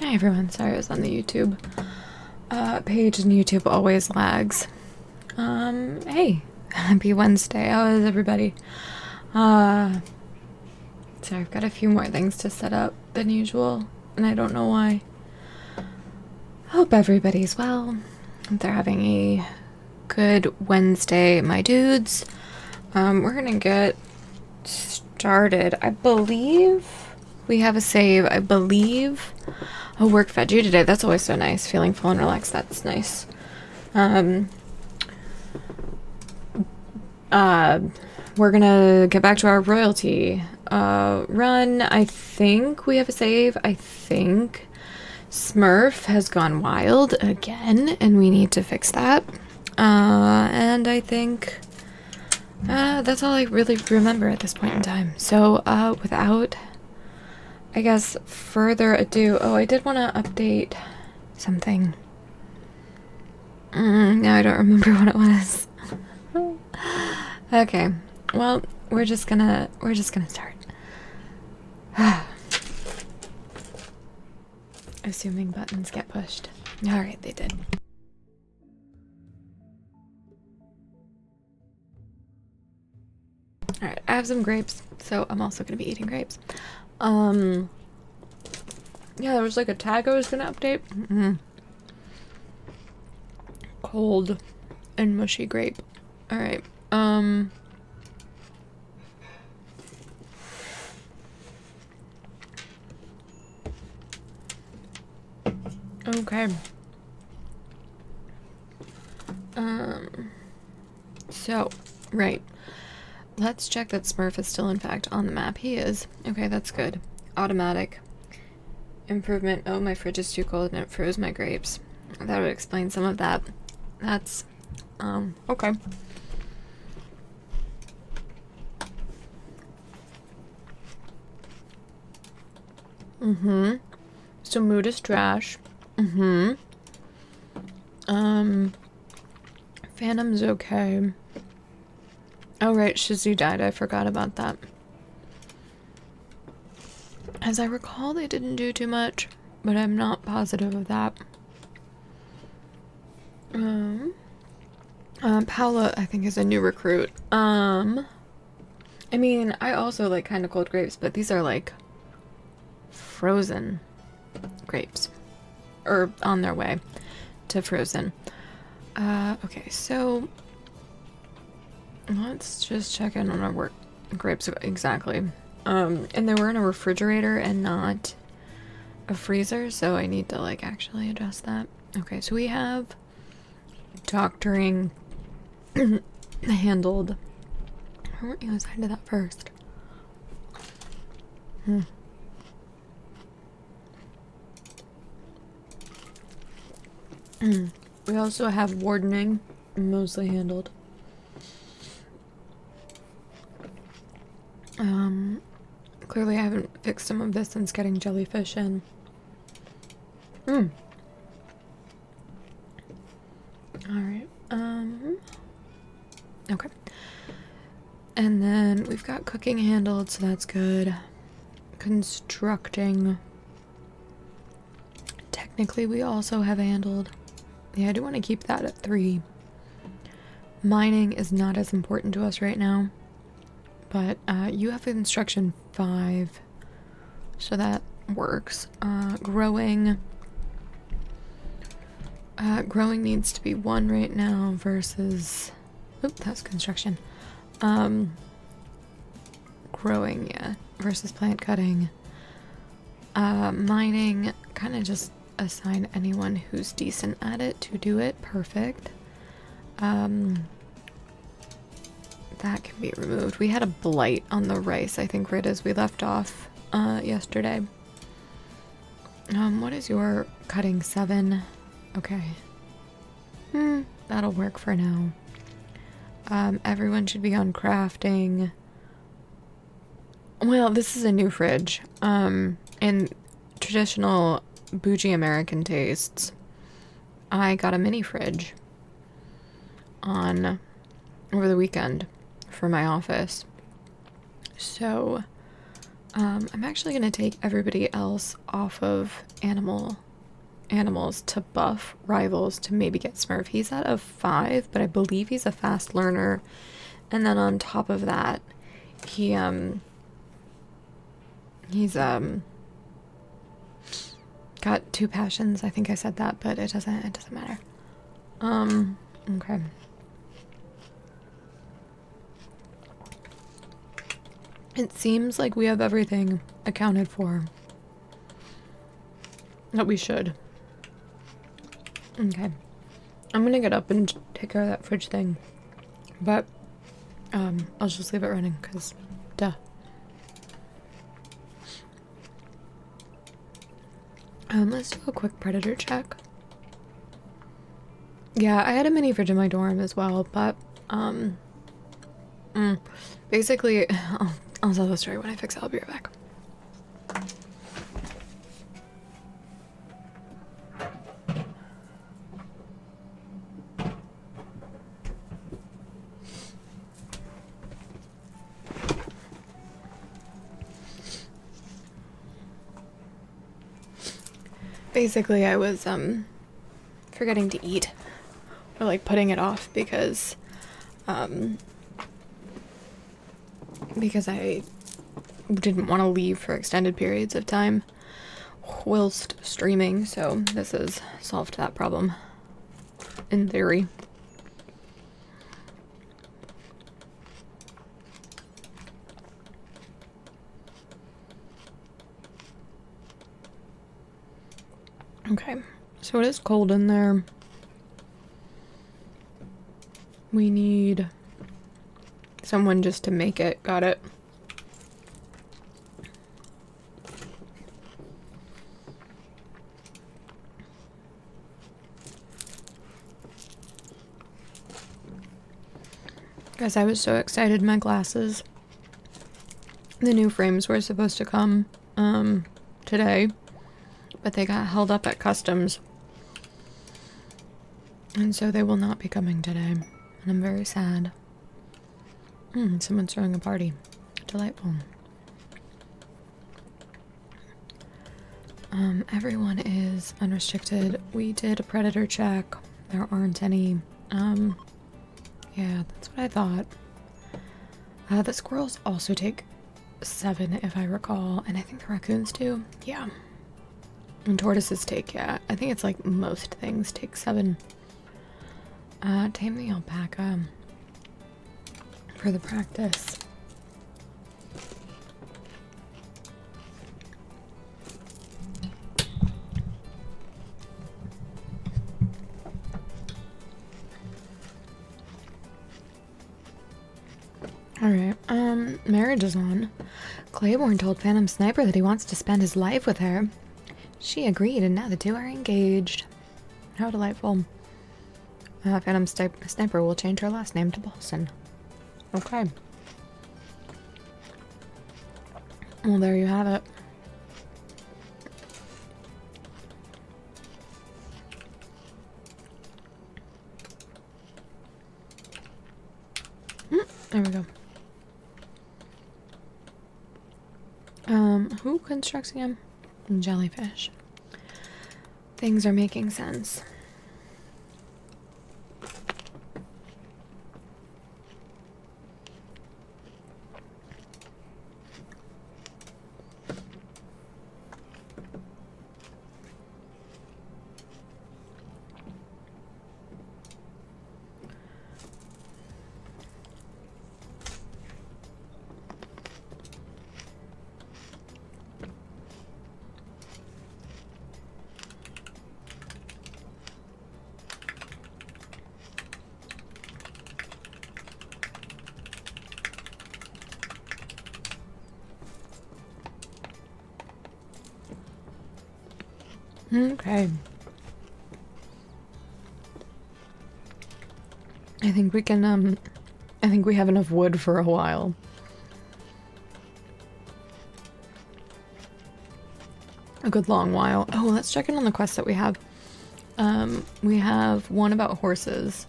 Hi everyone, sorry I was on the YouTube page and YouTube always lags. Hey, happy Wednesday. How is everybody? Sorry, I've got a few more things to set up than usual, and I don't know why. Hope everybody's well. Hope they're having a good Wednesday, my dudes. We're gonna get started. I believe we have a save. I believe. Oh, work fed you today. That's always so nice. Feeling full and relaxed. That's nice. We're gonna get back to our royalty run. I think we have a save. I think Smurph has gone wild again, and we need to fix that. And I think that's all I really remember at this point in time. So, without, I guess, further ado, oh, I did want to update something. Now I don't remember what it was. Okay, well, we're just gonna start. Assuming buttons get pushed. Alright, they did. Alright, I have some grapes, so I'm also gonna be eating grapes. Yeah, there was like a tag I was gonna update. Cold and mushy grape. Alright, okay. So, right. Let's check that Smurf is still in fact on the map. He is. Okay, that's good. Automatic. Improvement. Oh, my fridge is too cold and it froze my grapes. That would explain some of that. That's, okay. So mood is trash. Phantom's okay. Oh right, Shizzy died. I forgot about that. As I recall, they didn't do too much, but I'm not positive of that. Paula, I think, is a new recruit. I mean, I also like kind of cold grapes, but these are like frozen grapes. Or on their way to frozen. Okay, so let's just check in on our work grapes exactly. And they were in a refrigerator and not a freezer, so I need to like actually adjust that. Okay, so we have doctoring handled. Why weren't you assigned to that first? We also have wardening, mostly handled. Clearly I haven't fixed some of this since getting jellyfish in. Alright, okay. And then we've got cooking handled, so that's good. Constructing. Technically we also have handled. Yeah, I do want to keep that at 3. Mining is not as important to us right now. But you have instruction 5. So that works. Growing. Growing needs to be 1 right now versus... Oop, that's construction. Growing, yeah. Versus plant cutting. Mining, kind of just assign anyone who's decent at it to do it. Perfect. That can be removed. We had a blight on the rice, I think, right as we left off yesterday. What is your cutting? 7? Okay. That'll work for now. Everyone should be on crafting. Well, this is a new fridge. In traditional bougie American tastes, I got a mini fridge over the weekend for my office. So I'm actually gonna take everybody else off of animals to buff rivals to maybe get Smurf. He's at a 5, but I believe he's a fast learner. And then on top of that, he's got 2 passions. I think I said that, but it doesn't matter. Okay. It seems like we have everything accounted for that we should. Okay. I'm gonna get up and take care of that fridge thing. But, I'll just leave it running, because, duh. Let's do a quick predator check. Yeah, I had a mini fridge in my dorm as well, but, basically, I'll tell the story when I fix it. I'll be right back. Basically, I was, forgetting to eat, or, like, putting it off because I didn't want to leave for extended periods of time whilst streaming, so this has solved that problem, in theory. Okay, so it is cold in there. We need someone just to make it. Got it. Guys, I was so excited. My glasses. The new frames were supposed to come today, but they got held up at customs. And so they will not be coming today. And I'm very sad. Someone's throwing a party. Delightful. Everyone is unrestricted. We did a predator check. There aren't any. Yeah, that's what I thought. The squirrels also take 7, if I recall. And I think the raccoons do. Yeah. And tortoises take, yeah. I think it's like most things take 7. Tame the alpaca for the practice. Alright, marriage is on. Claiborne told Phantom Sniper that he wants to spend his life with her. She agreed, and now the 2 are engaged. How delightful. Phantom Sniper will change her last name to Paulson. Okay. Well, there you have it. There we go. Who constructs again? Jellyfish. Things are making sense. Okay. I think we can, I think we have enough wood for a while. A good long while. Oh, let's check in on the quest that we have. We have one about horses.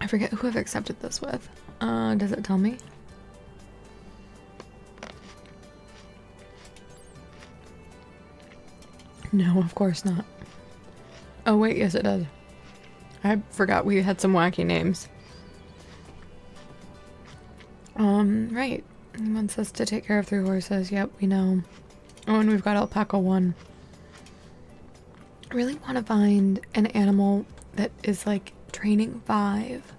I forget who I've accepted this with. Does it tell me? No, of course not. Oh wait, yes it does. I forgot we had some wacky names. Right. He wants us to take care of 3 horses. Yep, we know. Oh, and we've got alpaca 1. I really want to find an animal that is like training 5.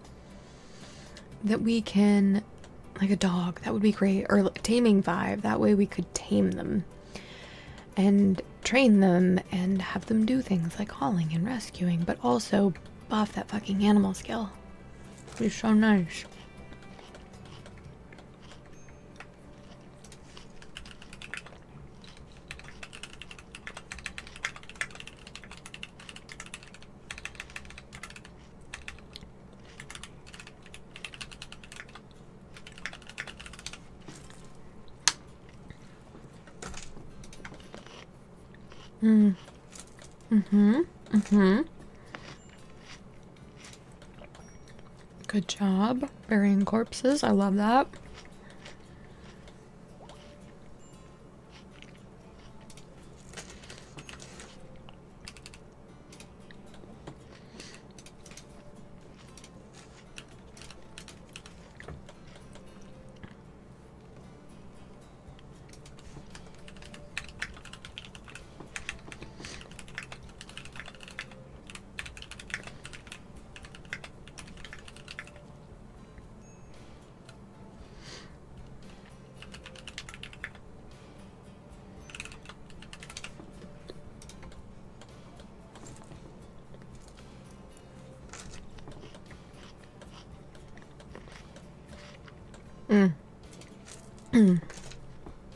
That we can, like a dog, that would be great. Or taming 5, that way we could tame them. And train them and have them do things like hauling and rescuing, but also buff that fucking animal skill. It'd be so nice. Good job burying corpses. I love that.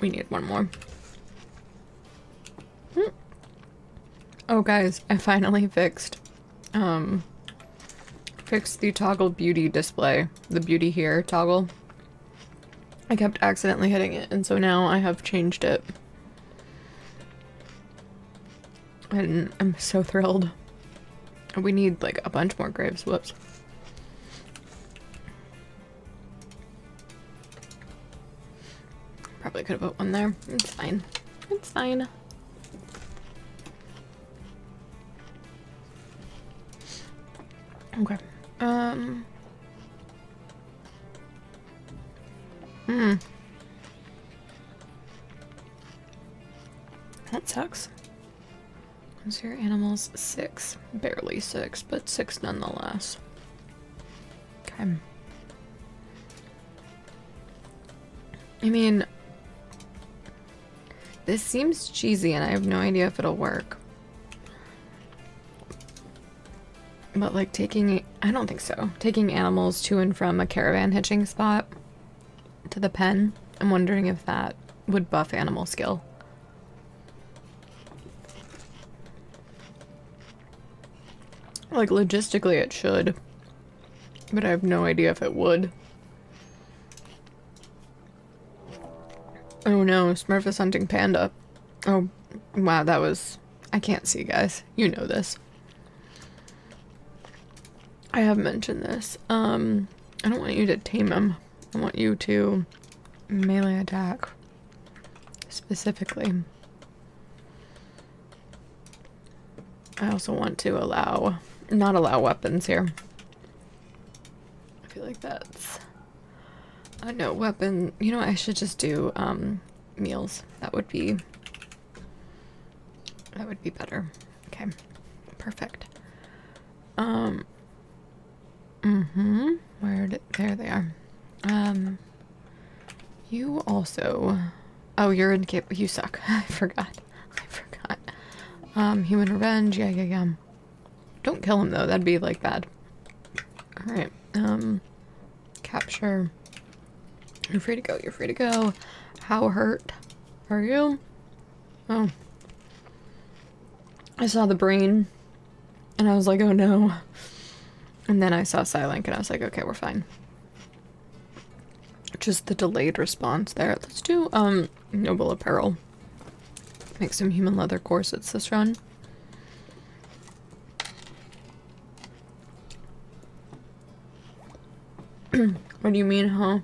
We need one more. Oh guys, I finally fixed the toggle beauty display. The beauty here toggle. I kept accidentally hitting it, and so now I have changed it. And I'm so thrilled. We need like a bunch more graves. Whoops. Probably could have put one there. It's fine. It's fine. Okay. That sucks. Is your animals 6? Barely 6, but 6 nonetheless. Okay. I mean, this seems cheesy and I have no idea if it'll work. But like I don't think so. Taking animals to and from a caravan hitching spot to the pen, I'm wondering if that would buff animal skill. Like logistically it should, but I have no idea if it would. Oh no, Smurph is hunting panda. Oh, wow, that was... I can't see, guys. You know this. I have mentioned this. I don't want you to tame him. I want you to melee attack. Specifically. I also want to not allow weapons here. I feel like that's... no weapon. You know what? I should just do meals. That would be better. Okay. Perfect. There they are. You also... Oh, you're in you suck. I forgot. Human revenge. Yeah. Don't kill him though. That'd be like bad. Alright. Capture. You're free to go. You're free to go. How hurt are you? Oh. I saw the brain and I was like, oh no. And then I saw Silent and I was like, okay, we're fine. Just the delayed response there. Let's do noble apparel. Make some human leather corsets this run. What do you mean, huh?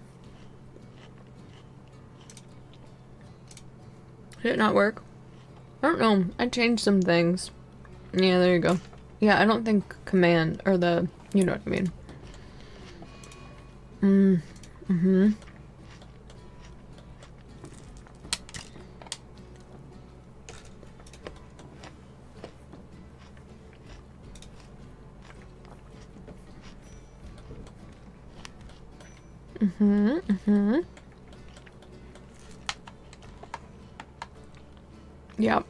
Did it not work? I don't know. I changed some things. Yeah, there you go. Yeah, I don't think command, or the, you know what I mean. Mm-hmm. Mm-hmm. Mm-hmm. Yep.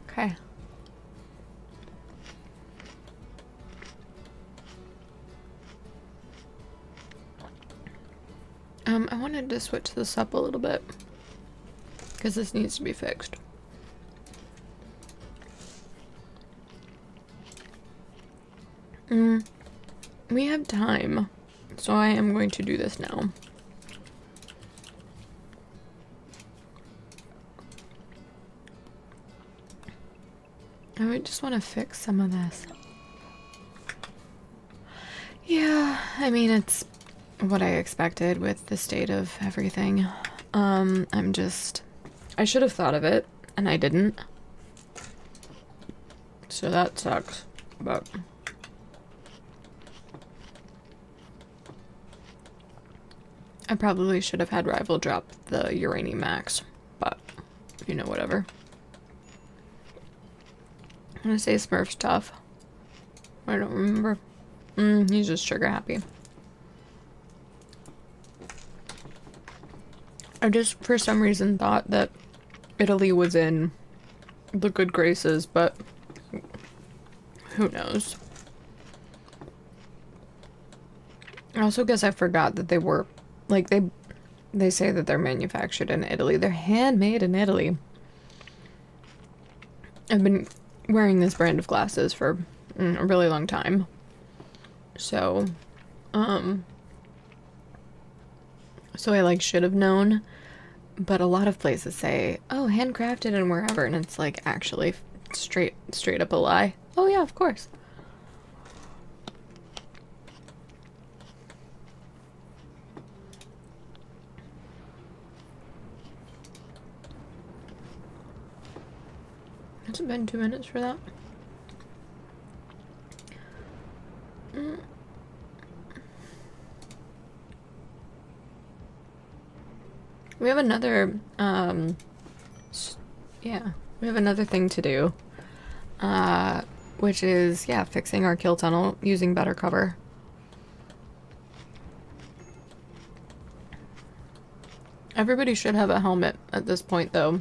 Okay. I wanted to switch this up a little bit because this needs to be fixed. We have time, so I am going to do this now. I might just want to fix some of this. Yeah, I mean, it's what I expected with the state of everything. I should have thought of it, and I didn't. So that sucks, but... I probably should have had Rival drop the Uranium Max, but, you know, whatever. I'm gonna say Smurf's tough. I don't remember. He's just trigger happy. I just, for some reason, thought that Italy was in the good graces, but who knows? I also guess I forgot that they were, like, they say that they're manufactured in Italy. They're handmade in Italy. I've been wearing this brand of glasses for a really long time. So, so I, like, should have known. But a lot of places say, oh, handcrafted and wherever, and it's, like, actually straight up a lie. Oh, yeah, of course. Has it been 2 minutes for that? We have another, yeah, we have another thing to do, which is, yeah, fixing our kill tunnel using better cover. Everybody should have a helmet at this point, though.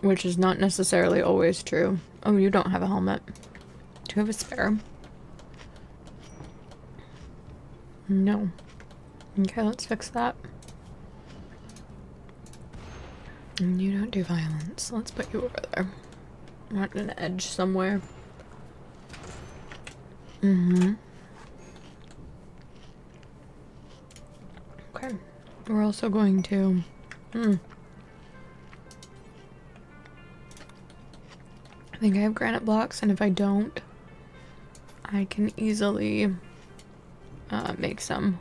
Which is not necessarily always true. Oh, you don't have a helmet. Do you have a spare? No. Okay, let's fix that. And you don't do violence. Let's put you over there. On an edge somewhere. Okay. We're also going to... I think I have granite blocks, and if I don't, I can easily make some.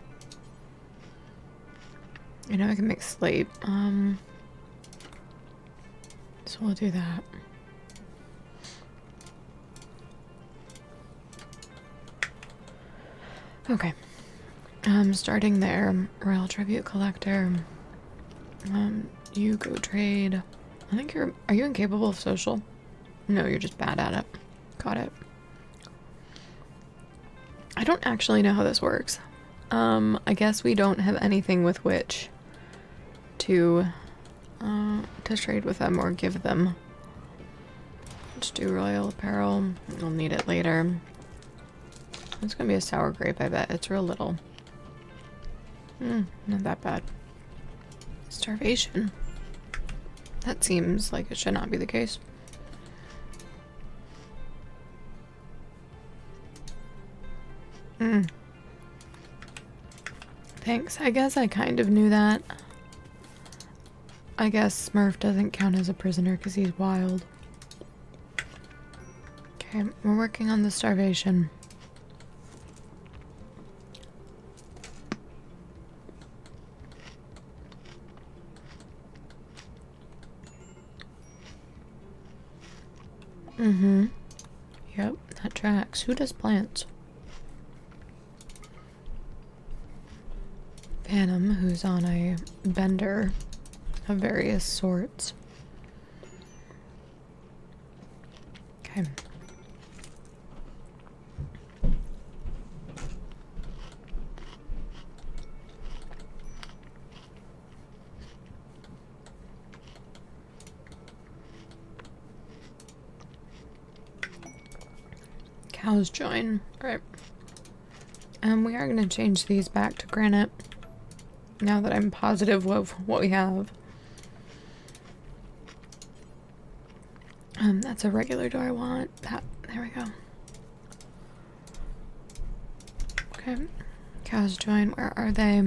I know I can make slate. So we'll do that. Okay. Starting there. Royal Tribute Collector. You go trade. I think are you incapable of social? No, you're just bad at it. Got it. I don't actually know how this works. I guess we don't have anything with which to trade with them or give them. Let's do Royal Apparel. We'll need it later. It's gonna be a sour grape, I bet. It's real little. Not that bad. Starvation. That seems like it should not be the case. Thanks. I guess I kind of knew that. I guess Smurph doesn't count as a prisoner because he's wild. Okay, we're working on the starvation. Mm-hmm. Yep, that tracks. Who does plants? Phantom, who's on a bender of various sorts. Okay. Cows join. Alright. We are going to change these back to granite. Now that I'm positive of what we have. That's a regular door I want. That. There we go. Okay. Cows join. Where are they?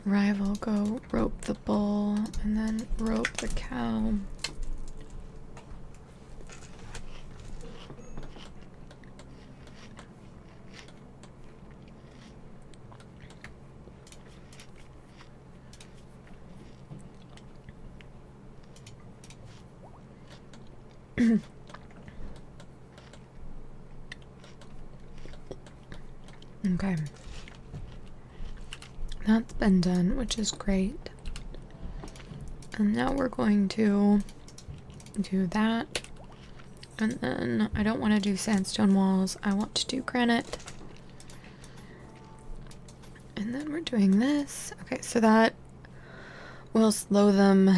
Rival, go rope the bull and then rope the cow. Okay. That's been done, which is great. And now we're going to do that. And then I don't want to do sandstone walls. I want to do granite. And then we're doing this. Okay, so that will slow them.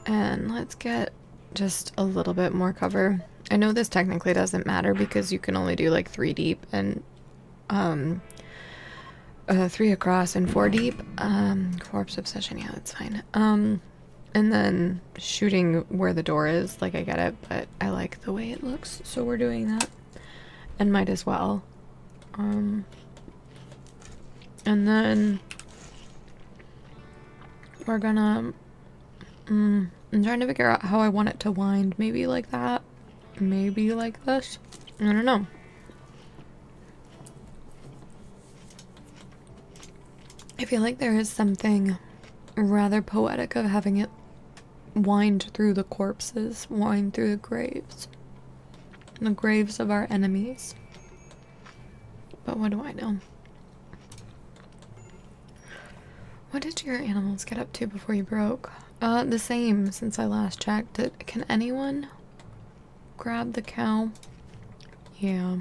And let's get just a little bit more cover. I know this technically doesn't matter because you can only do like 3 deep and 3 across and 4 deep. Corpse obsession, yeah, that's fine. And then shooting where the door is, like I get it, but I like the way it looks, so we're doing that. And might as well. And then we're gonna I'm trying to figure out how I want it to wind. Maybe like that. Maybe like this. I don't know. I feel like there is something rather poetic of having it wind through the corpses, wind through the graves. The graves of our enemies. But what do I know? What did your animals get up to before you broke? The same since I last checked. Can anyone grab the cow? Yeah.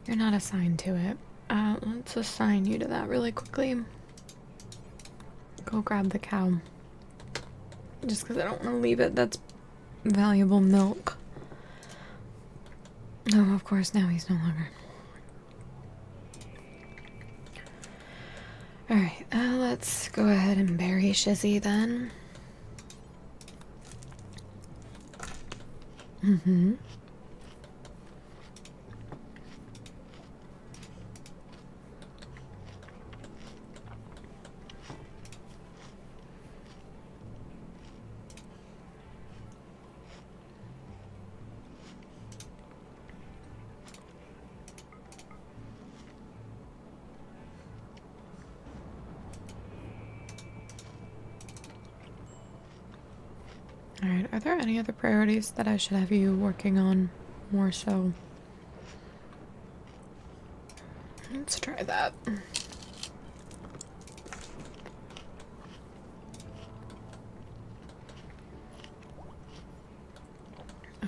You're not assigned to it. Let's assign you to that really quickly. Go grab the cow. Just because I don't want to leave it. That's valuable milk. Oh, of course, now he's no longer. Alright, let's go ahead and bury Shizzy then. Mm-hmm. Alright, are there any other priorities that I should have you working on more so? Let's try that.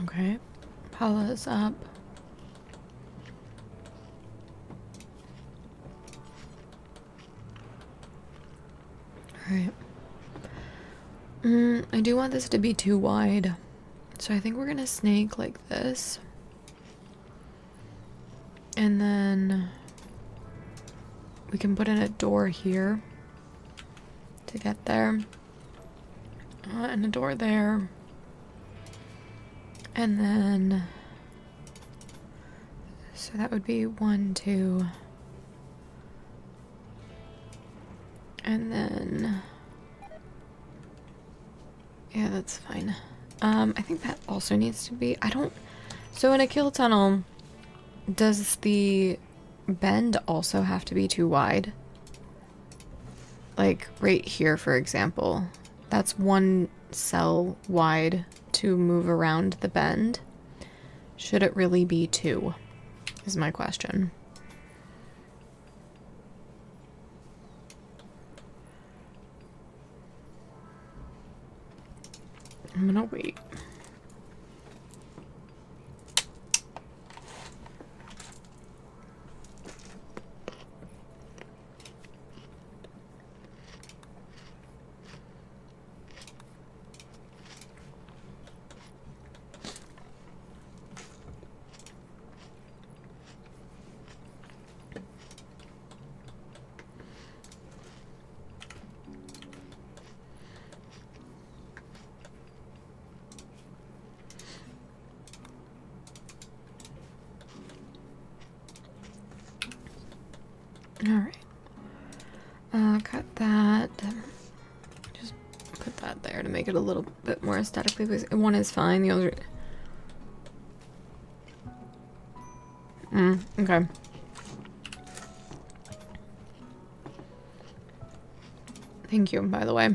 Okay, Paula's up. Alright. I do want this to be too wide. So I think we're gonna snake like this. And then we can put in a door here to get there. And a door there. And then so that would be 1, 2. And then yeah, that's fine. I think that also needs to be, so in a kill tunnel, does the bend also have to be too wide? Like right here, for example, that's 1 cell wide to move around the bend? Should it really be 2? Is my question. I'm gonna wait. Alright. Cut that. Just put that there to make it a little bit more aesthetically pleasing. One is fine, the other... okay. Thank you, by the way.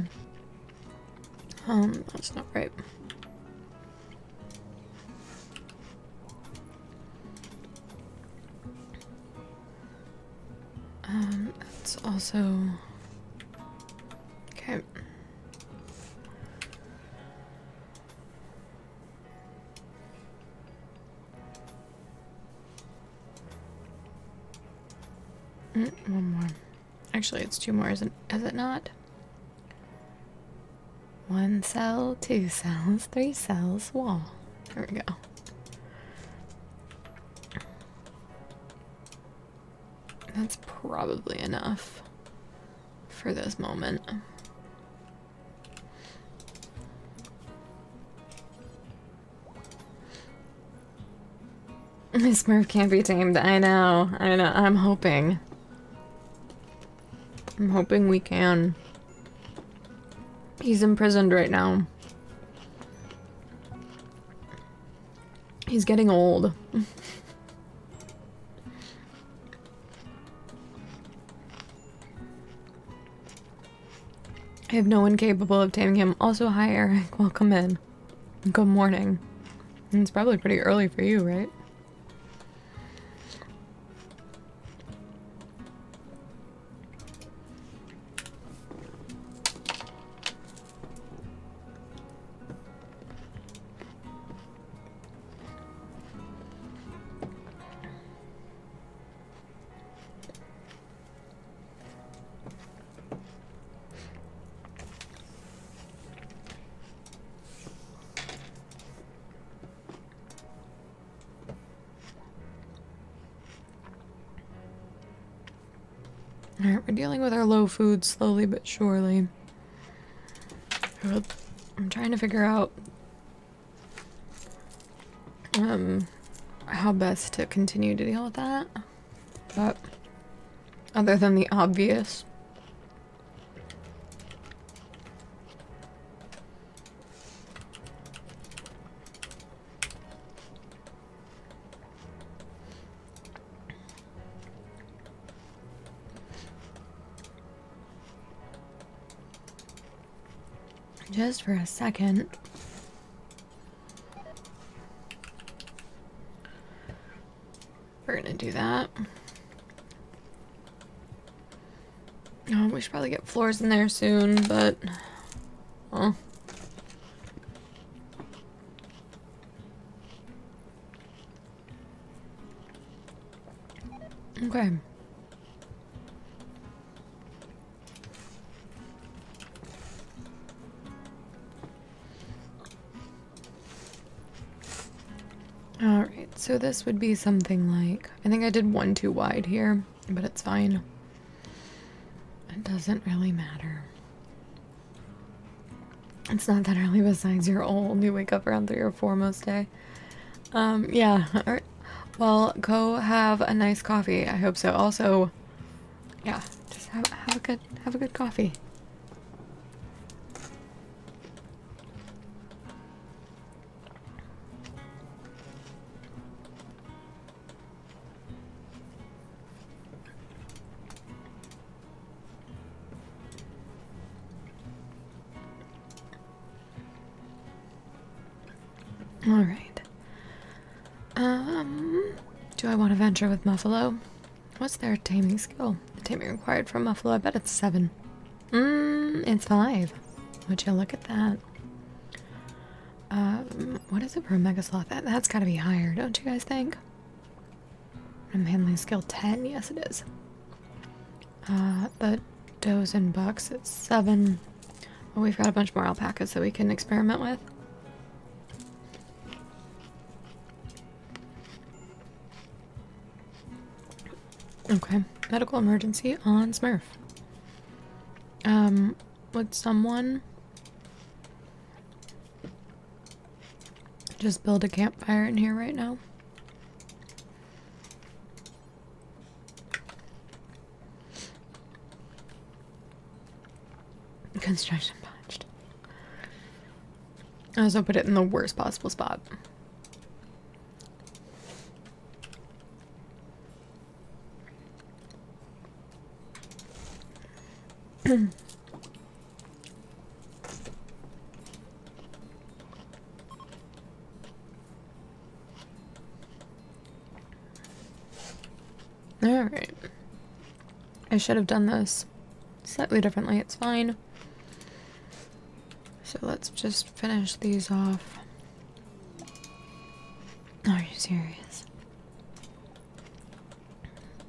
That's not right. That's also... okay. One more. Actually, it's 2 more, is it not? 1 cell, 2 cells, 3 cells, wall. There we go. That's probably enough for this moment. Smurf can't be tamed. I know. I'm hoping. I'm hoping we can. He's imprisoned right now. He's getting old. I have no one capable of taming him. Also, hi Eric. Welcome in. Good morning. It's probably pretty early for you, right? Alright, we're dealing with our low food slowly but surely. I'm trying to figure out how best to continue to deal with that. But other than the obvious. Just for a second. We're gonna do that. Oh, we should probably get floors in there soon, but... oh. Okay. Alright, so this would be something like... I think I did 1 too wide here, but it's fine. It doesn't really matter. It's not that early, besides you're old. You wake up around 3 or 4 most day. Yeah. Alright. Well, go have a nice coffee. I hope so. Also, yeah, just have a good coffee. Alright. Do I want to venture with Muffalo? What's their taming skill? The taming required from Muffalo, I bet it's 7. It's 5. Would you look at that? What is it for a Mega Sloth? That's gotta be higher, don't you guys think? A manly skill 10? Yes, it is. The does and bucks, it's 7. Oh, we've got a bunch more alpacas that we can experiment with. Okay, medical emergency on Smurph. Would someone just build a campfire in here right now? Construction botched. I also put it in the worst possible spot. Alright. I should have done this slightly differently. It's fine. So let's just finish these off. Are you serious?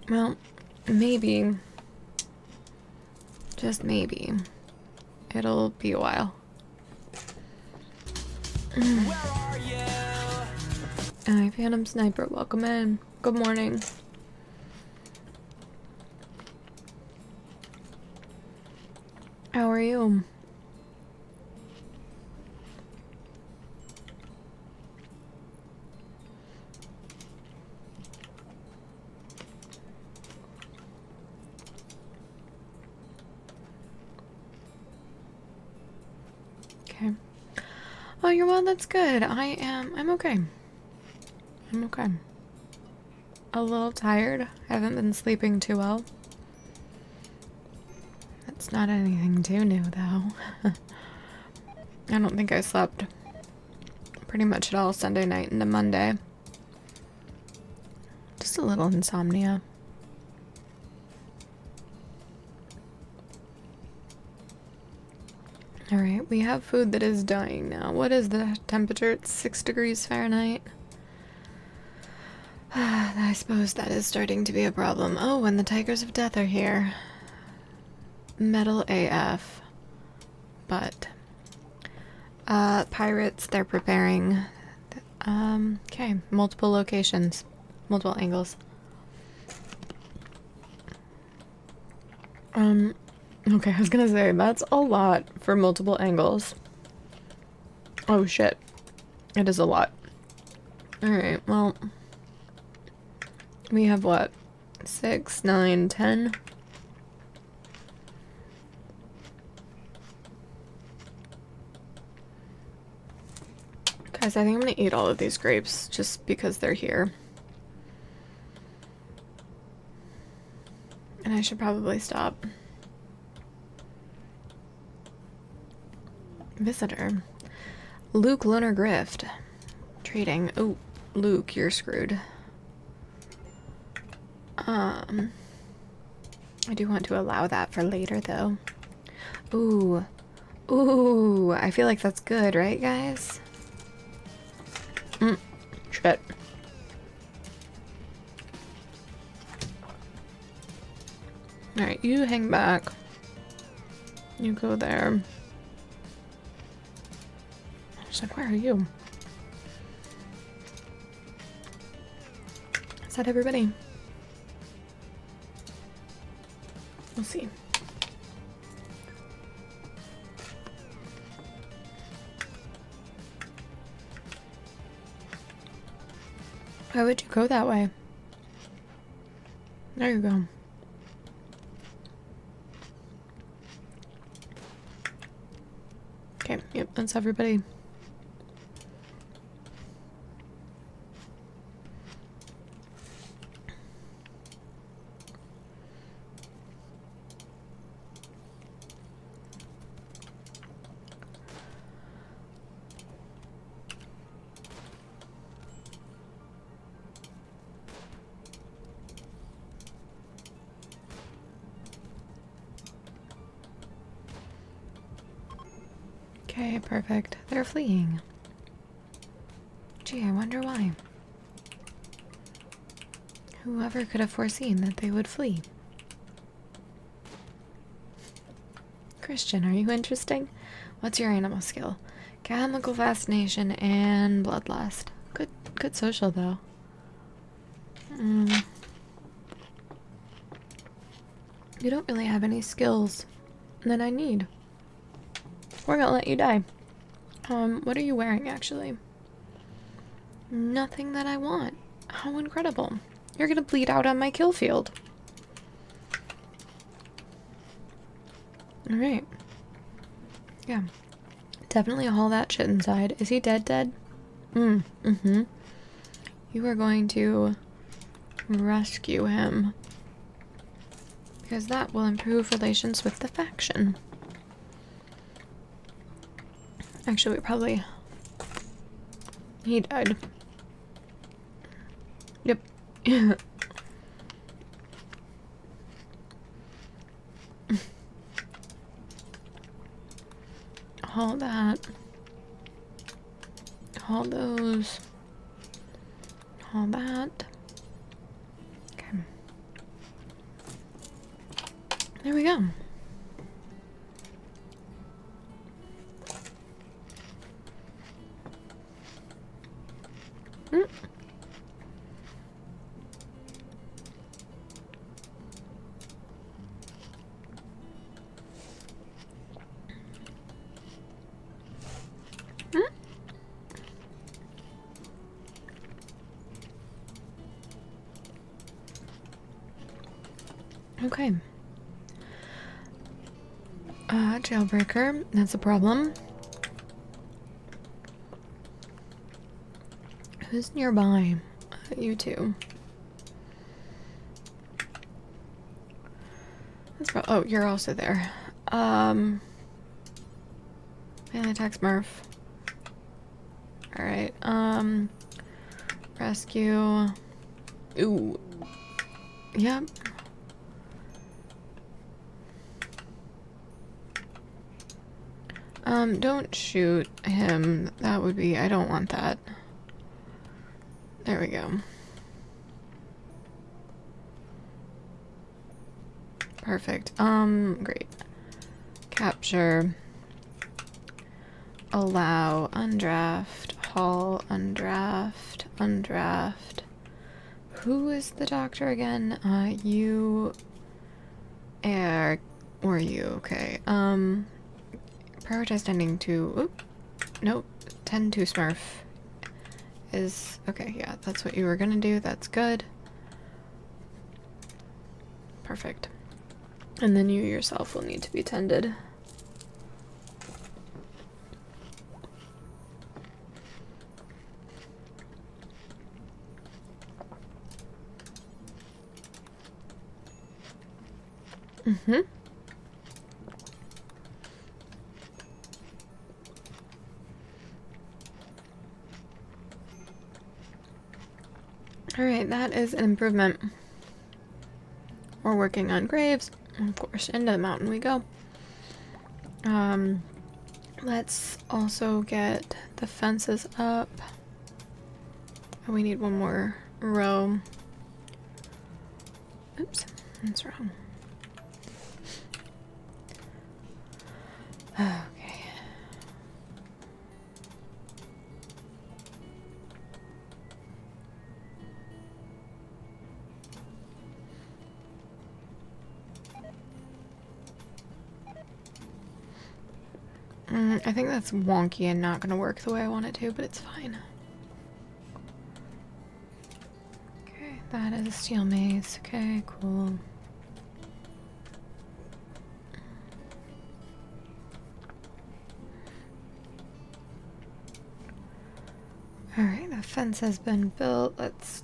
Well, maybe. Just maybe. It'll be a while. Hi, Phantom Sniper. Welcome in. Good morning. How are you? Okay. Oh, you're well, that's good. I'm okay. I'm okay. A little tired. Haven't been sleeping too well. It's not anything too new, though. I don't think I slept pretty much at all Sunday night into Monday. Just a little insomnia. Alright, we have food that is dying now. What is the temperature? It's 6 degrees Fahrenheit. I suppose that is starting to be a problem. Oh, and the Tigers of Death are here. Metal AF. But pirates, they're preparing. Okay, multiple locations, multiple angles. Okay, I was gonna say that's a lot for multiple angles. Oh shit, it is a lot. All right, well, we have what, 6, 9, 10. Guys, I think I'm gonna eat all of these grapes just because they're here. And I should probably stop. Visitor. Luke Lunar Grift. Trading. Oh, Luke, you're screwed. I do want to allow that for later, though. Ooh. Ooh, I feel like that's good, right, guys? Shit. Alright, you hang back. You go there. She's like, where are you? Is that everybody? We'll see. Why would you go that way? There you go. Okay, yep, that's everybody. Okay, perfect. They're fleeing. Gee, I wonder why. Whoever could have foreseen that they would flee? Christian, are you interesting? What's your animal skill? Chemical fascination and bloodlust. Good social though. You don't really have any skills that I need. We're gonna let you die. What are you wearing actually? Nothing that I want. How incredible. You're gonna bleed out on my kill field. Alright. Yeah. Definitely haul that shit inside. Is he dead? Mm-hmm. You are going to rescue him. Because that will improve relations with the faction. Actually, we probably... He died. Yep. All that. All those. All that. Okay. There we go. Okay. Jailbreaker. That's a problem. Who's nearby? You two. That's oh, you're also there. Family attack Smurph. Alright, rescue. Ooh. Yep. Don't shoot him. That would be, I don't want that. There we go. Perfect. Great. Capture. Allow. Undraft. Haul. Undraft. Undraft. Who is the doctor again? You. Air. Or you. Okay. Prioritize tending to. Oop. Nope. Tend to Smurph. Is. Okay, yeah, that's what you were gonna do. That's good. Perfect. And then you yourself will need to be tended. Mm-hmm. Alright, that is an improvement. We're working on graves. Of course, into the mountain we go. Let's also get the fences up. Oh, we need one more row. Oops, that's wrong. Okay. I think that's wonky and not gonna work the way I want it to, but it's fine. Okay, that is a steel mace. Okay, cool. Alright, the fence has been built. Let's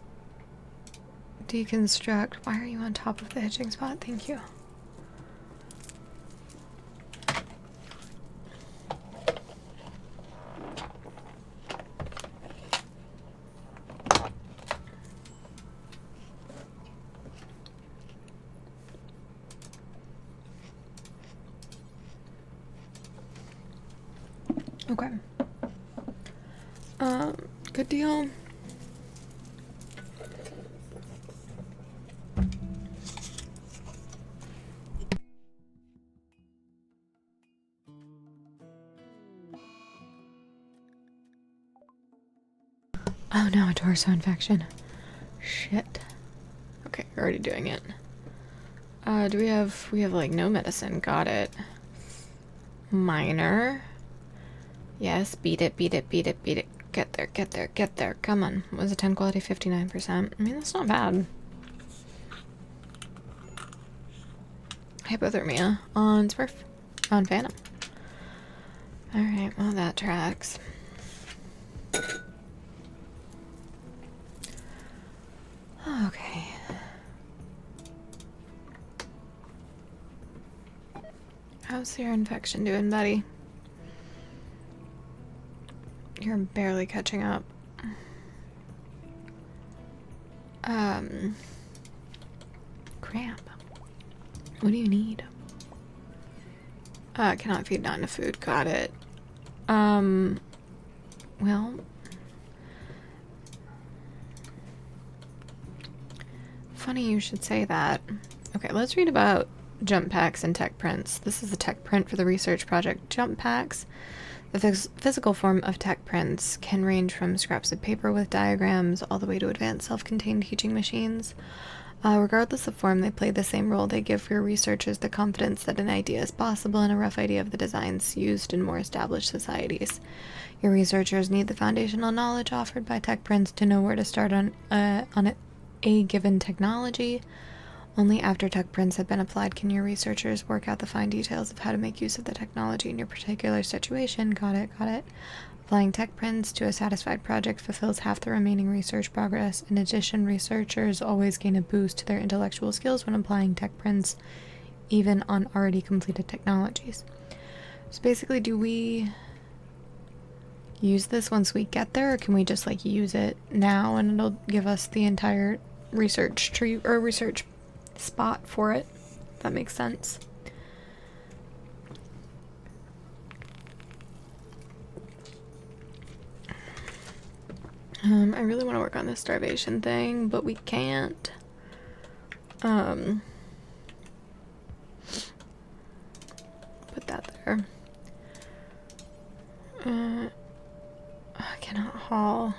deconstruct. Why are you on top of the hitching spot? Thank you. Okay. Good deal. Oh no, a torso infection. Shit. Okay, we're already doing it. We have like no medicine. Got it. Minor. Yes, beat it, beat it, beat it, beat it. Get there, get there, get there. Come on. Was a 10 quality, 59%. I mean, that's not bad. Hypothermia on Smurph. On Phantom. Alright, well that tracks. Okay. How's your infection doing, buddy? You're barely catching up. Cramp. What do you need? Cannot feed, not enough food. Got it. Well, funny you should say that. Okay, let's read about jump packs and tech prints. This is a tech print for the research project Jump Packs. The physical form of tech prints can range from scraps of paper with diagrams all the way to advanced self-contained teaching machines. Regardless of form, they play the same role. They give your researchers the confidence that an idea is possible and a rough idea of the designs used in more established societies. Your researchers need the foundational knowledge offered by tech prints to know where to start on a given technology. Only after tech prints have been applied can your researchers work out the fine details of how to make use of the technology in your particular situation. Got it, got it. Applying tech prints to a satisfied project fulfills half the remaining research progress. In addition, researchers always gain a boost to their intellectual skills when applying tech prints, even on already completed technologies. So basically, do we use this once we get there, or can we just like use it now and it'll give us the entire research tree or research spot for it? If that makes sense. I really want to work on this starvation thing, but we can't. Put that there. I cannot haul.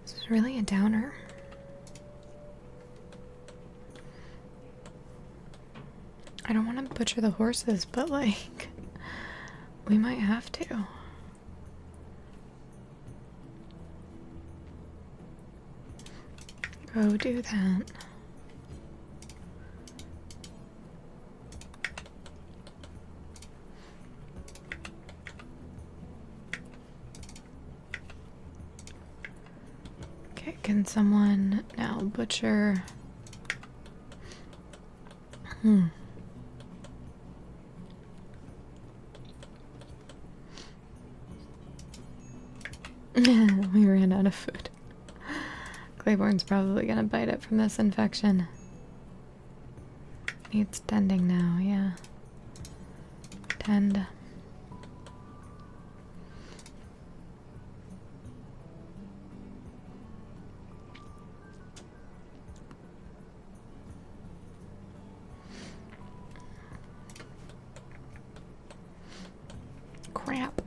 This is really a downer. I don't want to butcher the horses, but like, we might have to. Go do that. Okay, can someone now butcher? We ran out of food. Claiborne's probably gonna bite it from this infection. Needs tending now, yeah. Tend. Crap.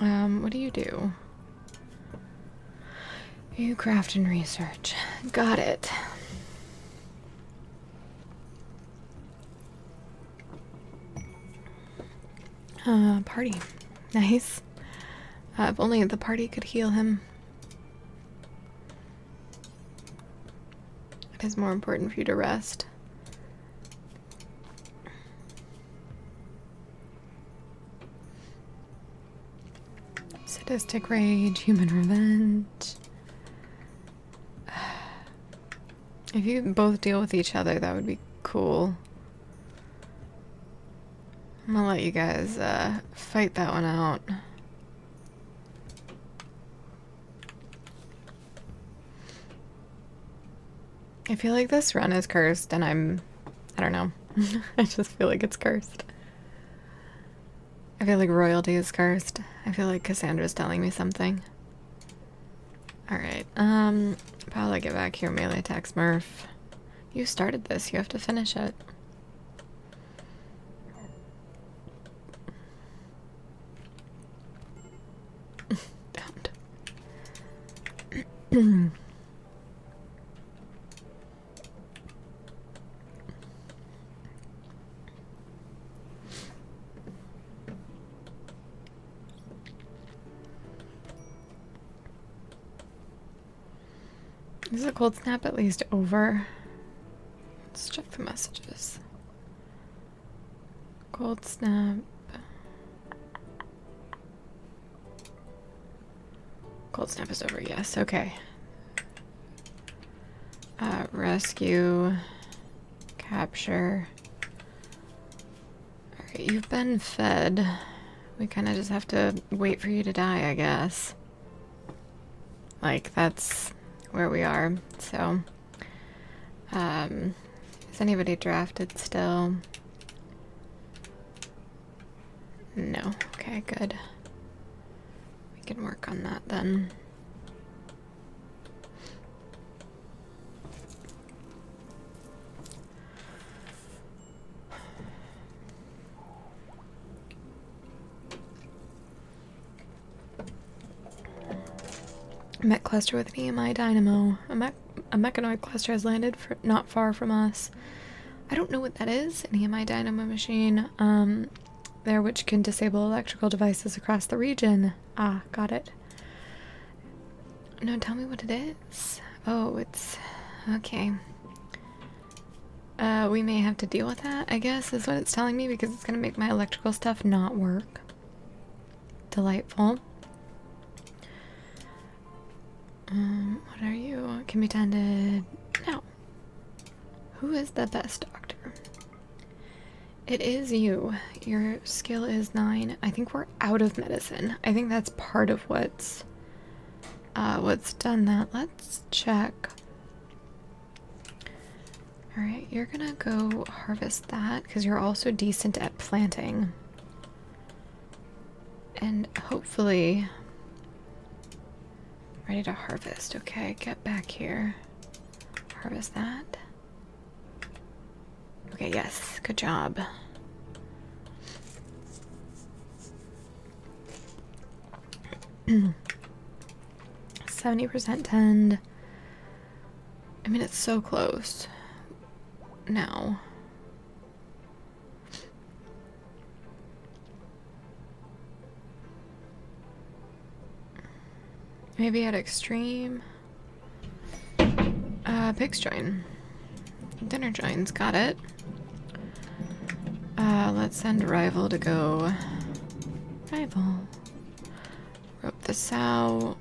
What do you do? You craft and research. Got it. Party. Nice. If only the party could heal him. It is more important for you to rest. Sadistic rage, human revenge. If you both deal with each other, that would be cool. I'm gonna let you guys fight that one out. I feel like this run is cursed and I don't know. I just feel like it's cursed. I feel like royalty is cursed. I feel like Cassandra's telling me something. Alright, Paula, get back here, melee attack Smurf. You started this, you have to finish it. Damned. Is the cold snap at least over? Let's check the messages. Cold snap. Cold snap is over, yes, okay. Rescue. Capture. Alright, you've been fed. We kind of just have to wait for you to die, I guess. Like, that's where we are, so. Is anybody drafted still? No. Okay, good. We can work on that then. Mech cluster with an EMI dynamo. A mechanoid cluster has landed not far from us. I don't know what that is. An EMI dynamo machine. There which can disable electrical devices across the region. Ah, got it. No, tell me what it is. Oh, it's... okay. We may have to deal with that, I guess, is what it's telling me, because it's gonna make my electrical stuff not work. Delightful. What are you? Can be tended. No. Who is the best doctor? It is you. Your skill is 9. I think we're out of medicine. I think that's part of what's done that. Let's check. Alright, you're gonna go harvest that because you're also decent at planting. And hopefully ready to harvest. Okay, get back here. Harvest that. Okay, yes, good job. %, 10. I mean, it's so close. Now. Maybe at extreme. Pigs join. Dinner joins, got it. Let's send Rival to go. Rival. Rope the sow.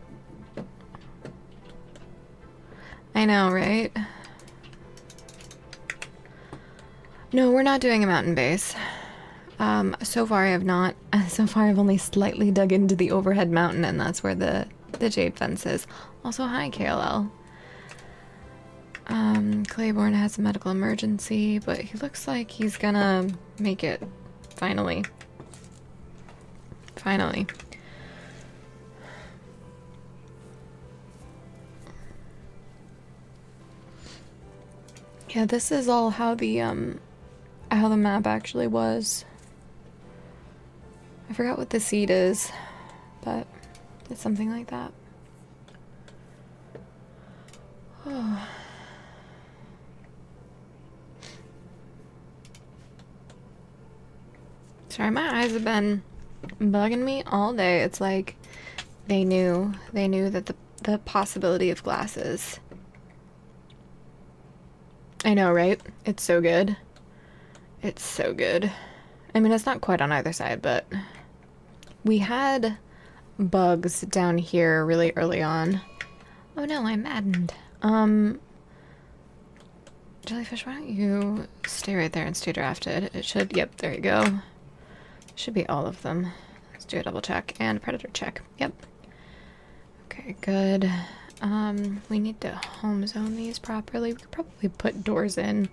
I know, right? No, we're not doing a mountain base. So far I have not. So far I've only slightly dug into the overhead mountain, and that's where the jade fence is. Also, hi, KLL. Claiborne has a medical emergency, but he looks like he's gonna make it. Finally. Finally. Yeah, this is all how the map actually was. I forgot what the seed is, but it's something like that. Oh. Sorry, my eyes have been bugging me all day. It's like they knew that the possibility of glasses. I know, right? It's so good. It's so good. I mean, it's not quite on either side, but we had bugs down here really early on. Oh no, I'm maddened. Jellyfish, why don't you stay right there and stay drafted? It should, yep, there you go. Should be all of them. Let's do a double check and predator check. Yep. Okay, good. We need to home zone these properly. We could probably put doors in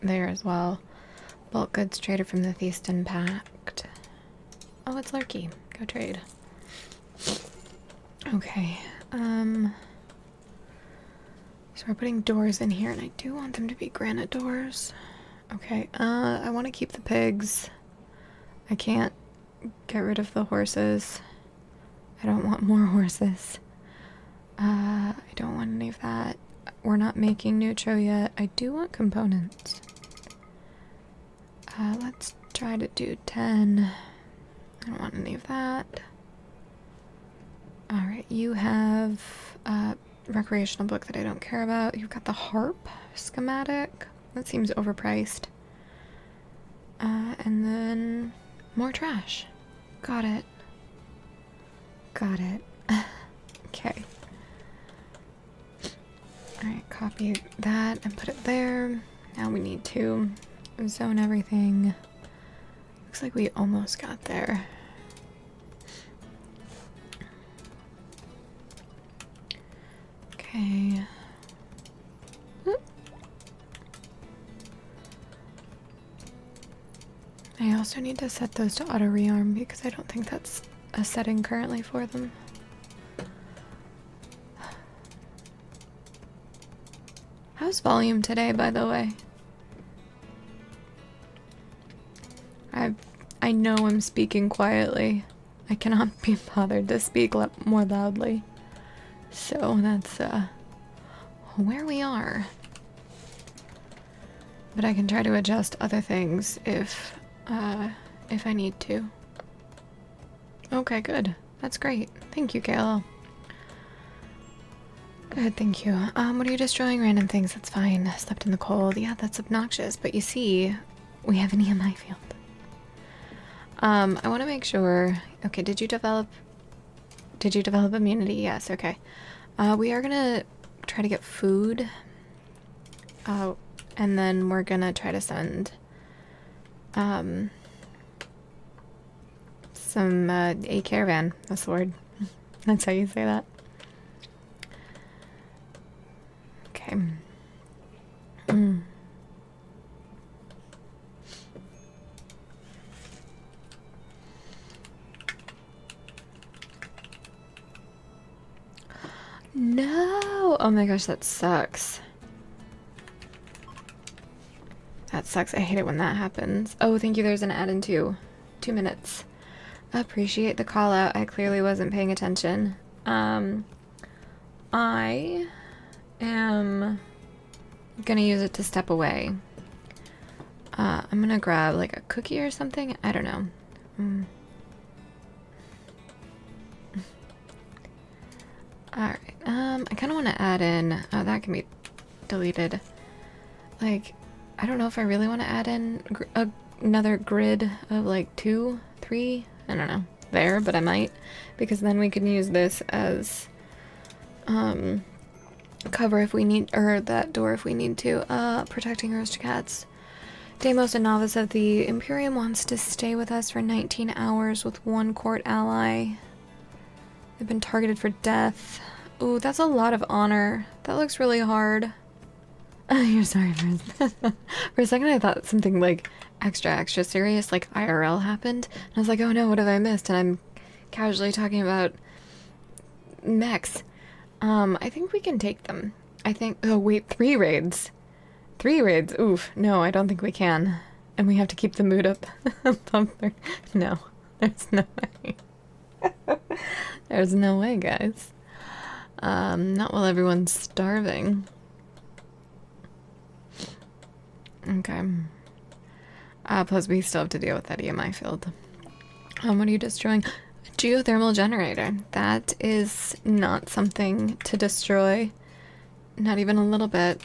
there as well. Bulk goods traded from the Theiston Pact. Oh, it's Lurky. Go trade. Okay. So we're putting doors in here, and I do want them to be granite doors. Okay, I want to keep the pigs. I can't get rid of the horses. I don't want more horses. I don't want any of that. We're not making neutro yet. I do want components. Let's try to do 10. I don't want any of that. Alright, you have a recreational book that I don't care about. You've got the harp schematic. That seems overpriced. And then more trash. Got it. Got it. Okay. Alright, copy that and put it there. Now we need to zone everything. Looks like we almost got there. Okay. Oop. I also need to set those to auto rearm because I don't think that's a setting currently for them. How's volume today, by the way? I know I'm speaking quietly. I cannot be bothered to speak more loudly. So that's where we are. But I can try to adjust other things if I need to. Okay, good. That's great. Thank you, KLL. Good, thank you. What are you destroying? Random things, that's fine. Slept in the cold. Yeah, that's obnoxious. But you see, we have an EMI field. I want to make sure... Okay, did you develop immunity? Yes, okay. We are gonna try to get food. And then we're gonna try to send... a caravan. That's the word. That's how you say that. Okay. No! Oh my gosh, that sucks. That sucks. I hate it when that happens. Oh, thank you. There's an add in 2 minutes. Appreciate the call out. I clearly wasn't paying attention. I am gonna use it to step away. I'm gonna grab like a cookie or something. I don't know. Alright, I kind of want to add in, that can be deleted. Like, I don't know if I really want to add in another grid of like 2, 3, I don't know, there, but I might, because then we can use this as, cover if we need, or that door if we need to, protecting aristocrats. Deimos, a novice of the Imperium, wants to stay with us for 19 hours with 1 court ally. They've been targeted for death. Ooh, that's a lot of honor. That looks really hard. You're sorry for a second I thought something like extra serious like IRL happened. And I was like, oh no, what have I missed? And I'm casually talking about mechs. I think we can take them. I think, oh wait, 3 raids. 3 raids, oof. No, I don't think we can. And we have to keep the mood up. No, there's no way. There's no way, guys. Not while everyone's starving. Okay. Plus we still have to deal with that EMI field. What are you destroying? A geothermal generator. That is not something to destroy. Not even a little bit.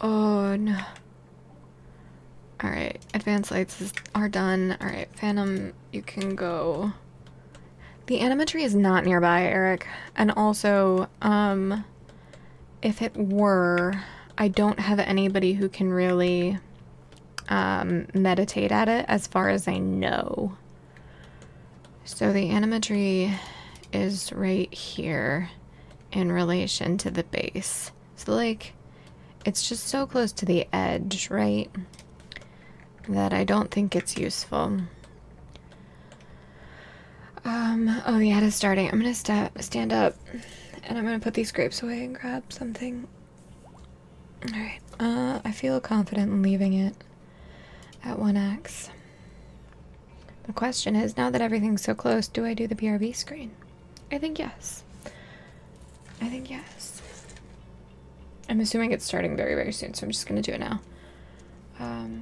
Oh, no. Alright, advanced lights are done. Alright, Phantom, you can go. The animatry is not nearby, Eric. And also, if it were, I don't have anybody who can really meditate at it as far as I know. So the animatry is right here in relation to the base. So like, it's just so close to the edge, right? That I don't think it's useful. Oh, the ad is starting. I'm gonna stand up and I'm gonna put these grapes away and grab something. Alright, I feel confident in leaving it at 1x. The question is, now that everything's so close, do I do the PRV screen? I think yes. I think yes. I'm assuming it's starting very, very soon, so I'm just gonna do it now. Okay.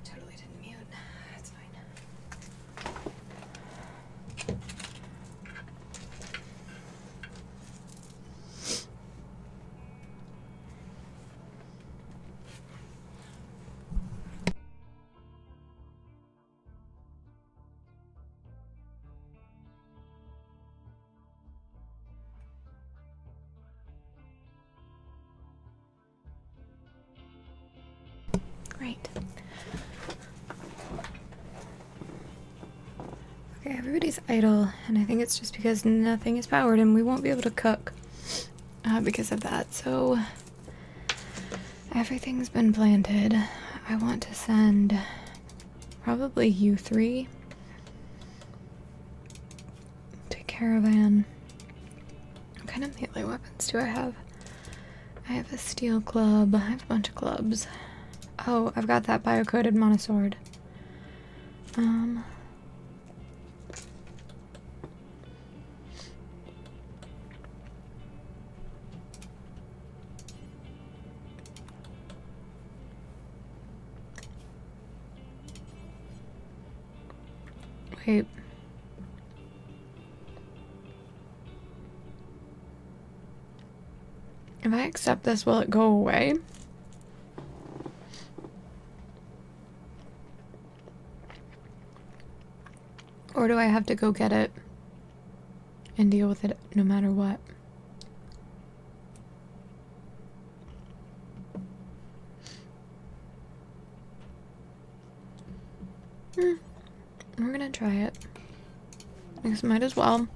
Totally didn't mute. That's fine. Great. Okay, everybody's idle, and I think it's just because nothing is powered and we won't be able to cook because of that. So everything's been planted. I want to send probably you three to Caravan. What kind of melee weapons do I have? I have a steel club. I have a bunch of clubs. Oh, I've got that bio-coated monosword. Wait. If I accept this, will it go away? Or do I have to go get it and deal with it no matter what? We're gonna try it. I guess might as well.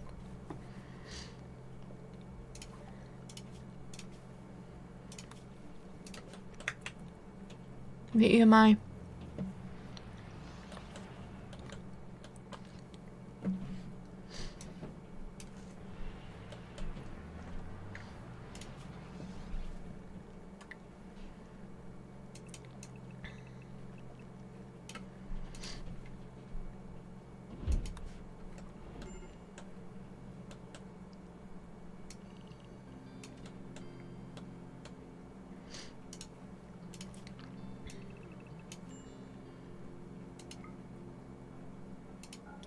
The EMI.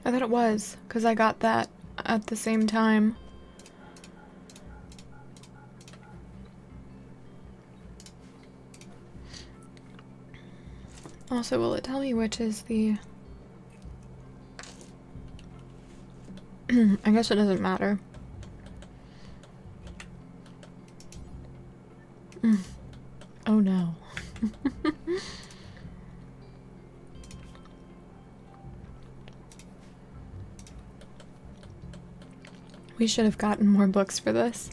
I thought it was, because I got that at the same time. Also, will it tell me which is the... I guess it doesn't matter. Oh no. We should have gotten more books for this.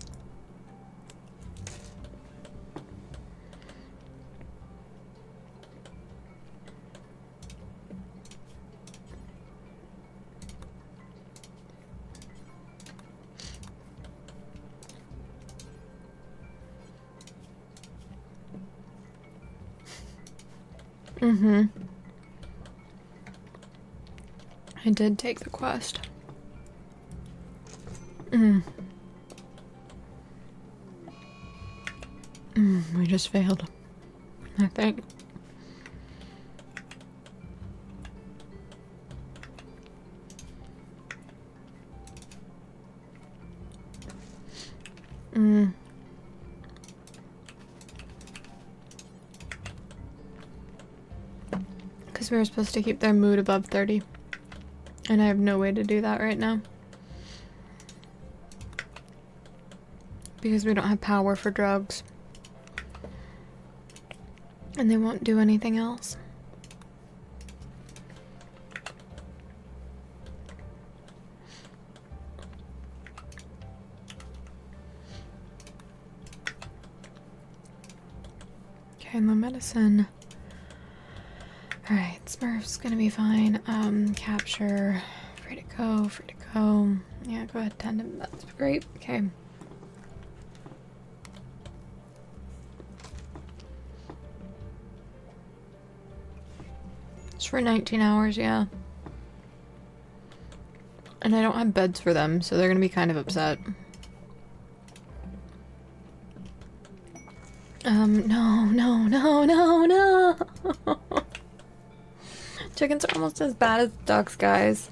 I did take the quest. We just failed, I think. Because we were supposed to keep their mood above 30. And I have no way to do that right now. Because we don't have power for drugs. And they won't do anything else. Okay, no medicine. Alright, Smurf's gonna be fine. Capture. Free to go, free to go. Yeah, go ahead, tandem. That's great. Okay. It's for 19 hours, yeah. And I don't have beds for them, so they're gonna be kind of upset. No. Chickens are almost as bad as ducks, guys.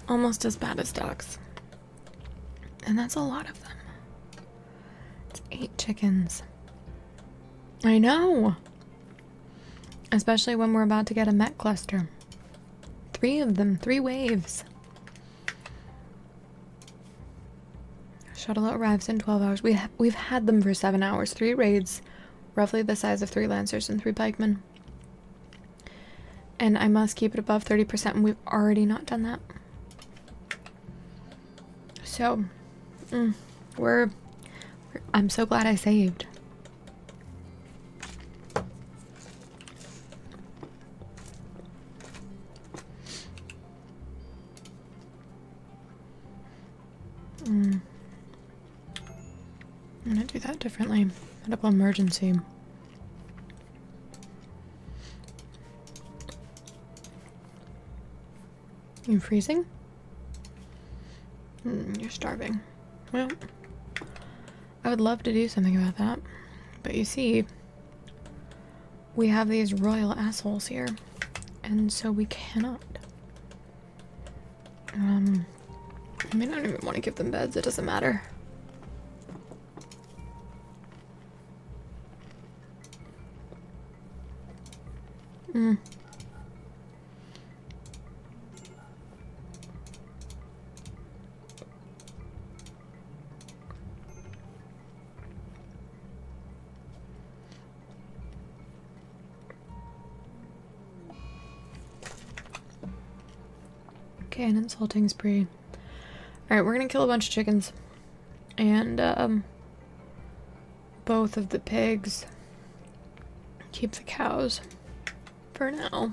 Almost as bad as ducks. And that's a lot of them. It's 8 chickens. I know! Especially when we're about to get a Met cluster. 3 of them, 3 waves. Shuttle arrives in 12 hours. We've had them for 7 hours. 3 raids, roughly the size of 3 lancers and 3 pikemen. And I must keep it above 30%, and we've already not done that. So, I'm so glad I saved. I'm gonna do that differently. Medical emergency. You freezing? You're starving. Well, I would love to do something about that. But you see, we have these royal assholes here. And so we cannot. I mean, I don't even want to give them beds. It doesn't matter. Okay, an insulting spree. Alright, we're gonna kill a bunch of chickens. And, both of the pigs. Keep the cows. For now.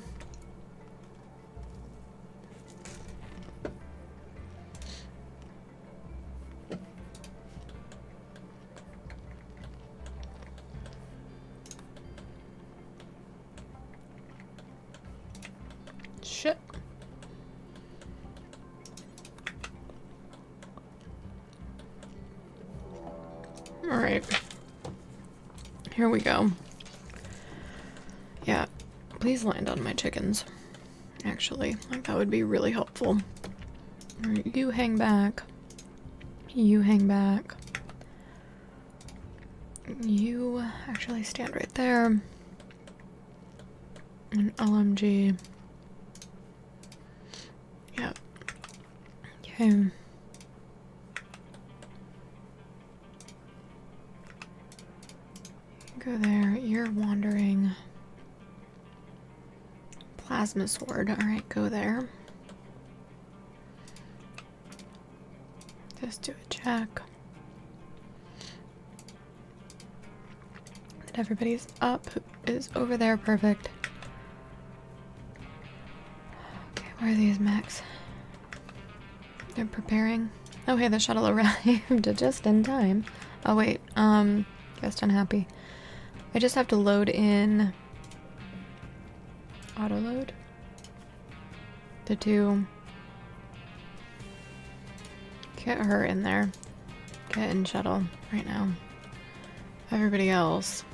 Shit. Alright. Here we go. Yeah. Please land on my chickens. Actually, like that would be really helpful. Alright, you hang back. You hang back. You actually stand right there. An LMG. Yep. Okay. Go there. You're wandering. Plasma sword. Alright, go there. Just do a check. That everybody's up. Is over there. Perfect. Okay, where are these mechs? They're preparing. Oh, hey, the shuttle arrived just in time. Oh, wait. Guest unhappy. I just have to load in... Auto load? the two. Get her in there. Get in shuttle right now. Everybody else.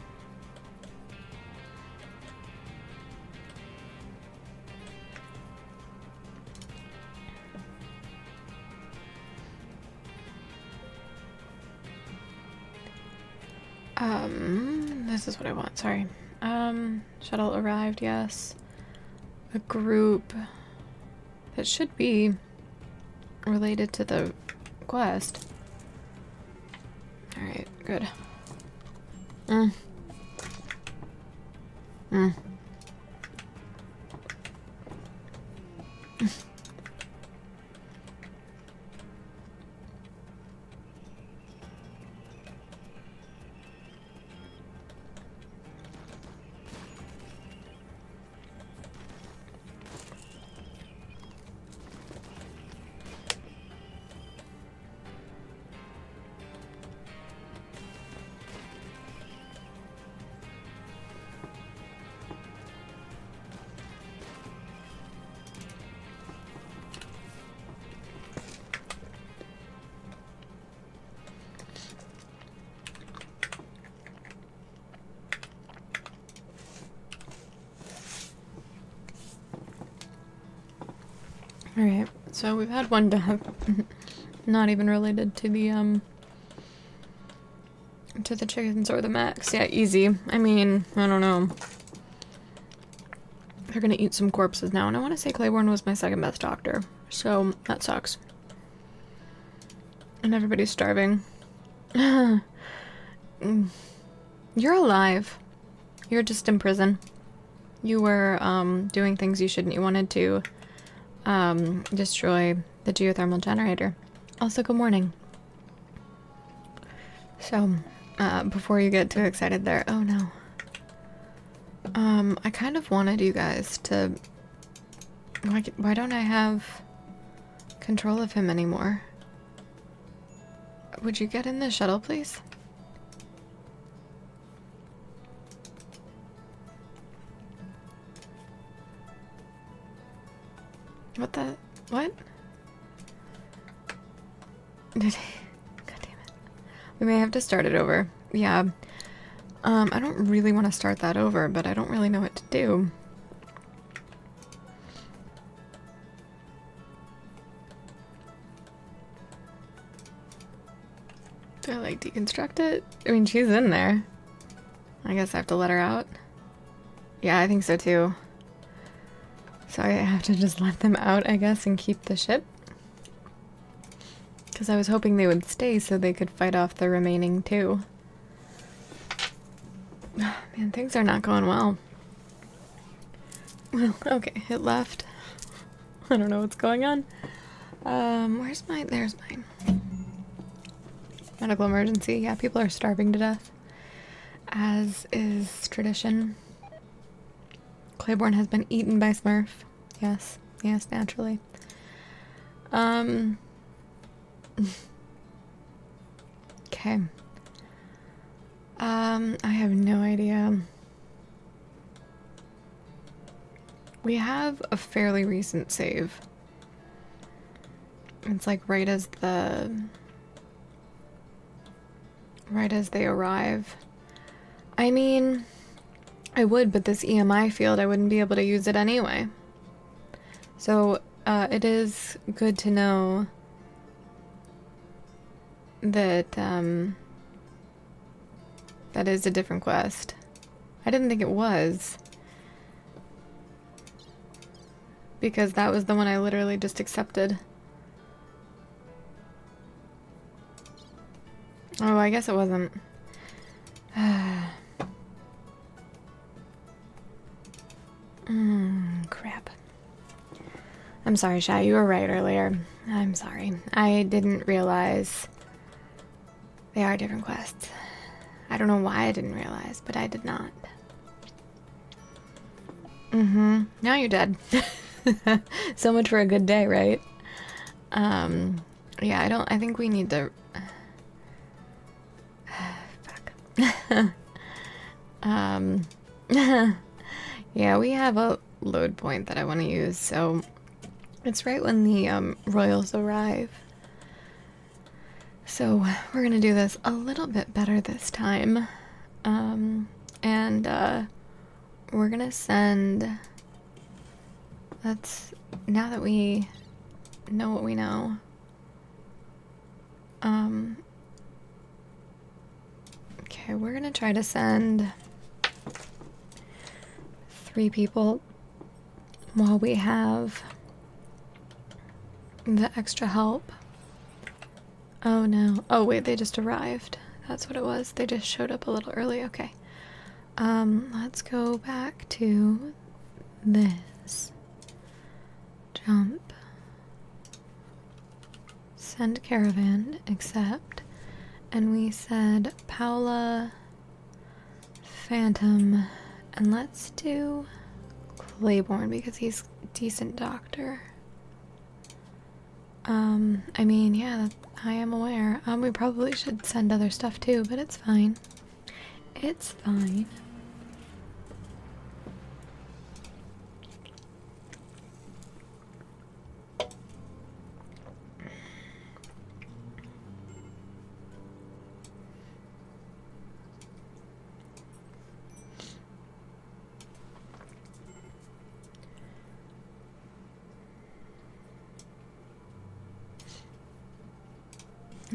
This is what I want, sorry. Shuttle arrived, yes. A group that should be related to the quest. Alright, good. Alright, so we've had one death. Not even related to the chickens or the mechs. Yeah, easy. I mean, I don't know. They're gonna eat some corpses now, and I want to say Claiborne was my second best doctor, so that sucks. And everybody's starving. You're alive. You're just in prison. You were doing things you shouldn't. You wanted to destroy the geothermal generator. Also, good morning. So, before you get too excited there, oh no. I kind of wanted you guys to, why don't I have control of him anymore? Would you get in the shuttle, please? What the? What? Did he? God damn it. We may have to start it over. Yeah. I don't really want to start that over, but I don't really know what to do. Do I, like, deconstruct it? I mean, she's in there. I guess I have to let her out. Yeah, I think so too. So I have to just let them out, I guess, and keep the ship. Because I was hoping they would stay so they could fight off the remaining two. Man, things are not going well. Well, okay, it left. I don't know what's going on. Where's my... There's mine. Medical emergency. Yeah, people are starving to death. As is tradition. Claiborne has been eaten by Smurph. Yes. Yes, naturally. Okay. I have no idea. We have a fairly recent save. It's like right as they arrive. I mean, I would, but this EMI field, I wouldn't be able to use it anyway. So, it is good to know that, that is a different quest. I didn't think it was. Because that was the one I literally just accepted. Oh, I guess it wasn't. Crap. I'm sorry, Shy, you were right earlier. I'm sorry. I didn't realize they are different quests. I don't know why I didn't realize, but I did not. Now you're dead. So much for a good day, right? Yeah, I think we need to... Fuck. Yeah, we have a load point that I want to use, so It's right when the royals arrive. So we're gonna do this a little bit better this time. And we're gonna send. That's now that we know what we know. Okay, we're gonna try to send 3 people while we have the extra help. Oh no. Oh wait, they just arrived. That's what it was. They just showed up a little early. Okay. Let's go back to this. Jump. Send caravan, accept. And we said Paula, Phantom, and let's do Claiborne because he's a decent doctor. I mean, yeah, I am aware. We probably should send other stuff too, but it's fine. It's fine.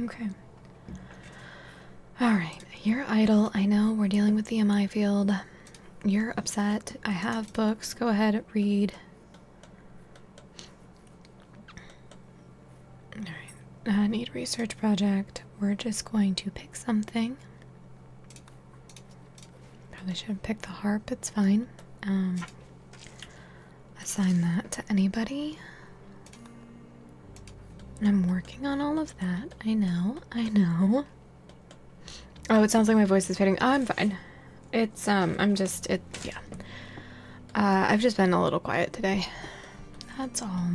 Okay. Alright, you're idle. I know we're dealing with the MI field. You're upset. I have books. Go ahead, read. Alright. Need research project. We're just going to pick something. Probably should have picked the harp. It's fine. Assign that to anybody. I'm working on all of that. I know. Oh, it sounds like my voice is fading. Oh, I'm fine. It's, I'm just, yeah. I've just been a little quiet today. That's all.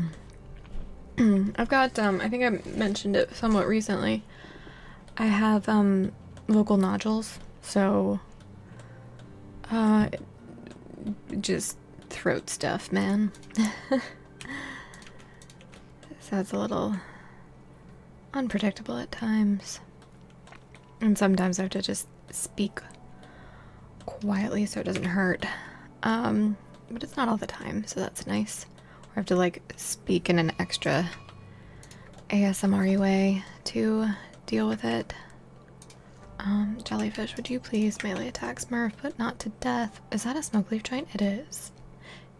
I've got, I think I mentioned it somewhat recently. I have, vocal nodules, so, just throat stuff, man. So it's a little unpredictable at times. And sometimes I have to just speak quietly so it doesn't hurt. But it's not all the time, so that's nice. Or I have to like speak in an extra ASMR way to deal with it. Jellyfish, would you please melee attack Smurf, but not to death? Is that a smoke leaf giant? It is.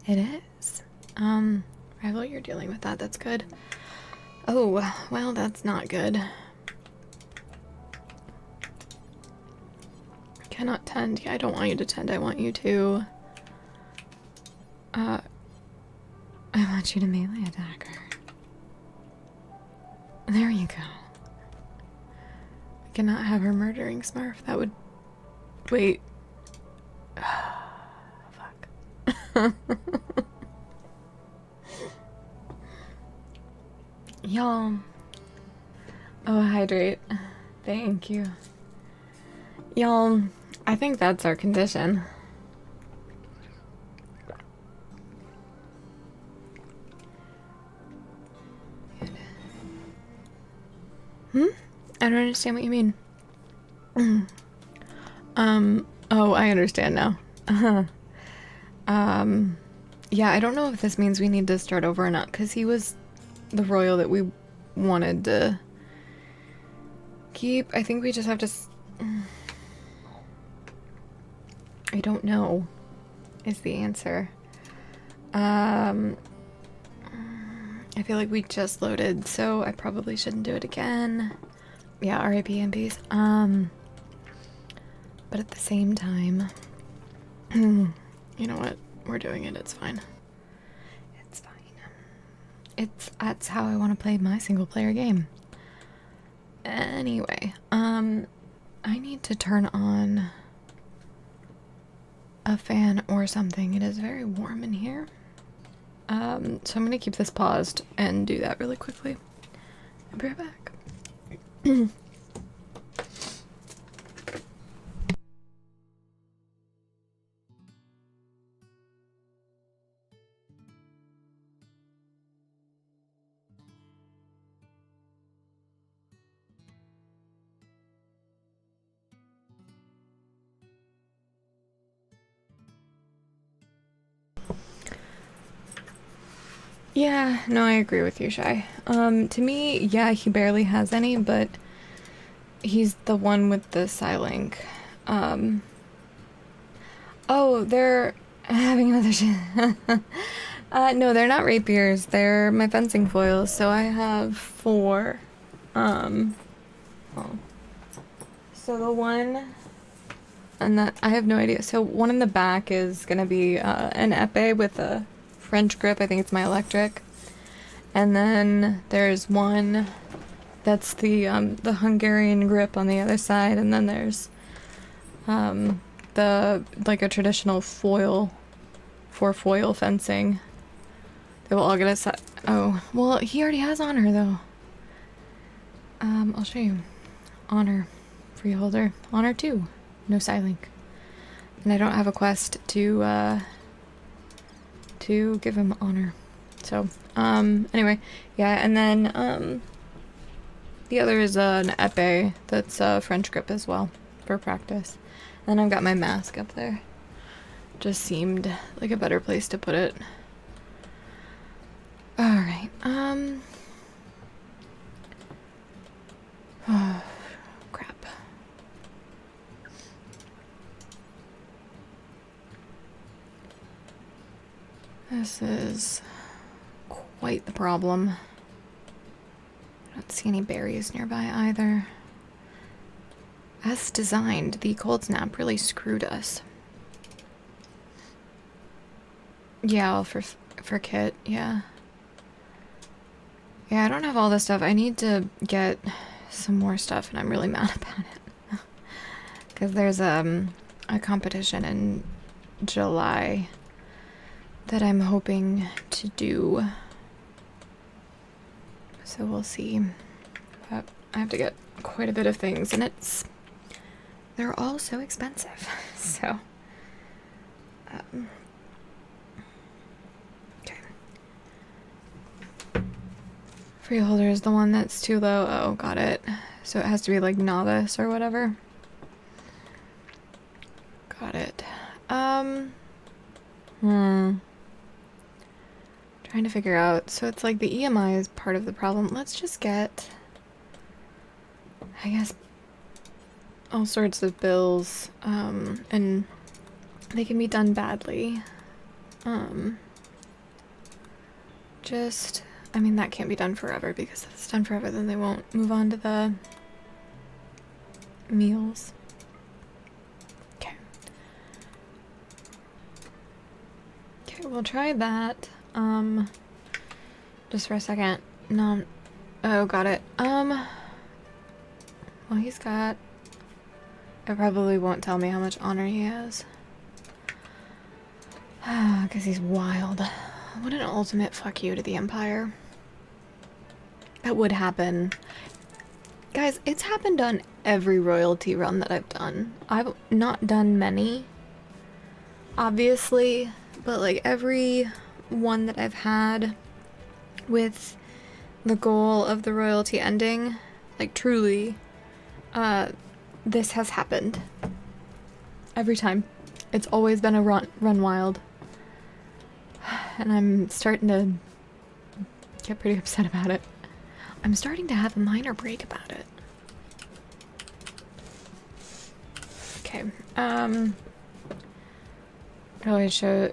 It is. Rival, you're dealing with that. That's good. Oh, well, that's not good. Cannot tend. Yeah, I don't want you to tend. I want you to... I want you to melee attack her. There you go. I cannot have her murdering Smurf. That would... Wait. Fuck. Y'all. Oh, hydrate. Thank you. Y'all, I think that's our condition. I don't understand what you mean. Oh, I understand now. Yeah, I don't know if this means we need to start over or not, because he was the royal that we wanted to keep. I think we just have to... I don't know is the answer. I feel like we just loaded, so I probably shouldn't do it again. Yeah, RIP MPs. But at the same time, you know what? We're doing it. It's fine. It's fine. That's how I want to play my single player game. Anyway, I need to turn on a fan or something. It is very warm in here. So I'm gonna keep this paused and do that really quickly. I'll be right back. Yeah, no, I agree with you, Shy. To me, yeah, he barely has any, but he's the one with the Psylink. Um, oh, they're having another no, they're not rapiers. They're my fencing foils. So I have 4. Oh. So the one, and that I have no idea. So one in the back is gonna be an epee with a French grip. I think it's my electric. And then there's one that's the Hungarian grip on the other side, and then there's the like a traditional foil for foil fencing. They will all get a set. Oh, well, he already has honor though. I'll show you. Honor, freeholder, honor 2, no Psylink, and I don't have a quest to give him honor. So, anyway, yeah, and then, the other is an epee that's French grip as well for practice. And then I've got my mask up there. Just seemed like a better place to put it. Alright, oh, crap. This is quite the problem. I don't see any berries nearby either. As designed, the cold snap really screwed us. Yeah, well, for Kit, yeah. Yeah, I don't have all this stuff. I need to get some more stuff, and I'm really mad about it. Because there's a competition in July that I'm hoping to do. So we'll see. But I have to get quite a bit of things, and they're all so expensive. So, okay. Freeholder is the one that's too low. Oh, got it. So it has to be like novice or whatever. Got it. Trying to figure out. So it's like the EMI is part of the problem. Let's just get, I guess, all sorts of bills, and they can be done badly. I mean, that can't be done forever, because if it's done forever, then they won't move on to the meals. Okay. Okay, we'll try that. Just for a second. No. Oh, got it. Well, he's got... It probably won't tell me how much honor he has. Because he's wild. What an ultimate fuck you to the Empire. That would happen. Guys, it's happened on every royalty run that I've done. I've not done many, obviously, but like every one that I've had with the goal of the royalty ending, like truly, this has happened. Every time. It's always been a run wild. And I'm starting to get pretty upset about it. I'm starting to have a minor break about it. Okay, probably show...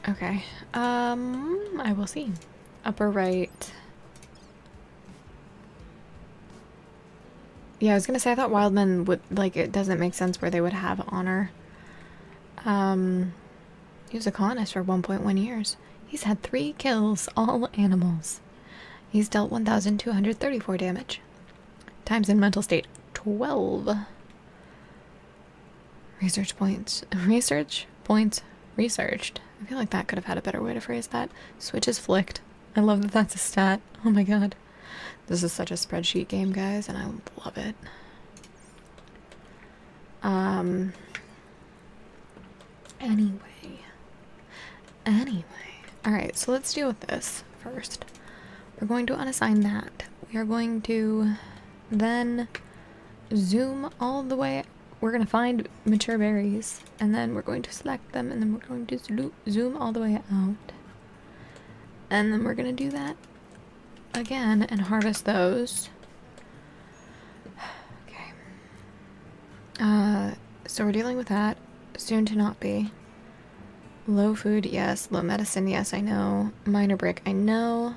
Okay, I will see. Upper right. Yeah, I was gonna say, I thought Wildman would, like, it doesn't make sense where they would have honor. He was a colonist for 1.1 years. He's had 3 kills, all animals. He's dealt 1,234 damage. Times in mental state, 12. Research points. Research points researched. I feel like that could have had a better way to phrase that. Switches flicked. I love that that's a stat. Oh my god. This is such a spreadsheet game, guys, and I love it. Anyway. Alright, so let's deal with this first. We're going to unassign that. We are going to then zoom all the way. We're going to find mature berries, and then we're going to select them, and then we're going to zoom all the way out. And then we're gonna do that again and harvest those. Okay. So we're dealing with that. Soon to not be. Low food, yes. Low medicine, yes, I know. Minor brick, I know.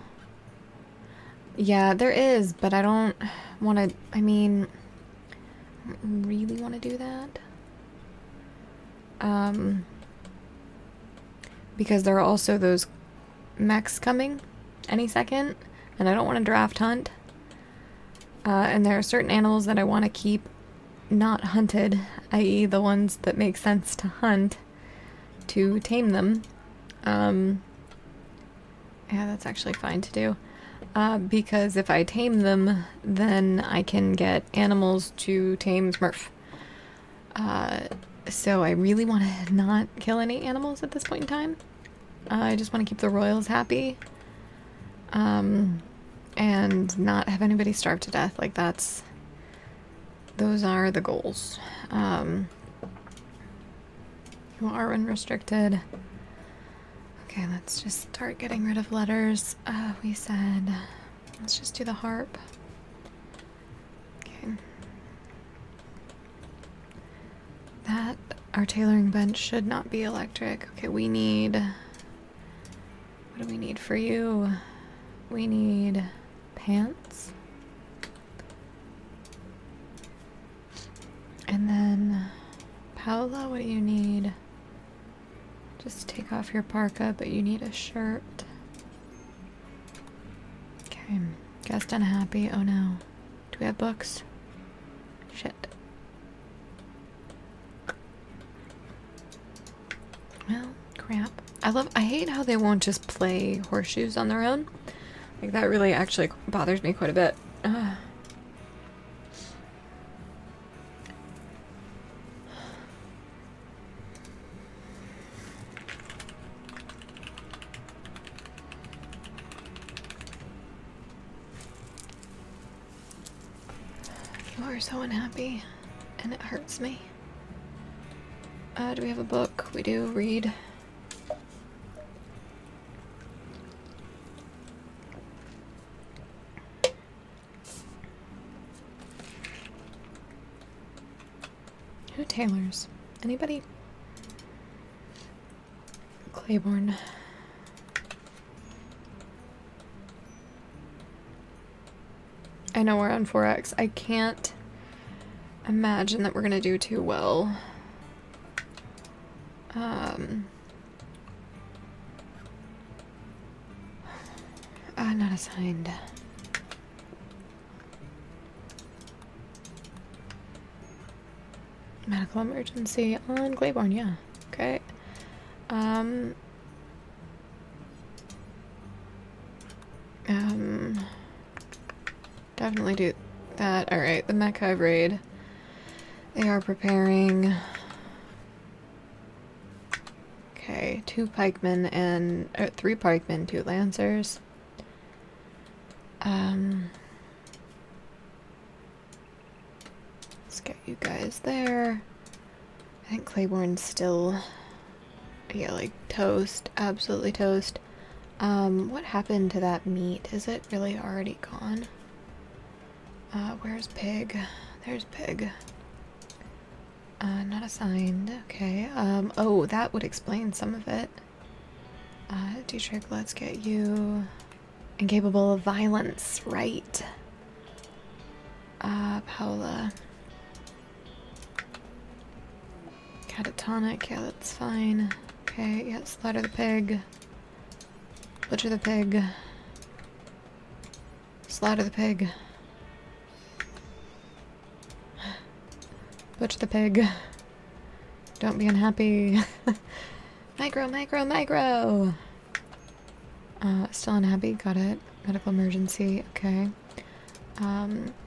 Yeah, there is, but I don't want to, I mean, I don't really want to do that. Because there are also those mechs coming any second, and I don't want to draft hunt. And there are certain animals that I want to keep not hunted, i.e. the ones that make sense to hunt, to tame them. Yeah, that's actually fine to do. Because if I tame them, then I can get animals to tame Smurph. So I really want to not kill any animals at this point in time. I just want to keep the royals happy. And not have anybody starve to death. Like, those are the goals. You are unrestricted. Okay, let's just start getting rid of letters. We said, let's just do the harp. Okay. That, our tailoring bench should not be electric. Okay, we need, what do we need for you? We need pants. And then, Paola, what do you need? Just take off your parka, but you need a shirt. Okay, guest unhappy. Oh no. Do we have books? Shit. Well, crap. I hate how they won't just play horseshoes on their own. Like, that really actually bothers me quite a bit. You are so unhappy, and it hurts me. Do we have a book? We do. Read. Who tailors? Anybody? Claiborne. I know we're on 4X. I can't imagine that we're gonna do too well. Not assigned. Medical emergency on Claiborne, yeah. Okay. Definitely do that. Alright, the Mech raid. They are preparing. Okay, 2 pikemen and 3 pikemen, 2 lancers. Let's get you guys there. I think Claiborne's still, yeah, like toast, absolutely toast. What happened to that meat? Is it really already gone? Where's Pig? There's Pig. Not assigned. Okay. Oh, that would explain some of it. Dietrich, let's get you incapable of violence, right? Paola. Catatonic, yeah, that's fine. Okay, yeah, slaughter the pig. Butcher the pig. Slaughter the pig. Butcher the pig. Don't be unhappy. Micro, micro, micro! Still unhappy, got it. Medical emergency, okay.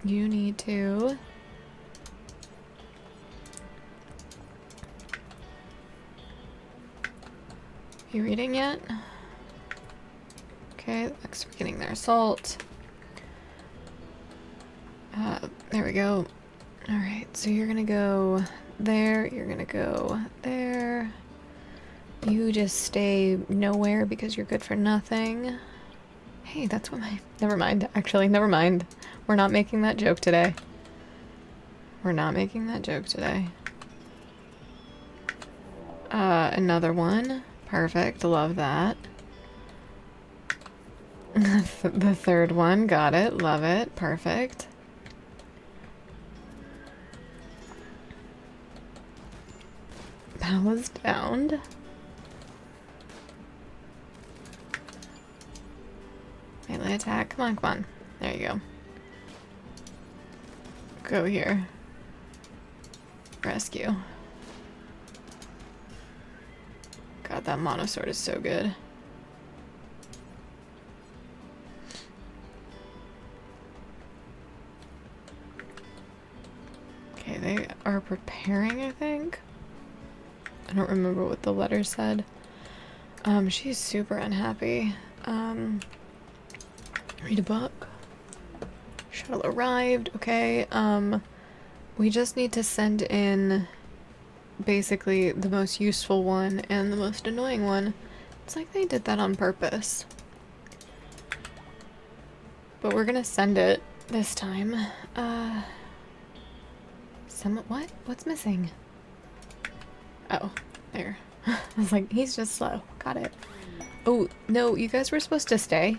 You need to... You reading yet? Okay, looks like we're getting their assault. There we go. Alright, so you're gonna go there, you're gonna go there. You just stay nowhere because you're good for nothing. Hey, that's what my... Never mind. Actually, never mind. We're not making that joke today. We're not making that joke today. Another one. Perfect. Love that. The third one. Got it. Love it. Perfect. Palace downed. Melee attack. Come on, come on. There you go. Go here. Rescue. God, that monosword is so good. Okay, they are preparing, I think. I don't remember what the letter said. She's super unhappy. Read a book. Shuttle arrived. Okay, we just need to send in basically the most useful one and the most annoying one. It's like they did that on purpose. But we're gonna send it this time. What? What's missing? Oh, there. I was like, he's just slow. Got it. Oh, no, you guys were supposed to stay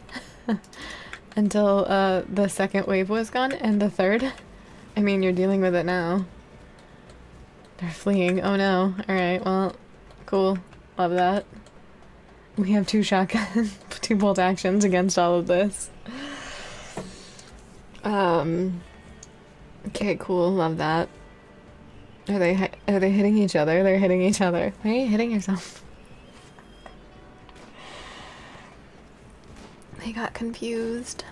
until the second wave was gone and the third. I mean, you're dealing with it now. They're fleeing. Oh no. Alright, well, cool. Love that. We have 2 shotgun, 2 bolt actions against all of this. Okay, cool. Love that. Are they hitting each other? They're hitting each other. Why are you hitting yourself? They got confused.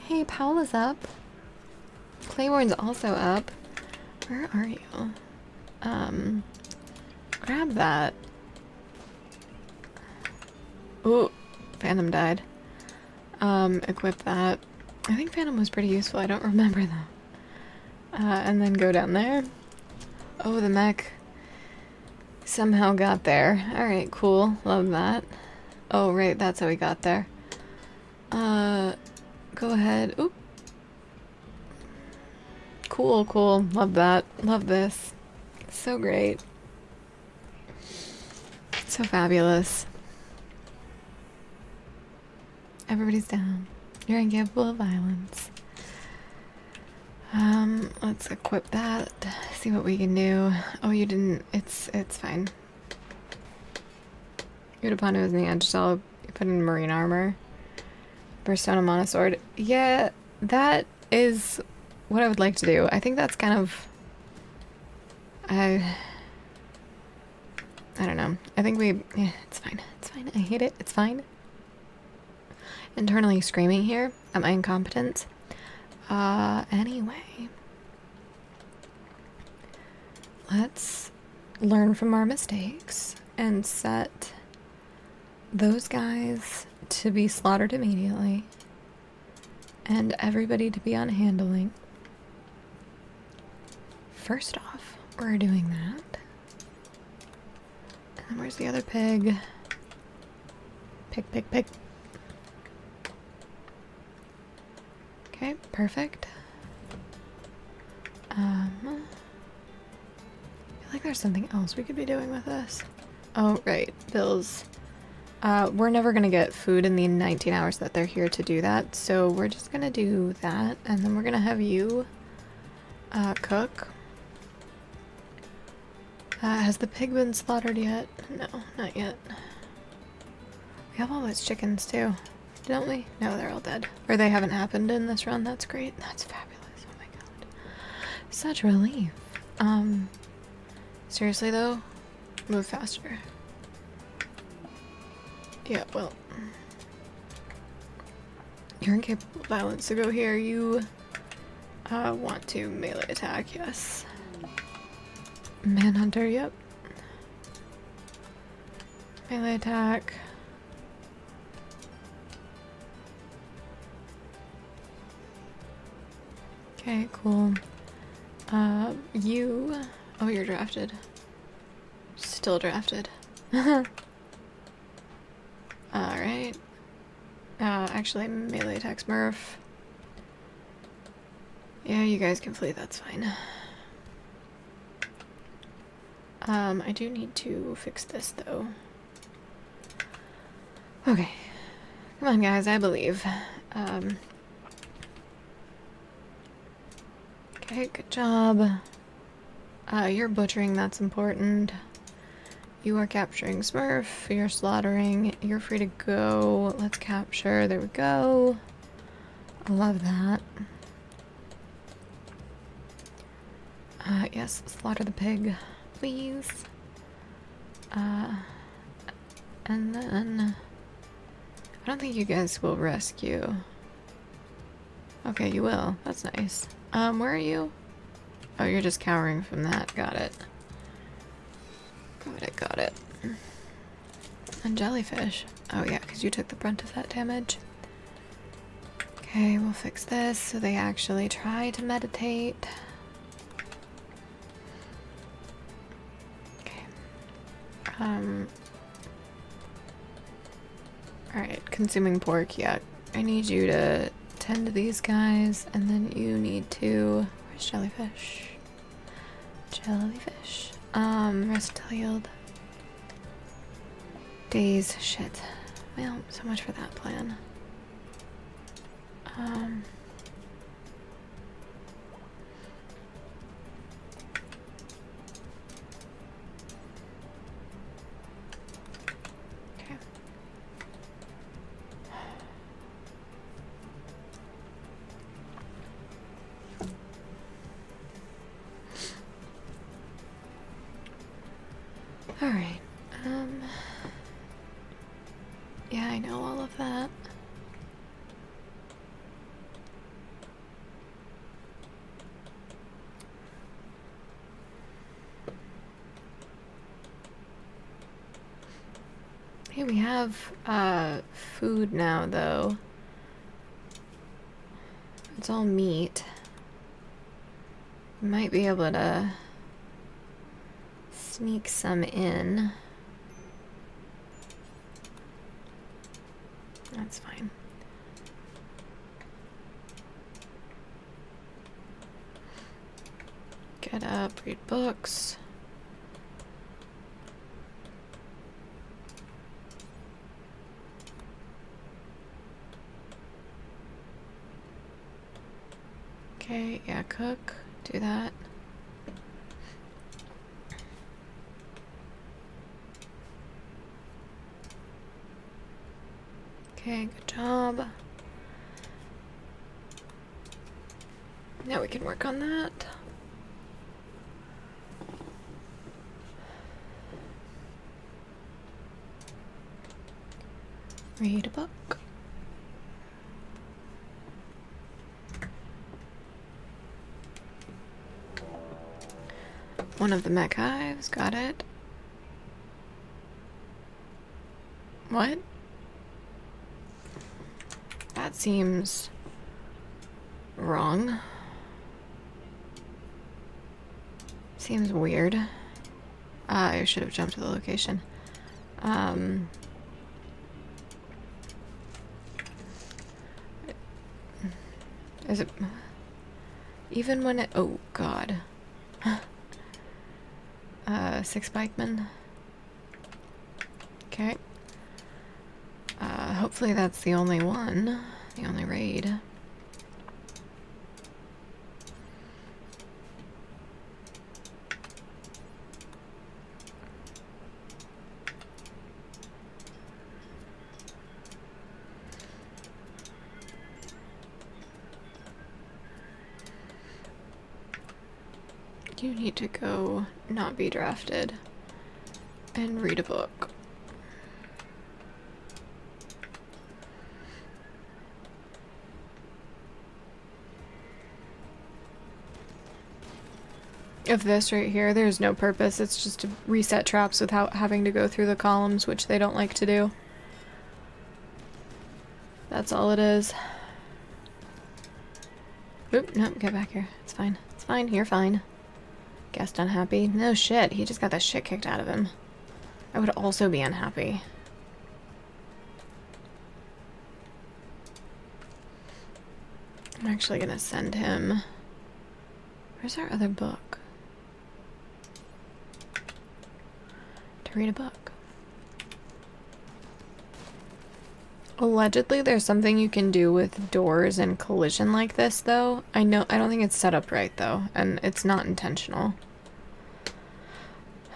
Hey, Powell is up. Claiborne's also up. Where are you? Grab that. Ooh, Phantom died. Equip that. I think Phantom was pretty useful. I don't remember though. And then go down there. Oh, the mech somehow got there. Alright, cool. Love that. Oh, right, that's how we got there. Go ahead. Oop. Cool, cool. Love that. Love this. So great. So fabulous. Everybody's down. You're incapable of violence. Let's equip that. See what we can do. Oh, you didn't. It's fine. Udapano is in the edge, so I'll put in marine armor. Burst on a monosword. Yeah, that is what I would like to do. I think that's kind of... I don't know. I think we... Yeah, it's fine. It's fine. I hate it. It's fine. Internally screaming here at my incompetence. Anyway. Let's learn from our mistakes and set those guys to be slaughtered immediately and everybody to be on handling. First off, we're doing that. And then where's the other pig? Pig. Okay, perfect. I feel like there's something else we could be doing with this. Oh, right, bills. We're never gonna get food in the 19 hours that they're here to do that, so we're just gonna do that, and then we're gonna have you, cook. Has the pig been slaughtered yet? No, not yet. We have all those chickens, too. Don't we? No, they're all dead. Or they haven't happened in this run. That's great. That's fabulous. Oh my god. Such relief. Seriously though, move faster. Yeah, well. You're incapable of violence, so go here. You want to melee attack, yes. Manhunter, yep. Melee attack. Okay, cool. You... Oh, you're drafted. Still drafted. Alright. Actually, melee attack Smurph. Yeah, you guys can flee, that's fine. I do need to fix this, though. Okay. Come on, guys, I believe. Okay, good job. You're butchering, that's important. You are capturing Smurph, you're slaughtering, you're free to go. Let's capture, there we go. I love that. Yes, slaughter the pig, please. And then... I don't think you guys will rescue. Okay, you will. That's nice. Where are you? Oh, you're just cowering from that. Got it. Got it. And jellyfish. Oh yeah, because you took the brunt of that damage. Okay, we'll fix this so they actually try to meditate. Okay. Alright, consuming pork, yeah. I need you to tend to these guys, and then you need to... Where's jellyfish? Jellyfish. Rest till yield. Days, shit. Well, so much for that plan. Okay. Alright, yeah, I know all of that. Hey, we have, food now, though. It's all meat. We might be able to sneak some in. That's fine. Get up, read books. Okay, yeah, cook. Do that. Okay, good job. Now we can work on that. Read a book. One of the mech hives, got it. What? That seems wrong. Seems weird. I should have jumped to the location. Is it... Even when it... Oh, God. 6 pikemen. Okay. Hopefully that's the only one. The only raid. You need to go not be drafted and read a book. Of this right here, there's no purpose. It's just to reset traps without having to go through the columns, which they don't like to do. That's all it is. Oop, no, get back here. It's fine. It's fine. You're fine. Guest unhappy? No shit, he just got the shit kicked out of him. I would also be unhappy. I'm actually gonna send him. Where's our other book? To read a book. Allegedly, there's something you can do with doors and collision like this, though. I don't think it's set up right, though, and it's not intentional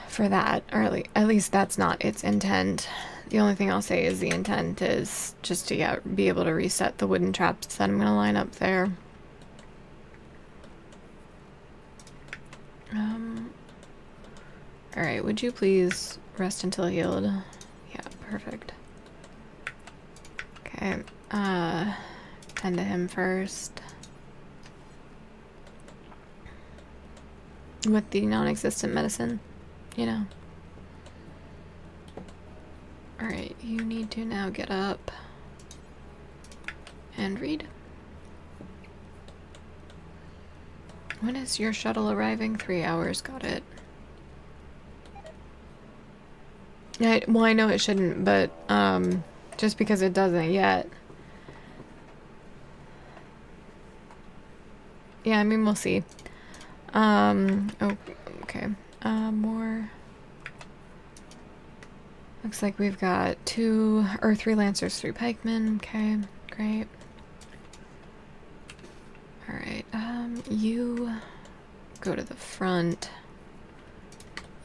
for that, or at least that's not its intent. The only thing I'll say is the intent is just to be able to reset the wooden traps that I'm going to line up there. Alright, would you please rest until healed? Yeah, perfect. Okay, tend to him first. With the non-existent medicine, you know. Alright, you need to now get up and read. When is your shuttle arriving? 3 hours, got it. Well, I know it shouldn't, but just because it doesn't yet. Yeah, I mean, we'll see. Oh, okay. More. Looks like we've got 3 Lancers, 3 Pikemen. Okay, great. Alright, you go to the front.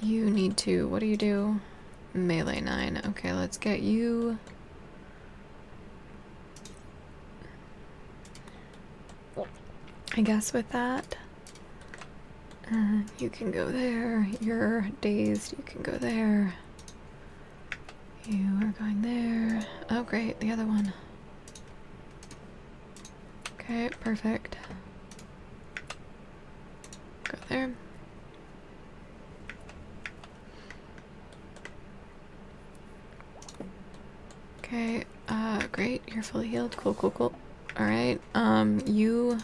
You need to, what do you do? Melee 9. Okay, let's get you. I guess with that, you can go there. You're dazed, you can go there. You are going there. Oh, great, the other one. Okay, perfect. Go there. Okay, great, you're fully healed. Cool, cool, cool. Alright, you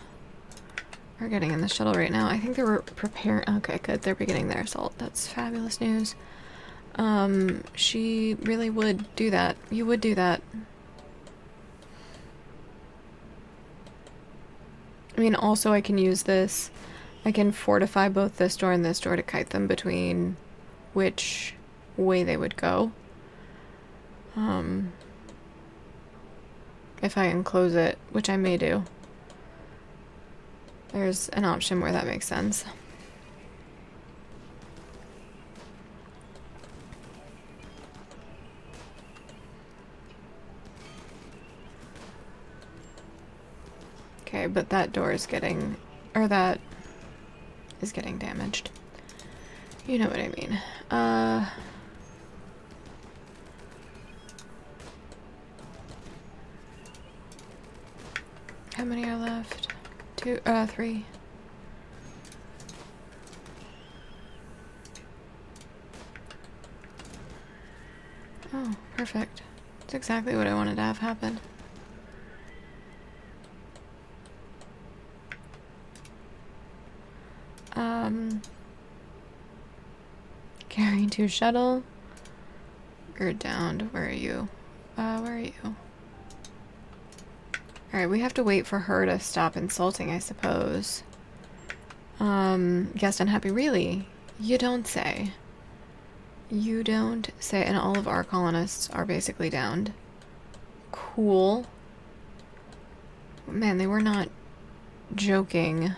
are getting in the shuttle right now. I think they were preparing. Okay, good, they're beginning their assault. That's fabulous news. She really would do that. You would do that. I mean, also I can use this. I can fortify both this door and this door to kite them between which way they would go. If I enclose it, which I may do. There's an option where that makes sense. Okay, but that door is getting, or that is getting damaged. You know what I mean. How many are left? 3. Oh, perfect. That's exactly what I wanted to have happen. Carrying 2 shuttle. You're downed. Where are you? Where are you? Alright, we have to wait for her to stop insulting, I suppose. Guest unhappy. Really? You don't say. You don't say. And all of our colonists are basically downed. Cool. Man, they were not joking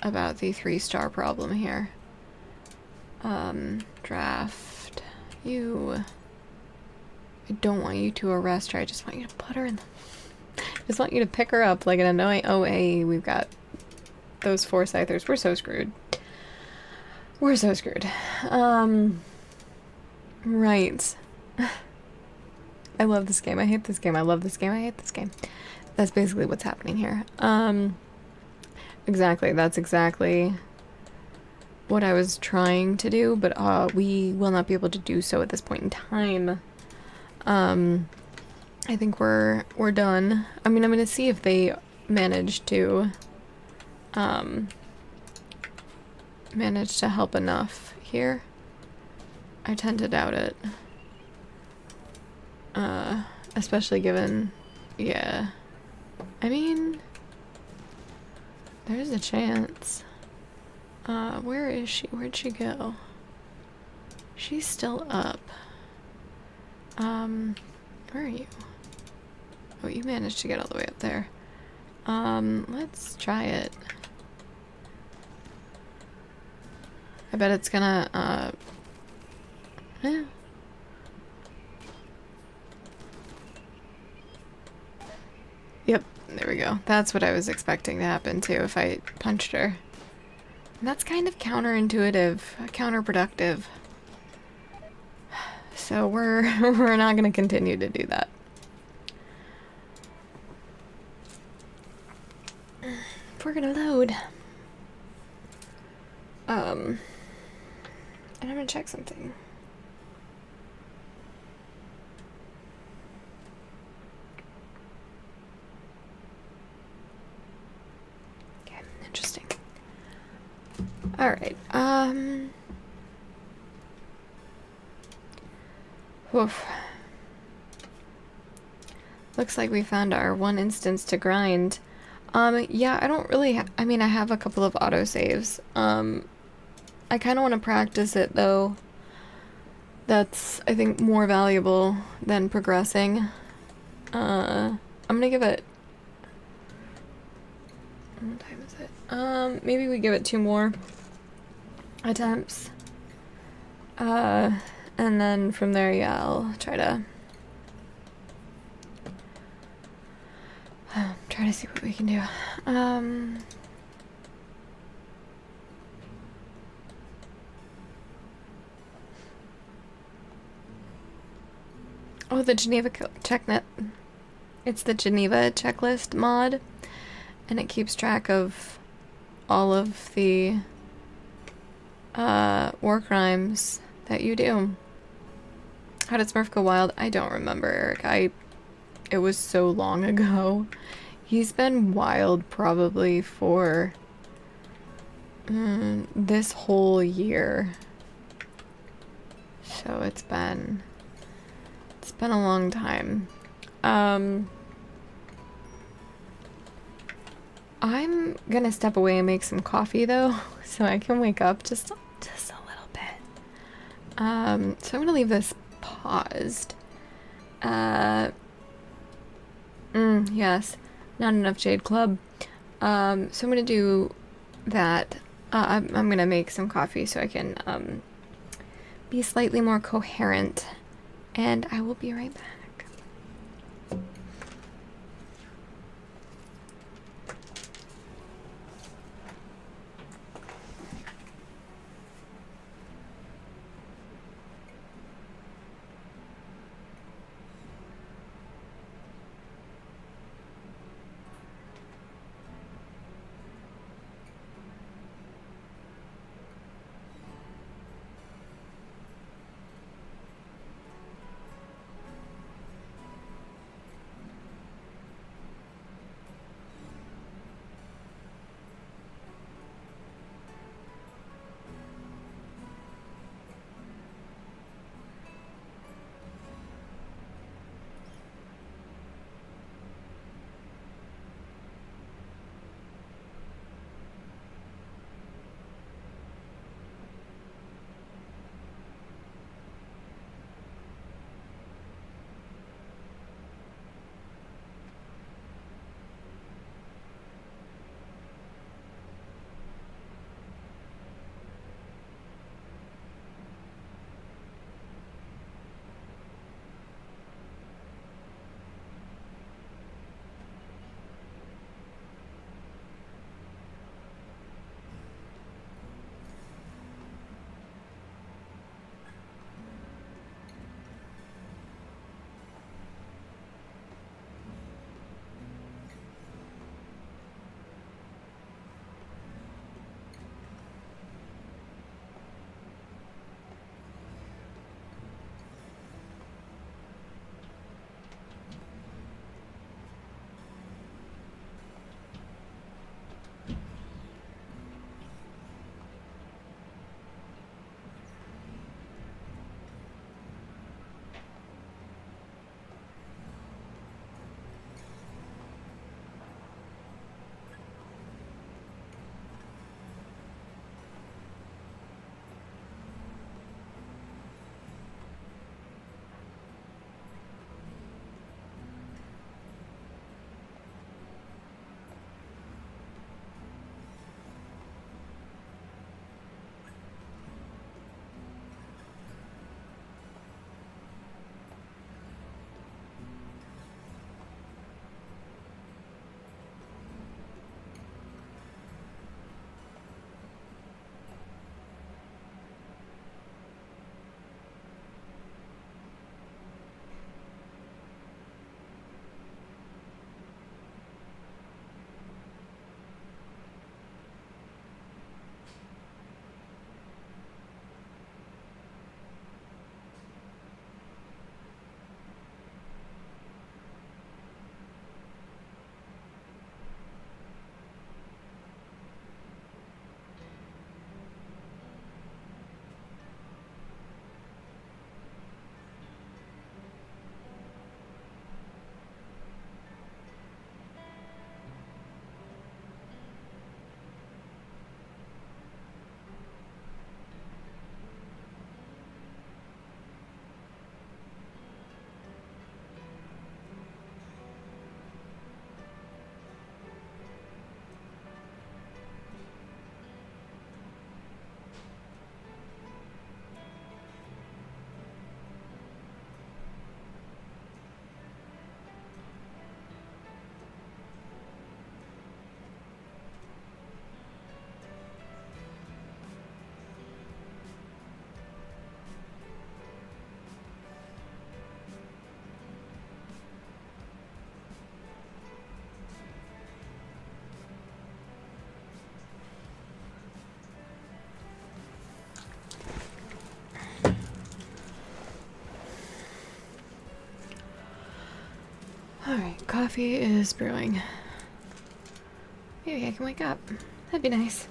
about the 3-star problem here. Draft. You. I don't want you to arrest her. I just want you to put her in the... I just want you to pick her up like an annoying... Oh, hey, we've got those Forsythers. We're so screwed. We're so screwed. Right. I love this game. I hate this game. I love this game. I hate this game. That's basically what's happening here. Exactly. That's exactly what I was trying to do, but we will not be able to do so at this point in time. I think we're done. I mean, I'm gonna see if they manage to help enough here. I tend to doubt it. Especially given, yeah. I mean, There's a chance. Where is she? Where'd she go? She's still up. Where are you? Oh, you managed to get all the way up there. Let's try it. I bet it's gonna, eh. Yep, there we go. That's what I was expecting to happen too if I punched her. And that's kind of counterintuitive, counterproductive. So we're we're not gonna continue to do that. If we're gonna load. And I'm gonna check something. Okay, interesting. Alright, woof. Looks like we found our one instance to grind. Yeah, I don't really I mean, I have a couple of autosaves. I kind of want to practice it, though. That's, I think, more valuable than progressing. I'm gonna give it... What time is it? Maybe we give it 2 more attempts. And then from there, yeah, I'll try to... try to see what we can do. Oh, the Geneva checknet. It's the Geneva checklist mod, and it keeps track of all of the war crimes that you do. How did Smurph go wild? I don't remember, Eric. It was so long ago. He's been wild probably for this whole year. So it's been a long time. I'm gonna step away and make some coffee though, so I can wake up just a little bit. So I'm gonna leave this paused. Yes, not enough Jade Club. So I'm gonna do that. I'm gonna make some coffee so I can be slightly more coherent, and I will be right back. coffee is brewing. Maybe I can wake up. That'd be nice.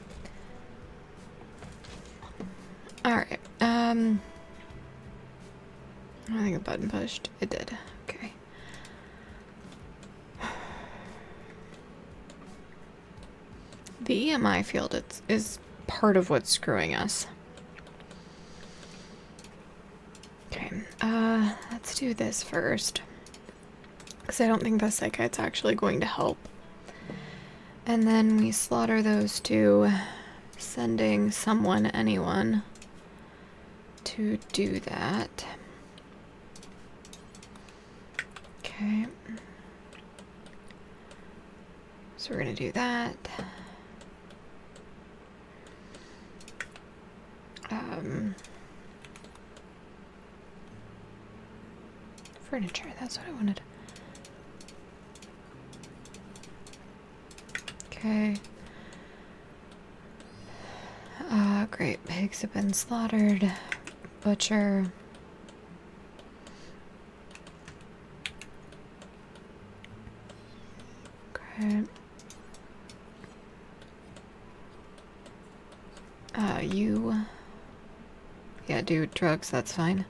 Alright, I think a button pushed. It did. Okay. The EMI field is part of what's screwing us. Okay, let's do this first. Because I don't think the psychite's actually going to help. And then we slaughter those two, sending someone, anyone, to do that. Okay. So we're gonna do that. Furniture, that's what I wanted. Okay. Great. Pigs have been slaughtered. Butcher. Okay. You. Yeah, do drugs, that's fine.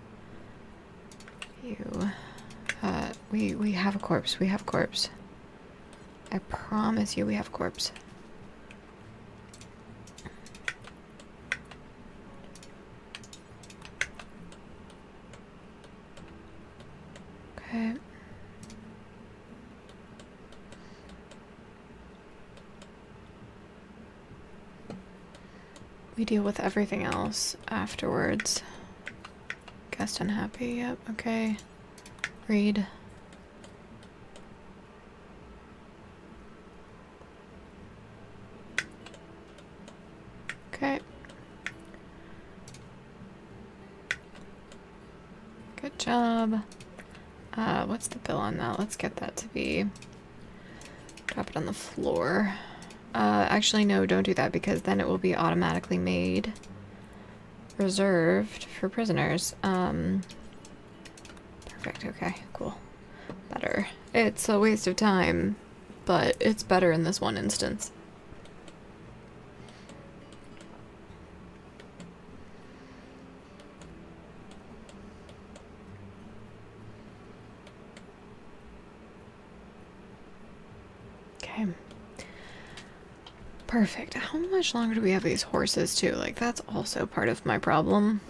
You. We have a corpse. We have a corpse. I promise you we have a corpse. Okay. We deal with everything else afterwards. Guest unhappy, yep, okay. Read. Okay. Good job. What's the bill on that? Let's get that to be... Drop it on the floor. Actually, no, don't do that because then it will be automatically made reserved for prisoners. Perfect, okay, cool. Better. It's a waste of time, but it's better in this one instance. Okay. Perfect. How much longer do we have these horses too? Like, that's also part of my problem.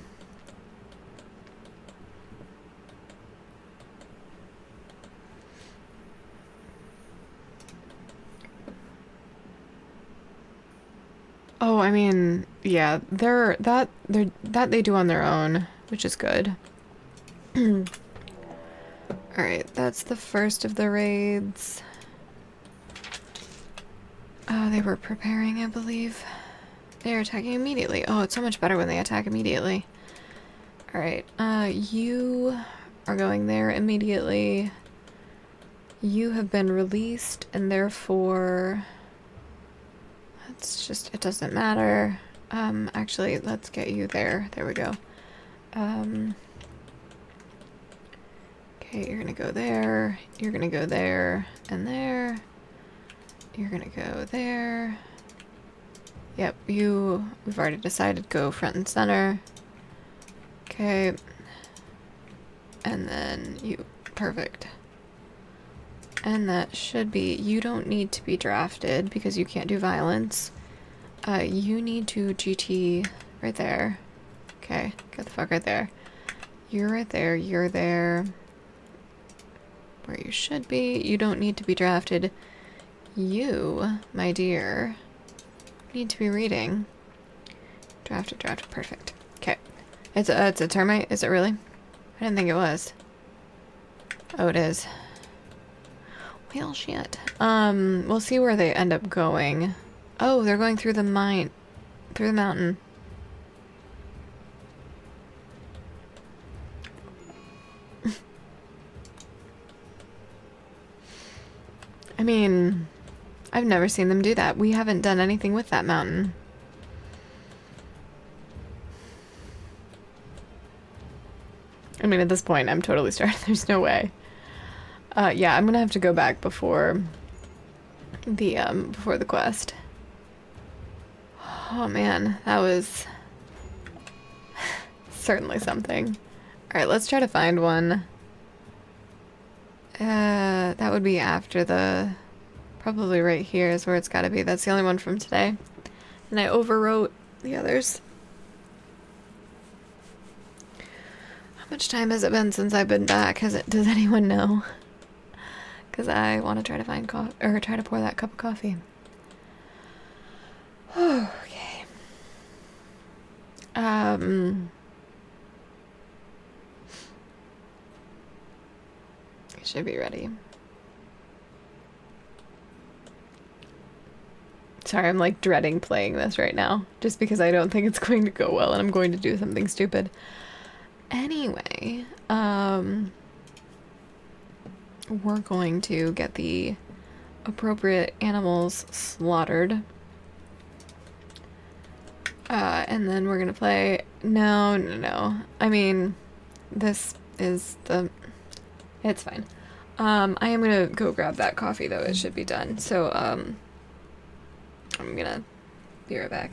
Oh, I mean, yeah, that they do on their own, which is good. Alright, that's the first of the raids. They were preparing, I believe. They're attacking immediately. Oh, it's so much better when they attack immediately. Alright, you are going there immediately. You have been released, and therefore... It's just, it doesn't matter. Actually, let's get you there. There we go. Okay, you're gonna go there. You're gonna go there and there. You're gonna go there. Yep, we've already decided go front and center. Okay. And then you, perfect. And that should be, you don't need to be drafted because you can't do violence. You need to GT right there. Okay, get the fuck right there. You're right there, you're there. Where you should be. You don't need to be drafted. You, my dear, need to be reading. Drafted, perfect. Okay. It's a termite, is it really? I didn't think it was. Oh, it is. Well, shit. We'll see where they end up going. Oh, they're going through the mine. Through the mountain. I mean, I've never seen them do that. We haven't done anything with that mountain. I mean, at this point, I'm totally started. There's no way. Yeah, I'm gonna have to go back before the quest. Oh man, that was certainly something. Alright, let's try to find one. That would be after the... Probably right here is where it's gotta be. That's the only one from today. And I overwrote the others. How much time has it been since I've been back? Does anyone know? Because I want to try to find try to pour that cup of coffee. Okay. I should be ready. Sorry, I'm like dreading playing this right now, just because I don't think it's going to go well and I'm going to do something stupid. Anyway, we're going to get the appropriate animals slaughtered. And then we're gonna play... No. I mean, this is the... It's fine. I am gonna go grab that coffee, though. It should be done. So, I'm gonna be right back.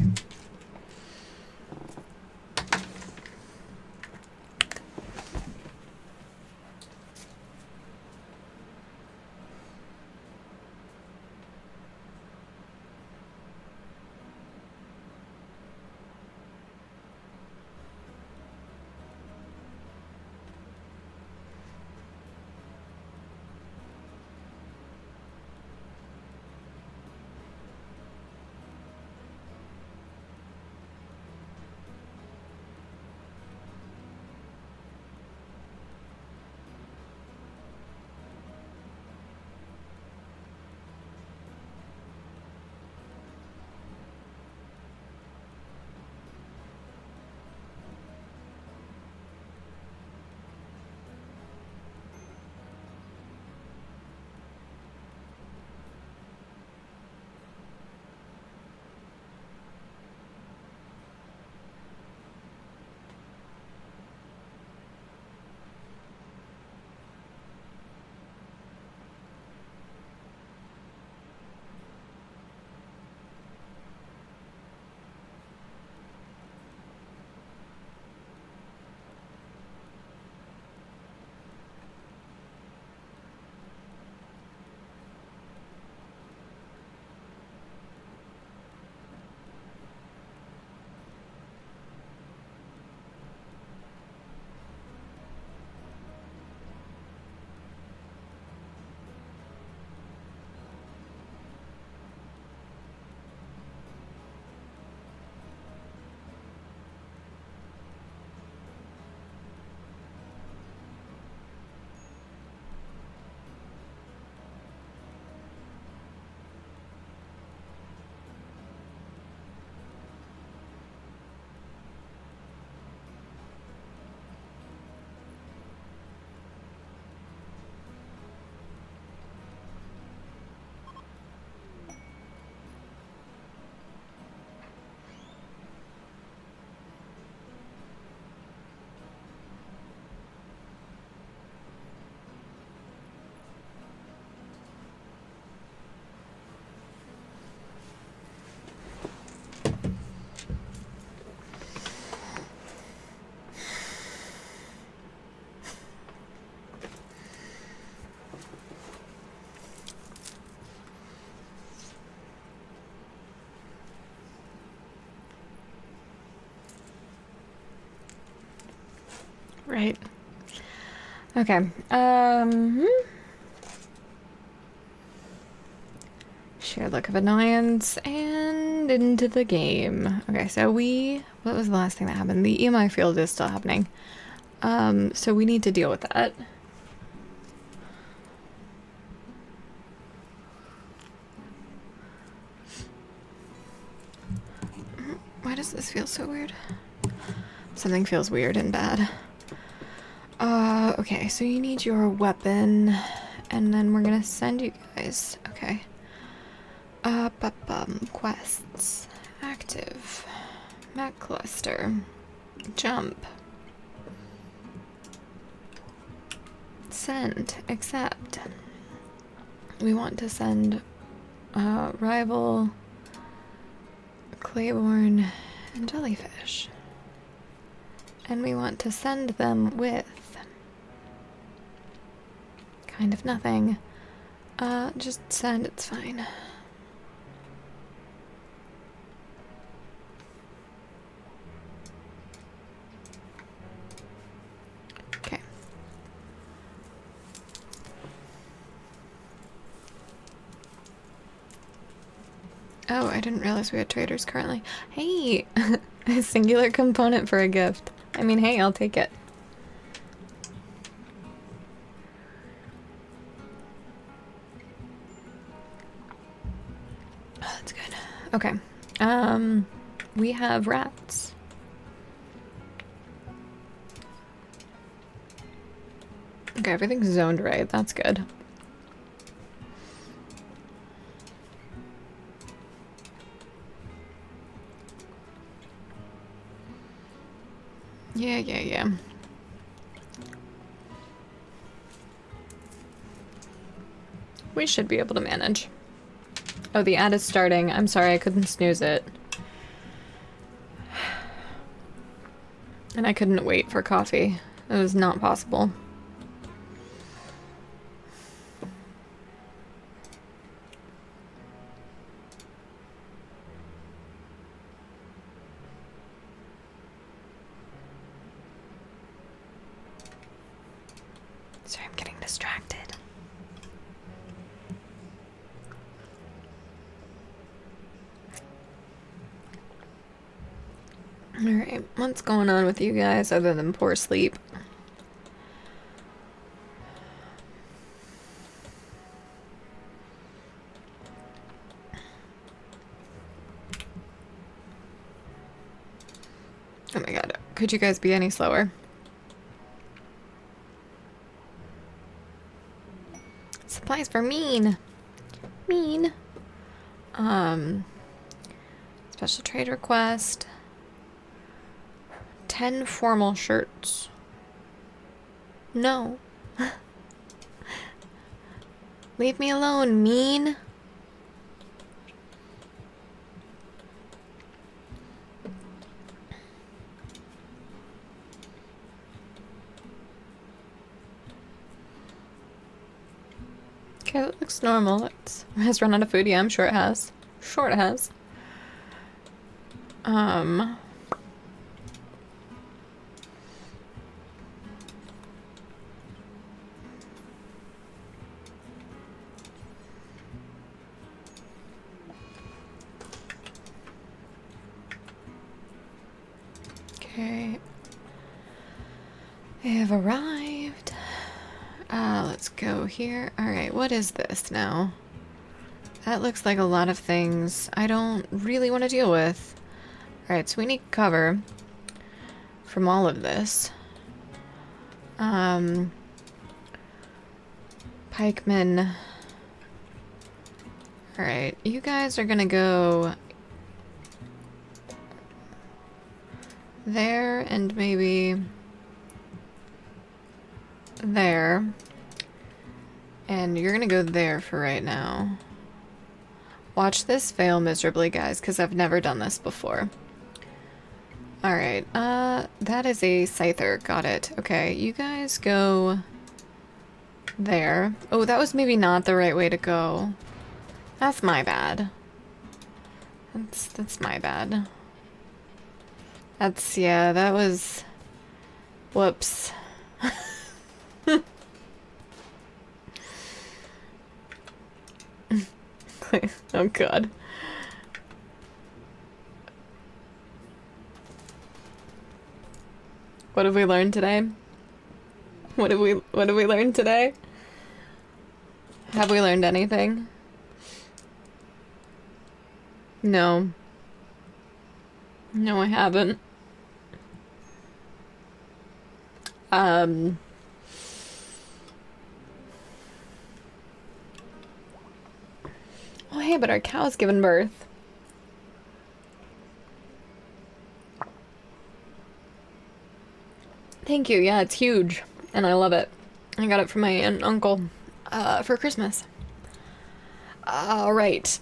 Right. Okay. Shared look of annoyance and into the game. Okay, so what was the last thing that happened? The EMI field is still happening. So we need to deal with that. Why does this feel so weird? Something feels weird and bad. Okay, so you need your weapon, and then we're gonna send you guys. Okay. Quests. Active. Mech cluster. Jump. sent, except we want to send Rival, Claiborne, and Jellyfish. And we want to send them with kind of nothing. Just send, it's fine. Okay. Oh, I didn't realize we had traders currently. Hey! A singular component for a gift. I mean, hey, I'll take it. Oh, that's good. Okay. We have rats. Okay, everything's zoned right. That's good. Yeah. We should be able to manage. Oh, the ad is starting. I'm sorry, I couldn't snooze it. And I couldn't wait for coffee. It was not possible. Sorry, I'm getting distracted. Alright, what's going on with you guys other than poor sleep? Oh my god, could you guys be any slower? Supplies for mean. Mean. Special trade request. 10 formal shirts. No. Leave me alone, mean. Okay, that looks normal. It has run out of food. Yeah, I'm sure it has. Sure it has. Okay. They have arrived. Let's go here. Alright, what is this now? That looks like a lot of things I don't really want to deal with. Alright, so we need cover from all of this. Pikemen. Alright, you guys are gonna go there and maybe there. And you're gonna go there for right now. Watch this fail miserably, guys, because I've never done this before. Alright, that is a scyther. Got it. Okay, you guys go there. Oh, that was maybe not the right way to go. That's my bad. That's my bad. Yeah, that was... Whoops. Oh god. What have we learned today? What have we learned today? Have we learned anything? No. No, I haven't. Oh, hey, but our cow's given birth. Thank you. Yeah, it's huge, and I love it. I got it from my aunt and uncle for Christmas. All right.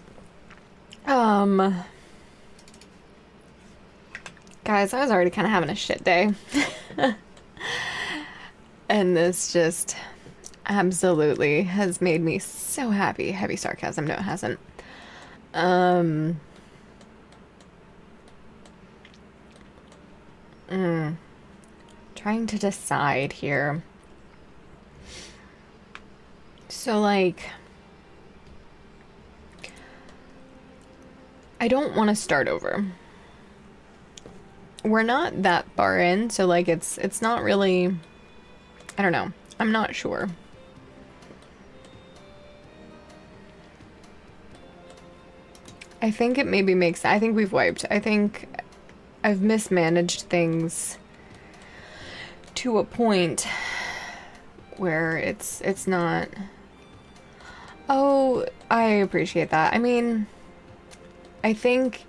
Guys, I was already kind of having a shit day. And this just absolutely has made me so happy. Heavy sarcasm. No, it hasn't. Trying to decide here. So, like, I don't want to start over. We're not that far in, so like it's not really, I don't know. I'm not sure. I think it maybe makes, I think we've wiped. I think I've mismanaged things to a point where it's not. Oh, I appreciate that. I mean, I think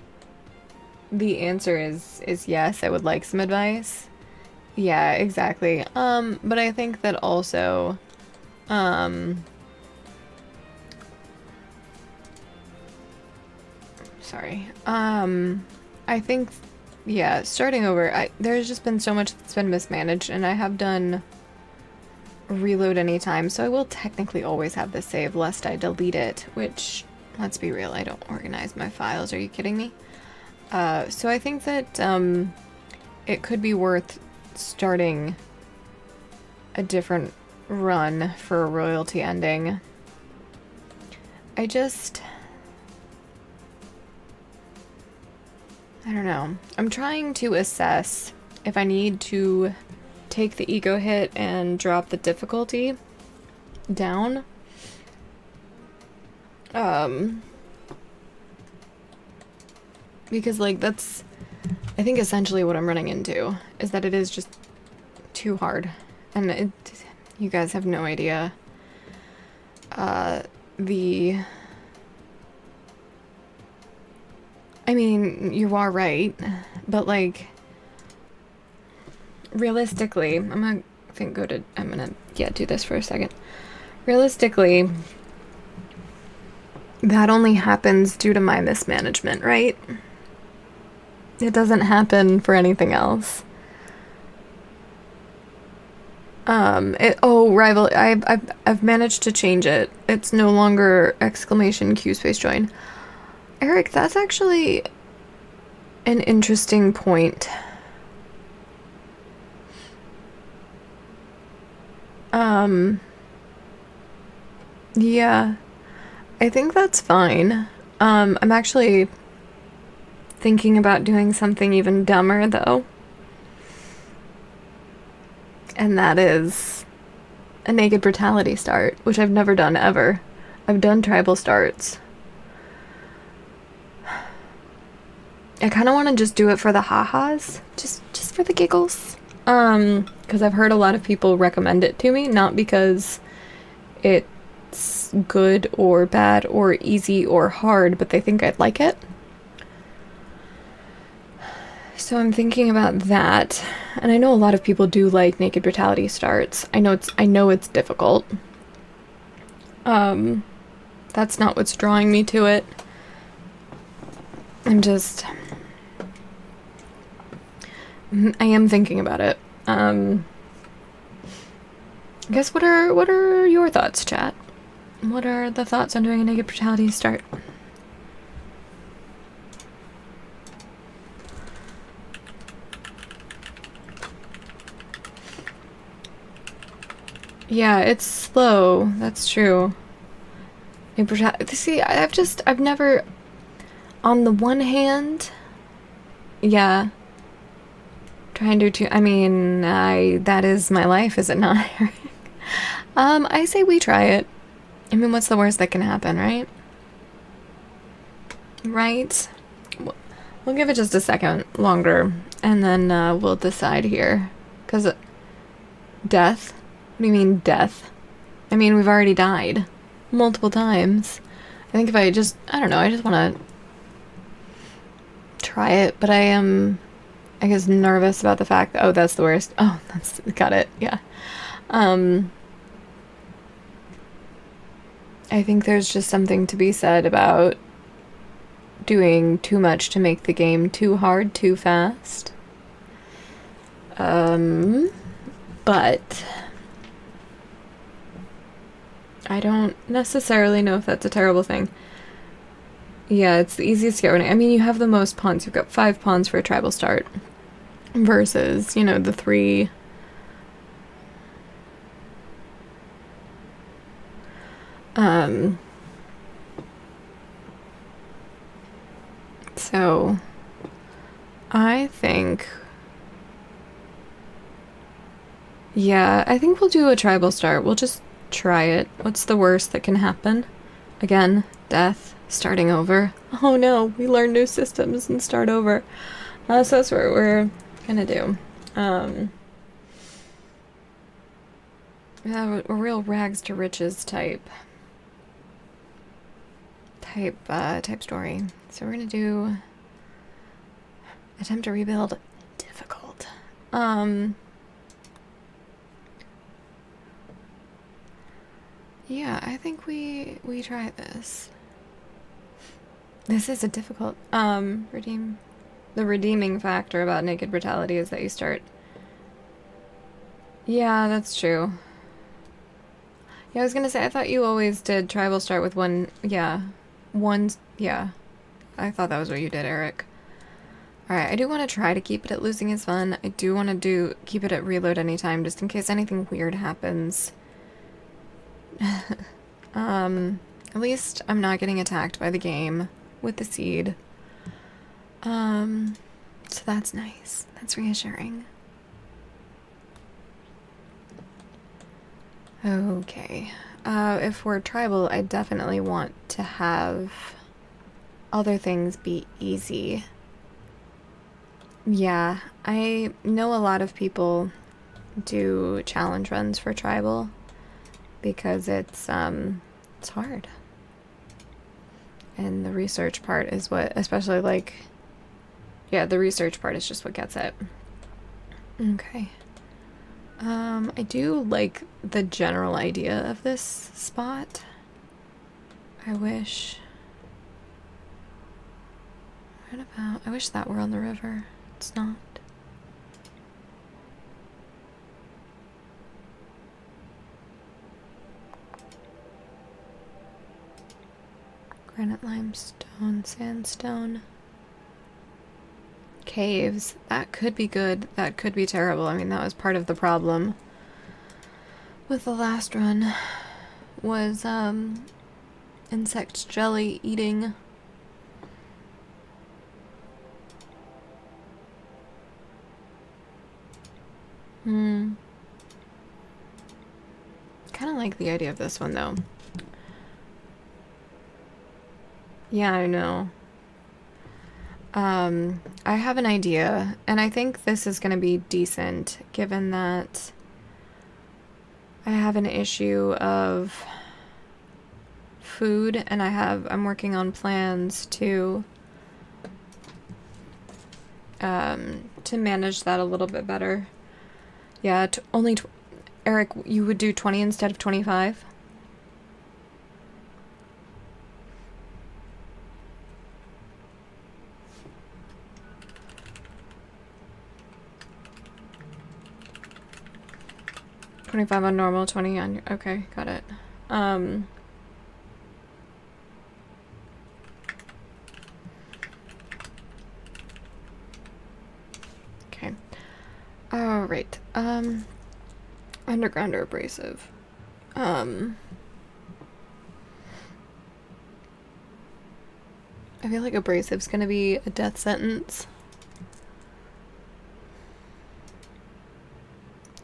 the answer is yes, I would like some advice. Yeah, exactly. But I think that also, sorry. I think, yeah, starting over, there's just been so much that's been mismanaged, and I have done reload anytime, so I will technically always have this save lest I delete it, which, let's be real, I don't organize my files. Are you kidding me? So I think that, it could be worth starting a different run for a royalty ending. I don't know. I'm trying to assess if I need to take the ego hit and drop the difficulty down. Because, like, that's, I think essentially what I'm running into is that it is just too hard. And you guys have no idea. I mean, you are right, but like, realistically, I'm gonna do this for a second. Realistically, that only happens due to my mismanagement, right? It doesn't happen for anything else. Rival, I've managed to change it. It's no longer exclamation Q space join. Eric, that's actually an interesting point. Yeah, I think that's fine. I'm actually thinking about doing something even dumber, though. And that is a naked brutality start, which I've never done ever. I've done tribal starts. I kind of want to just do it for the ha-has, just for the giggles. Because I've heard a lot of people recommend it to me, not because it's good or bad or easy or hard, but they think I'd like it. So I'm thinking about that, and I know a lot of people do like naked brutality starts. I know it's difficult. That's not what's drawing me to it. I am thinking about it. I guess what are your thoughts, chat? What are the thoughts on doing a naked brutality start? Yeah, it's slow. That's true. See, I've never, on the one hand, yeah, trying to, I mean, that is my life, is it not? I say we try it. I mean, what's the worst that can happen, right? Right? We'll give it just a second longer, and then we'll decide here. Because death? What do you mean, death? I mean, we've already died. Multiple times. I think if I don't know, I just want to try it, but I am, I guess, nervous about the fact that, oh, that's the worst. Oh, got it, yeah. I think there's just something to be said about doing too much to make the game too hard too fast. But I don't necessarily know if that's a terrible thing. Yeah, it's the easiest to get running. I mean, you have the most pawns. You've got 5 pawns for a tribal start versus, you know, the 3. So I think, yeah, I think we'll do a tribal start. We'll just try it. What's the worst that can happen? Again, death, starting over. Oh no, we learn new systems and start over. So that's what we're gonna do. Yeah, a real rags to riches type story. So we're gonna do attempt to rebuild difficult. Yeah, I think we try this. This is a difficult the redeeming factor about naked brutality is that you start. Yeah, that's true. Yeah, I was gonna say I thought you always did tribal start with one. Yeah, yeah. I thought that was what you did, Eric. Alright, I do want to try to keep it at losing is fun. I do want to keep it at reload anytime, just in case anything weird happens. At least I'm not getting attacked by the game with the seed. So that's nice. That's reassuring. Okay. If we're tribal, I definitely want to have other things be easy. Yeah, I know a lot of people do challenge runs for tribal because it's hard. And the research part is what, especially like, yeah, the research part is just what gets it. Okay. I do like the general idea of this spot. I wish that were on the river. It's not. Granite, limestone, sandstone. Caves. That could be good. That could be terrible. I mean, that was part of the problem with the last run. Was, insect jelly eating. Kind of like the idea of this one, though. Yeah, I know. I have an idea, and I think this is going to be decent, given that I have an issue of food, and I'm working on plans to manage that a little bit better. Yeah, Eric, you would do 20 instead of 25? $25 on normal, 20 on your... Okay, got it. Okay. Alright. Underground or abrasive? I feel like abrasive's gonna be a death sentence.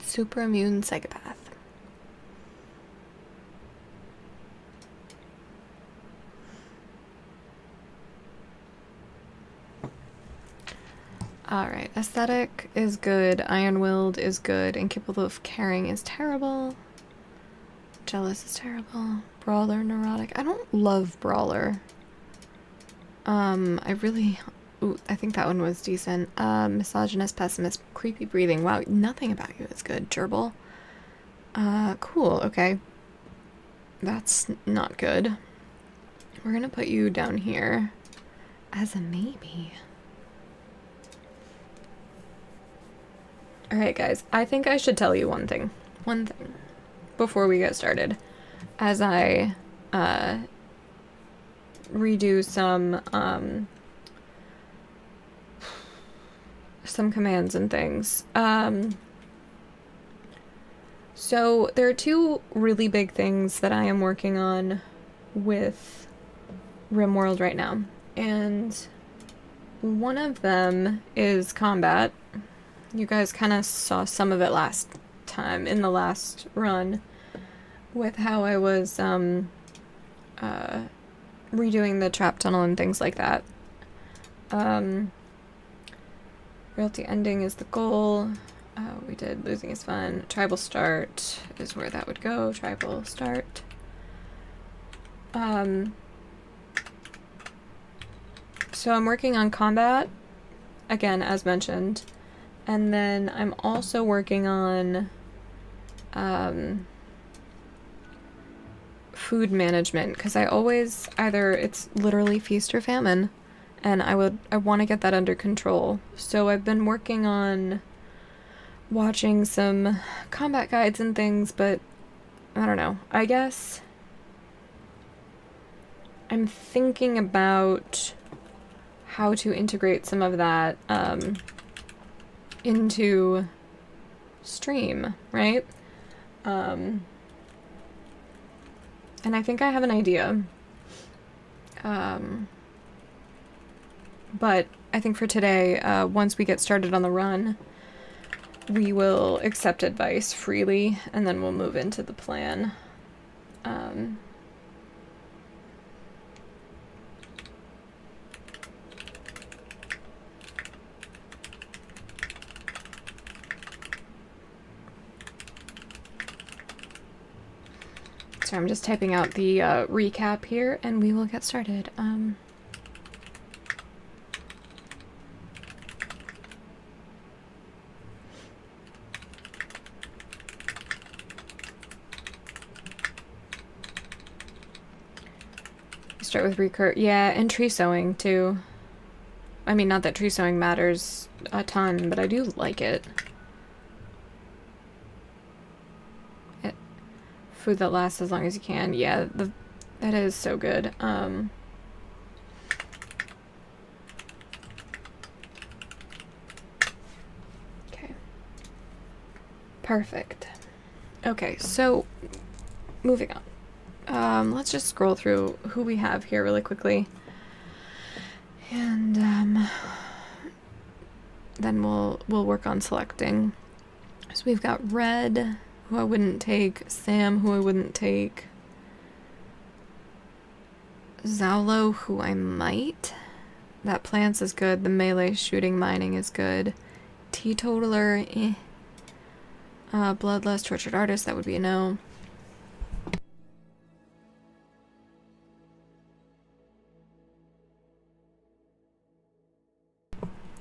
Super immune psychopath. Alright, aesthetic is good, iron-willed is good, incapable of caring is terrible. Jealous is terrible. Brawler, neurotic. I don't love brawler. I think that one was decent. Misogynist, pessimist, creepy breathing. Wow, nothing about you is good, gerbil. Cool, okay. That's not good. We're gonna put you down here as a maybe. Alright guys, I think I should tell you one thing before we get started, as I redo some commands and things. So there are two really big things that I am working on with RimWorld right now, and one of them is combat. You guys kind of saw some of it last time in the last run with how I was redoing the trap tunnel and things like that. Realty ending is the goal. We did losing is fun. Tribal start is where that would go. Tribal start. So I'm working on combat, again, as mentioned. And then I'm also working on food management, because I always either it's literally feast or famine, and I want to get that under control. So I've been working on watching some combat guides and things, but I don't know. I guess I'm thinking about how to integrate some of that into stream, right? And I think I have an idea. But I think for today, once we get started on the run, we will accept advice freely, and then we'll move into the plan. So I'm just typing out the recap here, and we will get started. Start with recur. Yeah, and tree sowing too. I mean, not that tree sowing matters a ton, but I do like it. Food that lasts as long as you can. Yeah, that is so good. Okay. Perfect. Okay, so moving on. Let's just scroll through who we have here really quickly. And then we'll work on selecting. So we've got Red, who I wouldn't take, Sam, who I wouldn't take, Zaulo, who I might. That plants is good. The melee shooting mining is good. Teetotaler, eh. Bloodlust, tortured artist, that would be a no.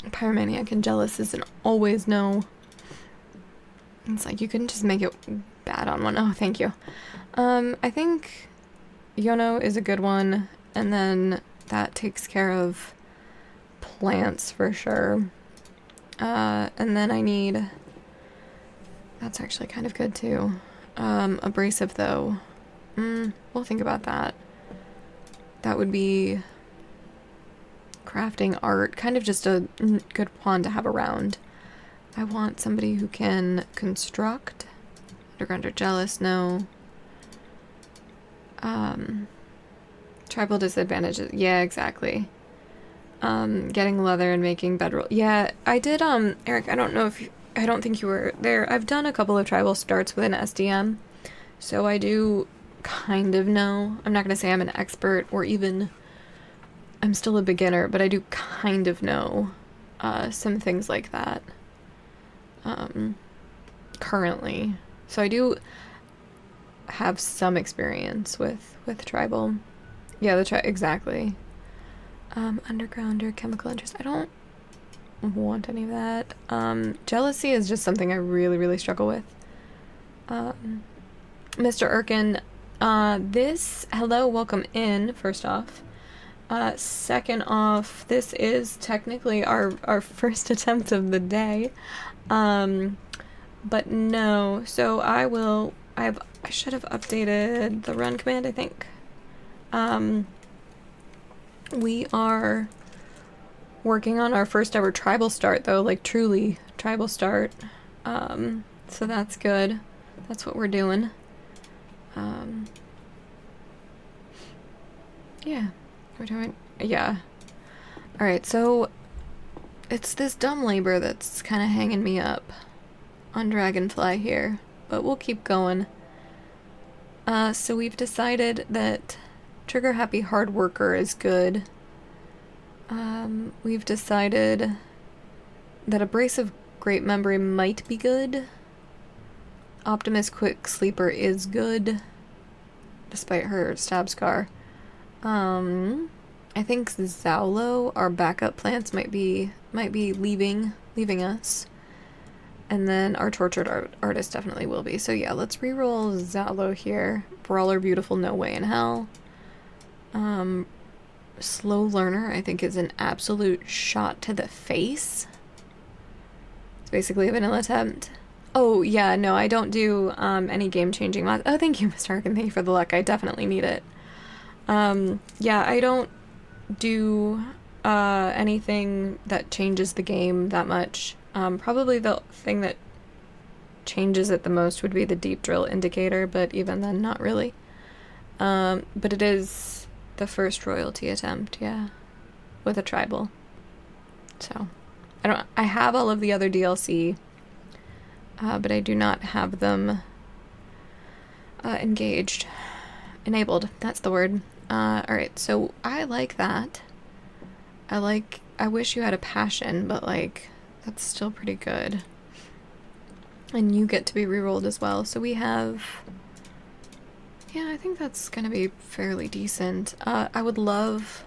Pyromaniac and jealous is an always no. It's like you couldn't just make it bad on one. Oh, thank you. I think Yono is a good one, and then that takes care of plants for sure. And then I need... That's actually kind of good too. Abrasive though. We'll think about that. That would be crafting art, kind of just a good pawn to have around. I want somebody who can construct. Underground or jealous, no. Tribal disadvantages, yeah, exactly. Getting leather and making bedroll. Yeah, I did, Eric, I don't think you were there. I've done a couple of tribal starts with an SDM, so I do kind of know. I'm not gonna say I'm an expert or even... I'm still a beginner, but I do kind of know some things like that currently. So I do have some experience with tribal. Yeah, exactly. Underground or chemical interest. I don't want any of that. Jealousy is just something I really, really struggle with. Mr. Erkin, Hello, welcome in, first off. Second off, this is technically our first attempt of the day. But no, so I should have updated the run command, I think. We are working on our first ever tribal start, though, like truly tribal start. So that's good. That's what we're doing. Yeah. We're doing, yeah. Alright, so it's this dumb labor that's kind of hanging me up on Dragonfly here, but we'll keep going. So we've decided that Trigger Happy Hard Worker is good. We've decided that Abrasive Great Memory might be good. Optimus Quick Sleeper is good, despite her stab scar. I think Zaulo, our backup plants, might be leaving us. And then our tortured artist definitely will be. So yeah, let's reroll Zaulo here. Brawler Beautiful, no way in hell. Slow Learner, I think, is an absolute shot to the face. It's basically a vanilla attempt. Oh, yeah, no, I don't do any game-changing mods. Oh, thank you, Mr. Arkin. Thank you for the luck. I definitely need it. Yeah, I don't do anything that changes the game that much. Probably the thing that changes it the most would be the deep drill indicator, but even then, not really. But it is the first royalty attempt, yeah, with a tribal. So, I have all of the other DLC, but I do not have them enabled, that's the word. Alright, so I like that. I wish you had a passion, but like, that's still pretty good. And you get to be rerolled as well, so we have... Yeah, I think that's gonna be fairly decent. I would love,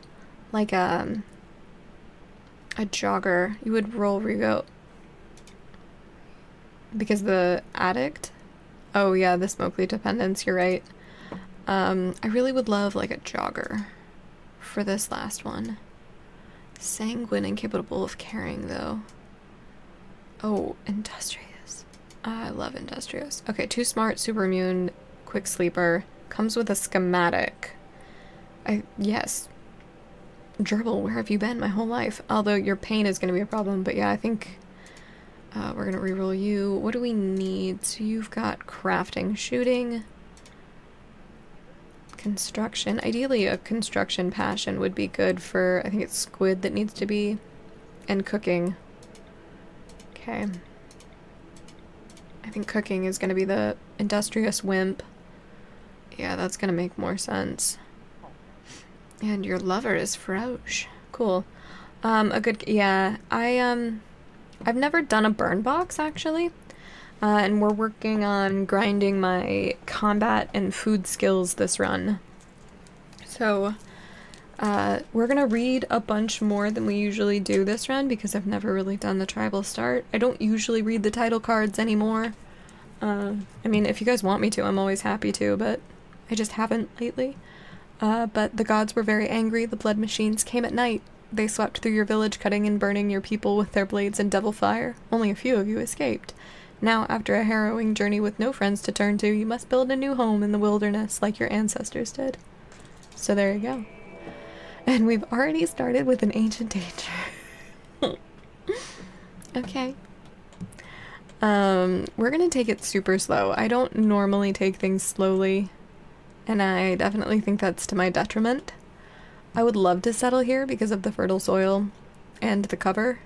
like, a jogger. You would roll reroll. Because the addict? Oh yeah, the smoke lead dependence, you're right. I really would love, like, a jogger for this last one. Sanguine and capable of carrying, though. Oh, industrious. I love industrious. Okay, too smart, super immune, quick sleeper. Comes with a schematic. Yes. Gerbil, where have you been my whole life? Although your pain is going to be a problem, but yeah, I think we're going to reroll you. What do we need? So you've got crafting, shooting, construction. Ideally, a construction passion would be good for, I think it's squid that needs to be, and cooking. Okay. I think cooking is going to be the industrious wimp. Yeah, that's going to make more sense. And your lover is Froche. Cool. Yeah, I've never done a burn box, actually. And we're working on grinding my combat and food skills this run. So, we're gonna read a bunch more than we usually do this run because I've never really done the tribal start. I don't usually read the title cards anymore. I mean, if you guys want me to, I'm always happy to, but I just haven't lately. But the gods were very angry. The blood machines came at night. They swept through your village, cutting and burning your people with their blades and devil fire. Only a few of you escaped. Now, after a harrowing journey with no friends to turn to, you must build a new home in the wilderness like your ancestors did. So there you go. And we've already started with an ancient danger. Okay. We're gonna take it super slow. I don't normally take things slowly, and I definitely think that's to my detriment. I would love to settle here because of the fertile soil and the cover,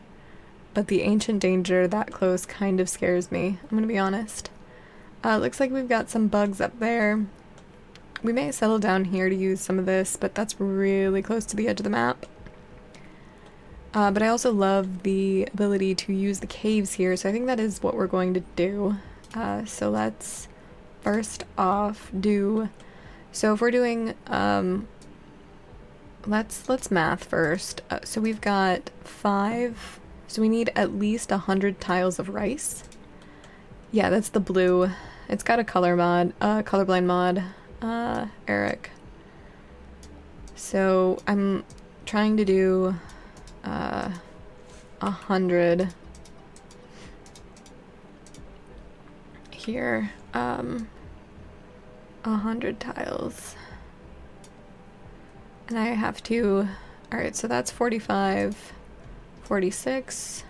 but the ancient danger that close kind of scares me, I'm gonna be honest. Looks like we've got some bugs up there. We may settle down here to use some of this, but that's really close to the edge of the map. But I also love the ability to use the caves here, so I think that is what we're going to do. So let's first off do... So if we're doing... Let's math first. So we've got 5... So we need at least 100 tiles of rice. Yeah, that's the blue. It's got a color mod, colorblind mod. Eric. So I'm trying to do 100 here. 100 tiles. And I have to... Alright, so that's 45, 46.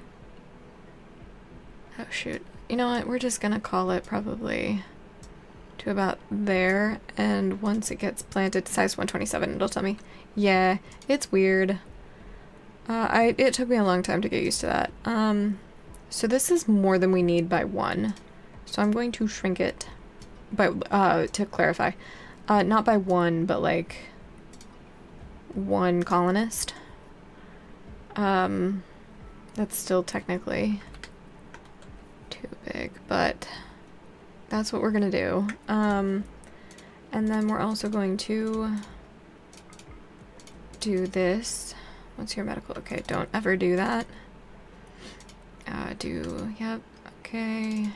Oh shoot. You know what? We're just gonna call it probably to about there. And once it gets planted, size 127, it'll tell me. Yeah, it's weird. It took me a long time to get used to that. So this is more than we need by 1. So I'm going to shrink it by, to clarify. Not by 1, but like 1 colonist. That's still technically too big, but that's what we're gonna do. And then we're also going to do this. What's your medical? Okay, don't ever do that. Yep, okay.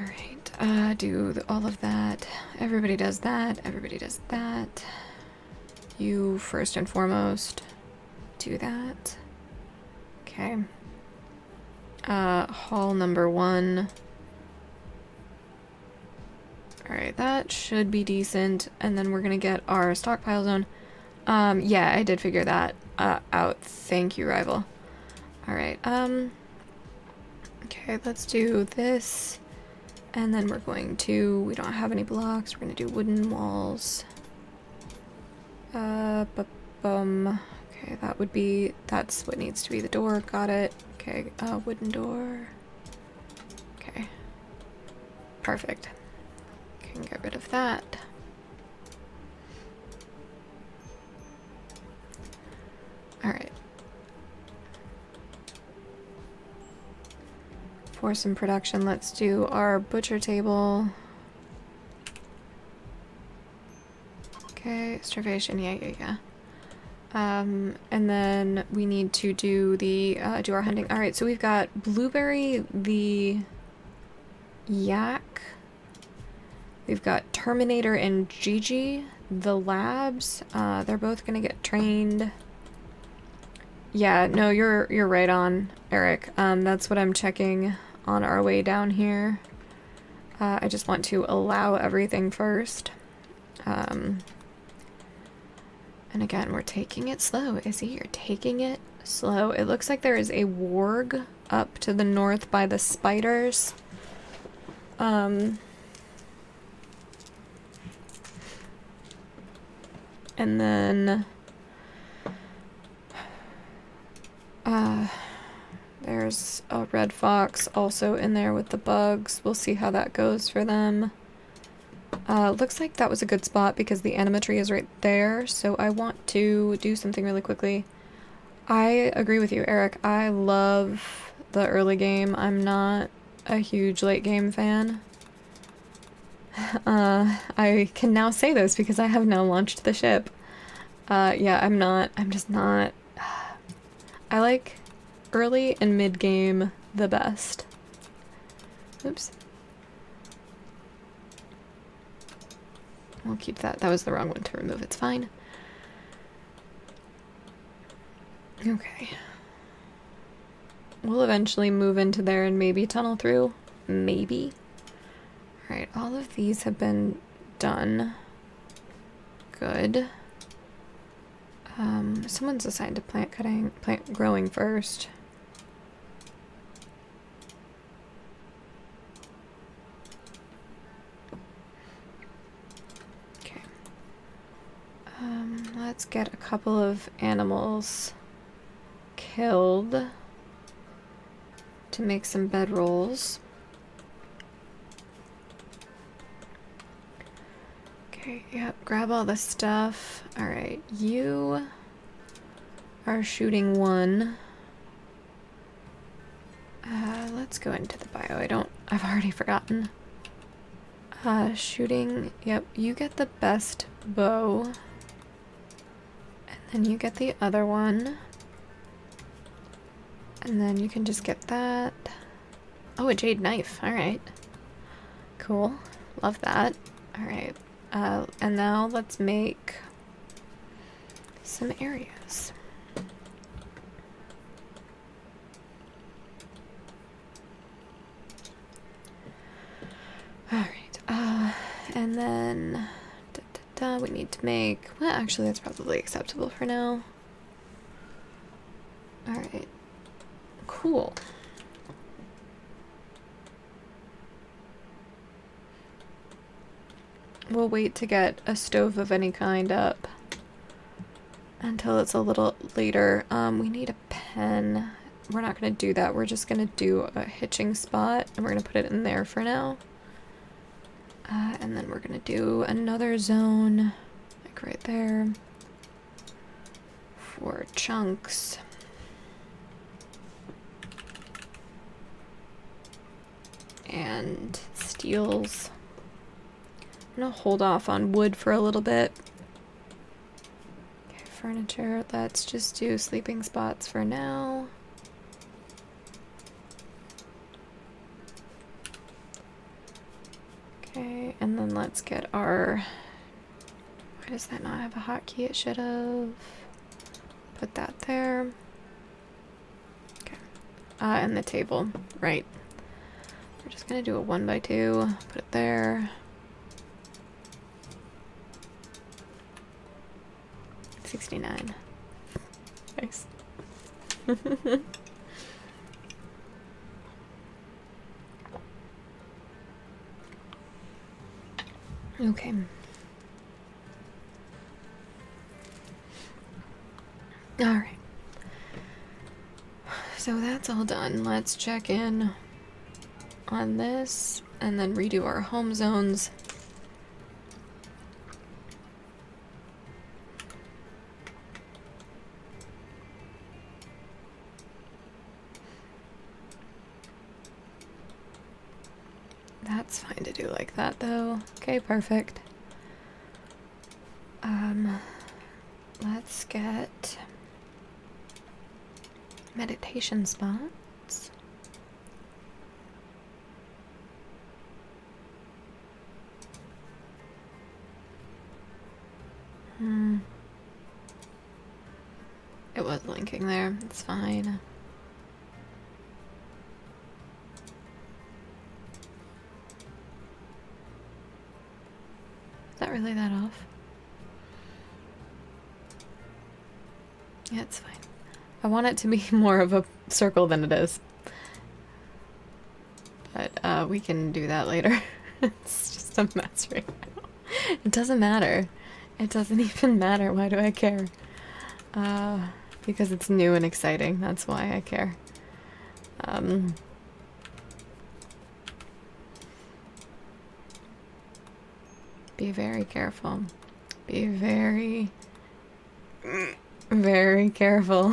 Alright, do all of that. Everybody does that. Everybody does that. You first and foremost do that. Okay. Hall number 1. Alright, that should be decent. And then we're gonna get our stockpile zone. Yeah, I did figure that out. Thank you, rival. Alright, okay, let's do this. And then we're going to, we don't have any blocks, we're gonna do wooden walls. Okay, that would be, that's what needs to be the door, got it. Okay, wooden door. Okay, perfect. Can get rid of that. Alright. For some production, let's do our butcher table. Okay, starvation, yeah. And then we need to do the, do our hunting. Alright, so we've got Blueberry the yak. We've got Terminator and Gigi, the labs. They're both gonna get trained. Yeah, no, you're right on, Eric. That's what I'm checking on our way down here. I just want to allow everything first. And again, we're taking it slow. Izzy, you're taking it slow. It looks like there is a warg up to the north by the spiders. And then there's a red fox also in there with the bugs. We'll see how that goes for them. Looks like that was a good spot because the animatry is right there, so I want to do something really quickly. I agree with you, Eric. I love the early game. I'm not a huge late game fan. I can now say this because I have now launched the ship. Yeah, I'm just not. I like early and mid game the best. Oops. We'll keep that. That was the wrong one to remove. It's fine. Okay. We'll eventually move into there and maybe tunnel through. Maybe. Alright, all of these have been done. Good. Someone's assigned to plant growing first. Okay. Let's get a couple of animals killed to make some bedrolls. Okay, yep, grab all the stuff. Alright, you are shooting one. Let's go into the bio. I've already forgotten. Shooting, yep, you get the best bow. And then you get the other one. And then you can just get that. Oh, a jade knife. Alright. Cool. Love that. Alright. And now let's make some areas. Alright. And then we need to make, well, actually that's probably acceptable for now. Alright. Cool. We'll wait to get a stove of any kind up until it's a little later. We need a pen. We're not going to do that. We're just going to do a hitching spot, and we're going to put it in there for now. And then we're going to do another zone, like right there, for chunks. And steels. I'm gonna hold off on wood for a little bit. Okay, furniture. Let's just do sleeping spots for now. Okay, and then let's get our... Why does that not have a hotkey? It should have. Put that there. Okay. And the table. Right. We're just gonna do a 1x2. Put it there. 69. Nice. Okay. Alright. So that's all done. Let's check in on this and then redo our home zones. That's fine to do like that though. Okay, perfect. Let's get meditation spots. It was linking there. It's fine. Is that really that off? Yeah, it's fine. I want it to be more of a circle than it is. But we can do that later. It's just a mess right now. It doesn't matter. It doesn't even matter. Why do I care? Because it's new and exciting. That's why I care. Be very careful. Be very, very careful.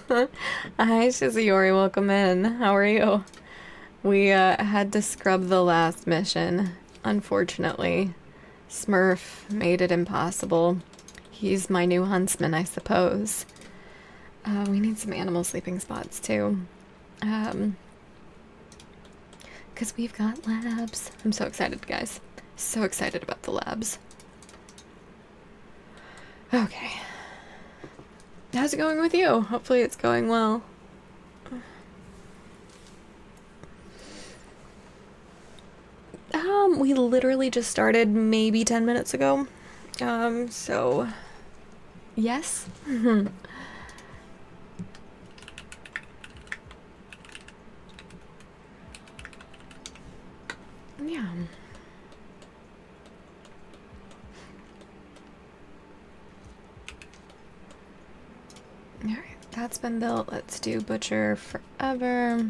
Hi, Shizuori. Welcome in. How are you? We had to scrub the last mission. Unfortunately, Smurph made it impossible. He's my new huntsman, I suppose. We need some animal sleeping spots, too. Because we've got labs. I'm so excited, guys. So excited about the labs. Okay. How's it going with you? Hopefully it's going well. We literally just started maybe 10 minutes ago. So... Yes? Yeah. Alright, that's been built. Let's do Butcher forever.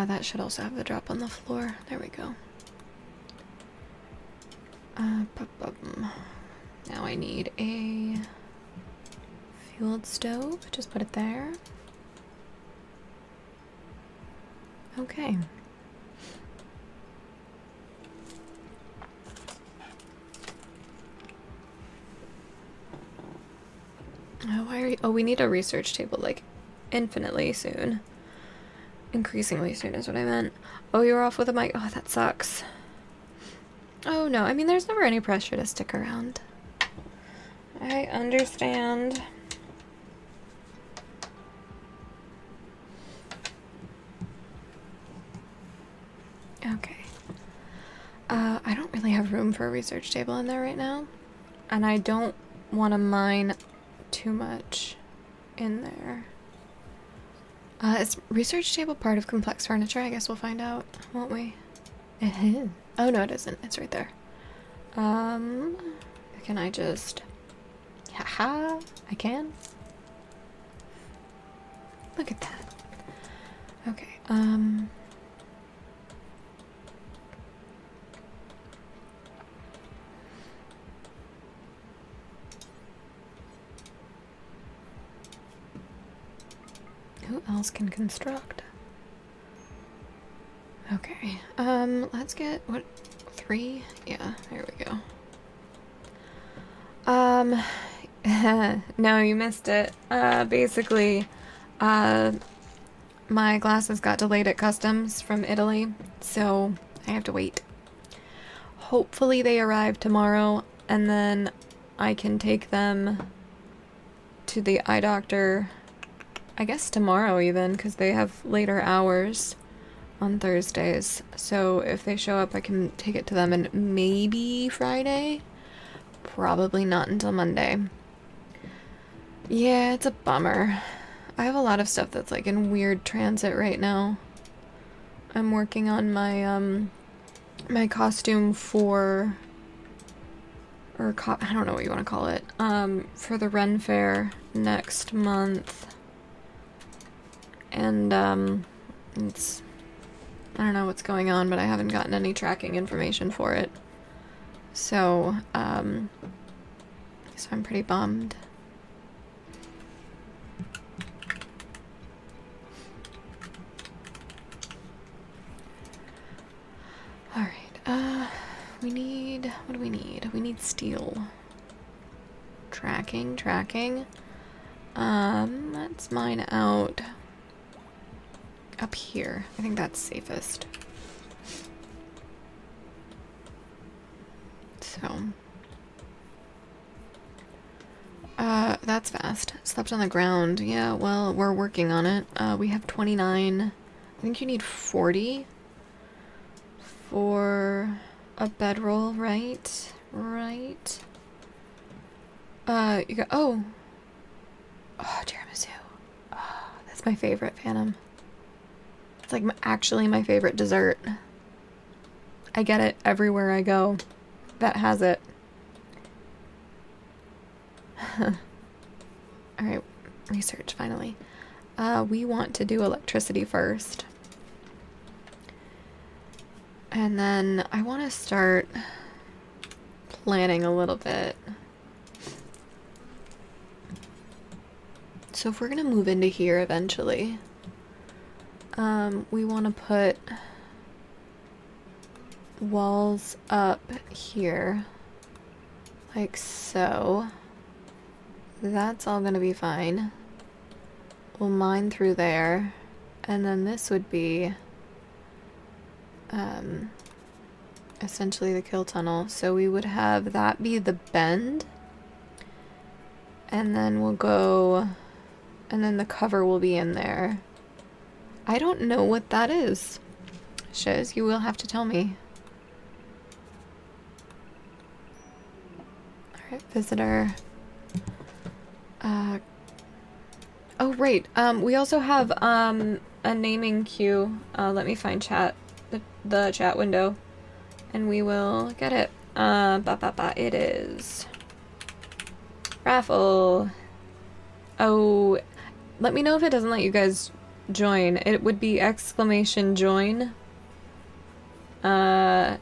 That should also have the drop on the floor. There we go. Now I need a fueled stove. Just put it there. Okay. Why are you... Oh, we need a research table, like, infinitely soon. Increasingly soon is what I meant. Oh, you were off with a mic. Oh, that sucks. Oh, no. I mean, there's never any pressure to stick around. I understand. Okay. I don't really have room for a research table in there right now. And I don't want to mine too much in there. Is research table part of complex furniture? I guess we'll find out, won't we? It is. Oh, no, it isn't. It's right there. Can I just... Haha, I can. Look at that. Okay, who else can construct? Okay, let's get, what, 3? Yeah, there we go. No, you missed it. Basically, my glasses got delayed at customs from Italy, so I have to wait. Hopefully they arrive tomorrow, and then I can take them to the eye doctor, I guess tomorrow even, because they have later hours on Thursdays. So if they show up, I can take it to them, and maybe Friday? Probably not until Monday. Yeah, it's a bummer. I have a lot of stuff that's like in weird transit right now. I'm working on my my costume for, or I don't know what you want to call it, for the Ren Fair next month. And it's, I don't know what's going on, but I haven't gotten any tracking information for it. So I'm pretty bummed. Alright, we need, what do we need? We need steel. Tracking. Let's mine out up here. I think that's safest. So, that's fast. Slept on the ground. Yeah, well, we're working on it. We have 29. I think you need 40 for a bedroll, right? Right. You got, oh, tiramisu. Oh, that's my favorite, Phantom. It's like actually my favorite dessert. I get it everywhere I go that has it. Alright, research finally. We want to do electricity first. And then I want to start planning a little bit. So if we're going to move into here eventually, we want to put walls up here, like so. That's all gonna be fine. We'll mine through there, and then this would be essentially the kill tunnel. So we would have that be the bend, and then we'll go, and then the cover will be in there. I don't know what that is. Shiz, you will have to tell me. Alright, visitor. Oh, right. We also have, a naming queue. Let me find chat, the chat window, and we will get it. It is raffle. Oh, let me know if it doesn't let you guys join. It would be exclamation join. Oh,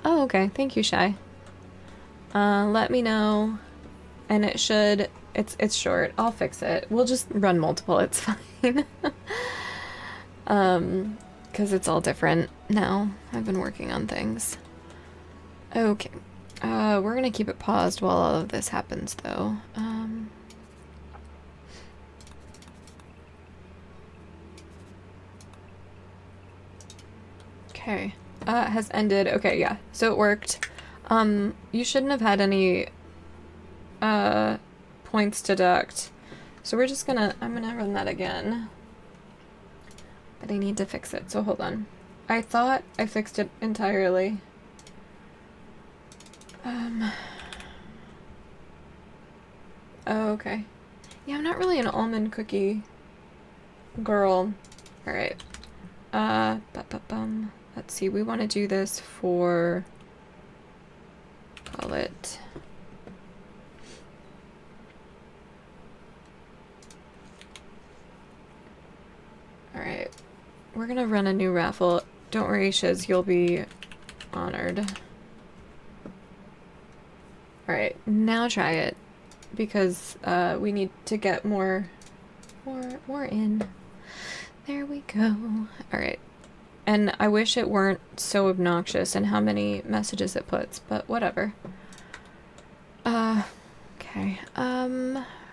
okay. Thank you, Shy. Let me know. And it should, it's short. I'll fix it. We'll just run multiple. It's fine. Because it's all different now. I've been working on things. Okay. We're gonna keep it paused while all of this happens, though. Okay. Has ended. Okay, yeah. So it worked. You shouldn't have had any points deduct. So we're just gonna, I'm gonna run that again. But I need to fix it, so hold on. I thought I fixed it entirely. Oh, okay. Yeah, I'm not really an almond cookie girl. Alright. Let's see, we want to do this for, call it, alright. We're gonna run a new raffle. Don't worry, Shiz, you'll be honored. Alright, now try it. Because we need to get more in. There we go. Alright. And I wish it weren't so obnoxious in how many messages it puts, but whatever. Okay.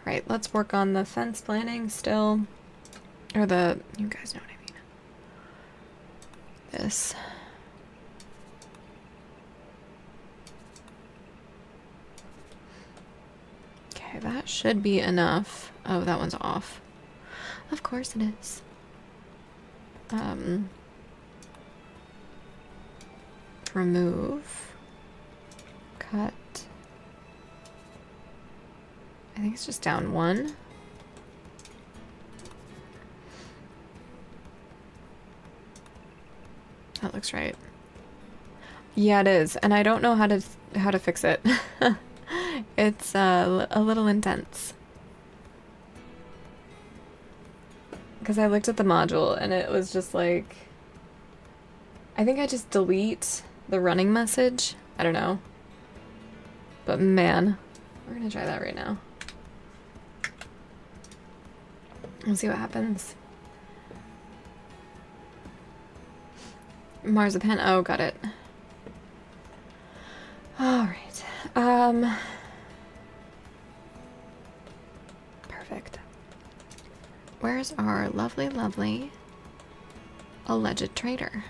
Right, let's work on the fence planning still. Or the, you guys know what I mean. This. Okay, that should be enough. Oh, that one's off. Of course it is. Remove. Cut. I think it's just down one. That looks right. Yeah, it is, and I don't know how to fix it. It's a little intense. Because I looked at the module and it was just like, I think I just delete the running message. I don't know. But man, we're gonna try that right now. We'll see what happens. Marzipan, oh, got it. Alright. Perfect. Where's our lovely, lovely alleged traitor?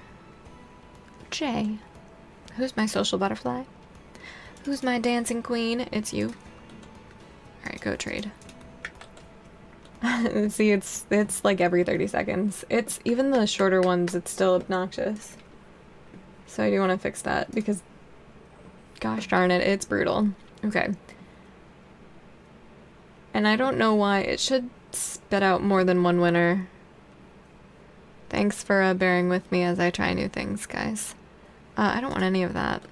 Jay. Who's my social butterfly? Who's my dancing queen? It's you. Alright, go trade. See, it's like every 30 seconds. It's even the shorter ones, it's still obnoxious. So I do want to fix that because gosh darn it, it's brutal. Okay. And I don't know why it should spit out more than one winner. Thanks for bearing with me as I try new things, guys. I don't want any of that.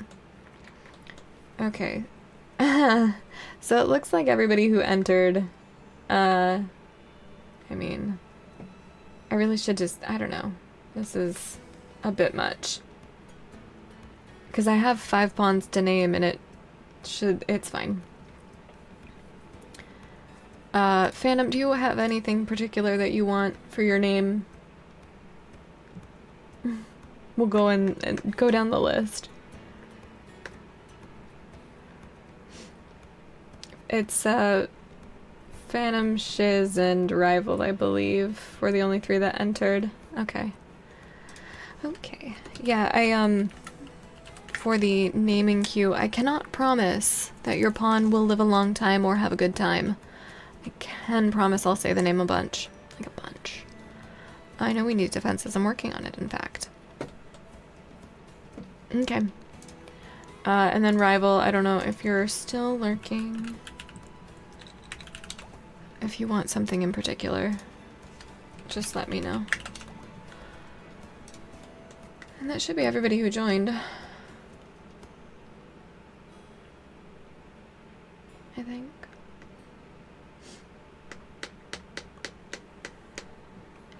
Okay. So it looks like everybody who entered, I mean, I really should just, I don't know. This is a bit much. Because I have 5 pawns to name and it's fine. Phantom, do you have anything particular that you want for your name? We'll go and go down the list. It's, Phantom, Shiz, and Rival, I believe, were the only 3 that entered. Okay. Okay. Yeah, for the naming queue, I cannot promise that your pawn will live a long time or have a good time. I can promise I'll say the name a bunch. Like a bunch. I know we need defenses. I'm working on it, in fact. Okay. And then Rival, I don't know if you're still lurking. If you want something in particular, just let me know. And that should be everybody who joined. I think.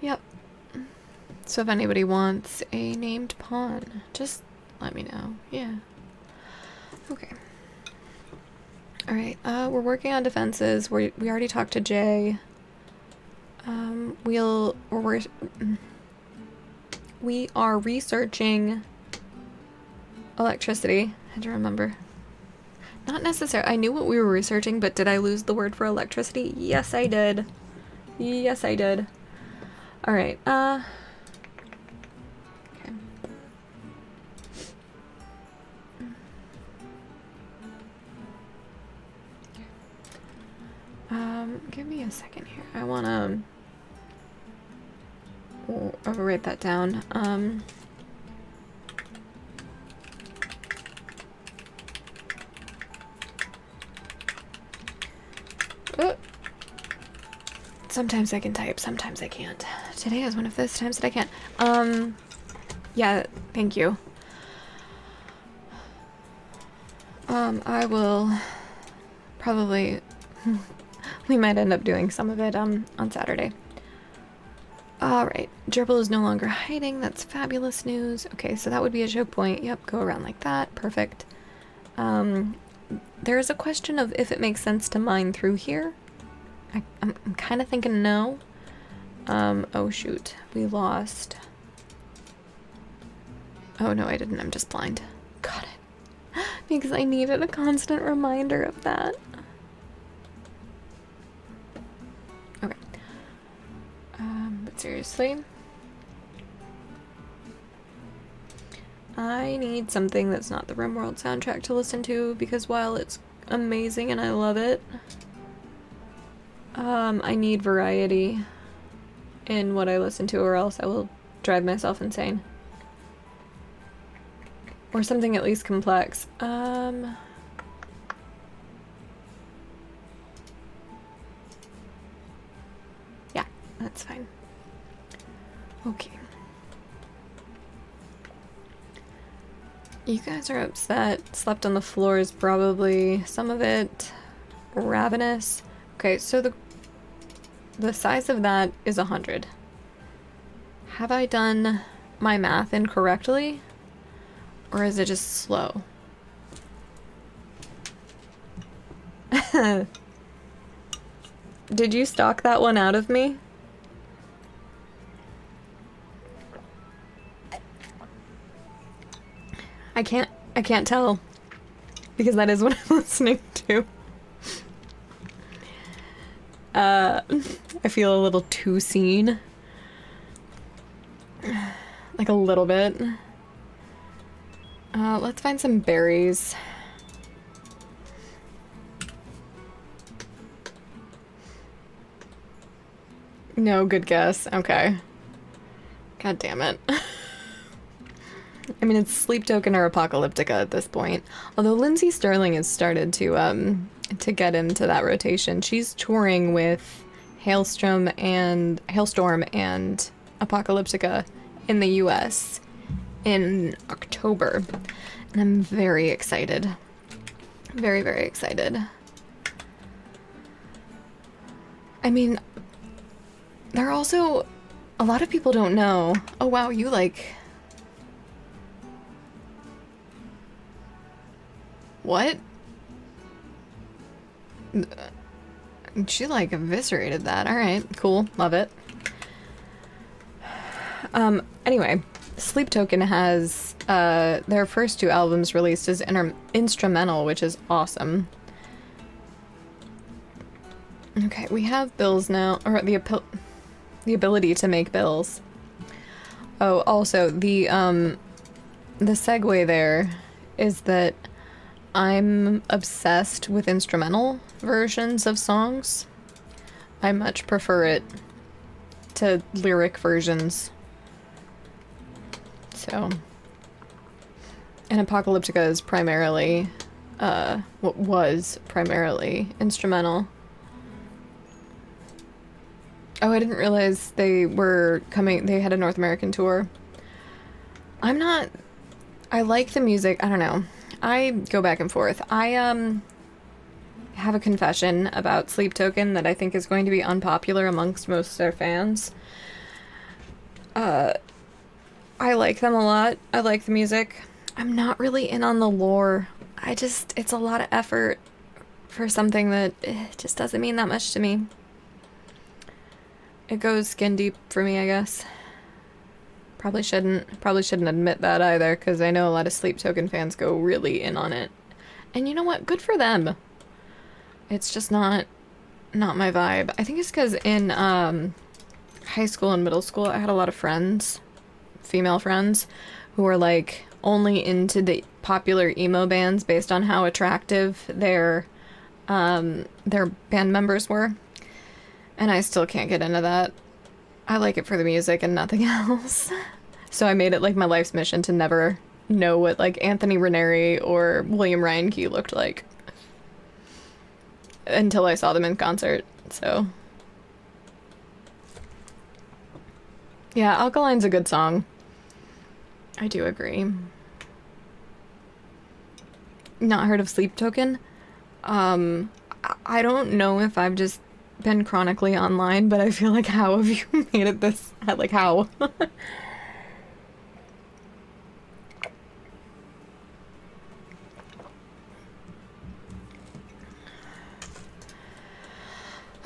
Yep. So if anybody wants a named pawn, just let me know. Yeah. Okay. Alright, we're working on defenses. We already talked to Jay. We are researching electricity. I had to remember. Not necessarily. I knew what we were researching, but did I lose the word for electricity? Yes, I did. Yes, I did. Alright, okay. Give me a second here. I wanna write that down. Sometimes I can type, sometimes I can't. Today is one of those times that I can't. Yeah, thank you. I will probably we might end up doing some of it on Saturday. Alright, Gerbil is no longer hiding. That's fabulous news. Okay, so that would be a choke point. Yep, go around like that. Perfect. There is a question of if it makes sense to mine through here. I'm kind of thinking no. Oh shoot, we lost. Oh no, I didn't. I'm just blind. Got it. Because I needed a constant reminder of that. Okay. But seriously, I need something that's not the RimWorld soundtrack to listen to, because while it's amazing and I love it, I need variety in what I listen to, or else I will drive myself insane. Or something at least complex. Yeah, that's fine. Okay. You guys are upset. Slept on the floor is probably some of it ravenous. Okay, so the size of that is 100. Have I done my math incorrectly? Or is it just slow? Did you stalk that one out of me? I can't tell. Because that is what I'm listening to. I feel a little too seen. Like a little bit. Let's find some berries. No, good guess. Okay. God damn it. I mean, it's Sleep Token or Apocalyptica at this point. Although Lindsay Sterling has started to get into that rotation. She's touring with Hailstorm and Apocalyptica in the US in October. And I'm very excited. Very, very excited. I mean, there are also a lot of people don't know. Oh wow, you like... What? She like eviscerated that. Alright, cool. Love it. Anyway, Sleep Token has their first 2 albums released as instrumental, which is awesome. Okay, we have bills now, or the ability to make bills. Oh, also, the segue there is that I'm obsessed with instrumental versions of songs. I much prefer it to lyric versions. So, and Apocalyptica is primarily, what was primarily instrumental. Oh, I didn't realize they were coming, they had a North American tour. I like the music, I don't know. I go back and forth. I, have a confession about Sleep Token that I think is going to be unpopular amongst most of their fans. I like them a lot. I like the music. I'm not really in on the lore. It's a lot of effort for something that just doesn't mean that much to me. It goes skin deep for me, I guess. Probably shouldn't admit that either, because I know a lot of Sleep Token fans go really in on it. And you know what? Good for them. It's just not my vibe. I think it's because in high school and middle school, I had a lot of friends, female friends, who were like, only into the popular emo bands based on how attractive their band members were. And I still can't get into that. I like it for the music and nothing else. So I made it like my life's mission to never know what like Anthony Ranieri or William Ryan Key looked like until I saw them in concert. So yeah, Alkaline's a good song. I do agree. Not heard of Sleep Token? I don't know if I've just been chronically online, but I feel like how have you made it this, like how?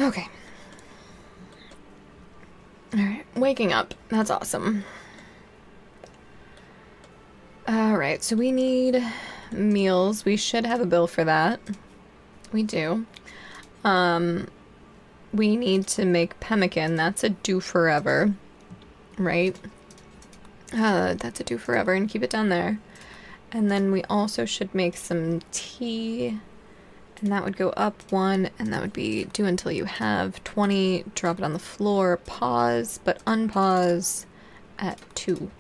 Okay. Alright, waking up. That's awesome. Alright, so we need meals. We should have a bill for that. We do. We need to make pemmican. That's a do forever. Right? That's a do forever, and keep it down there. And then we also should make some tea. And that would go up 1, and that would be do until you have 20. Drop it on the floor. Pause, but unpause at 2.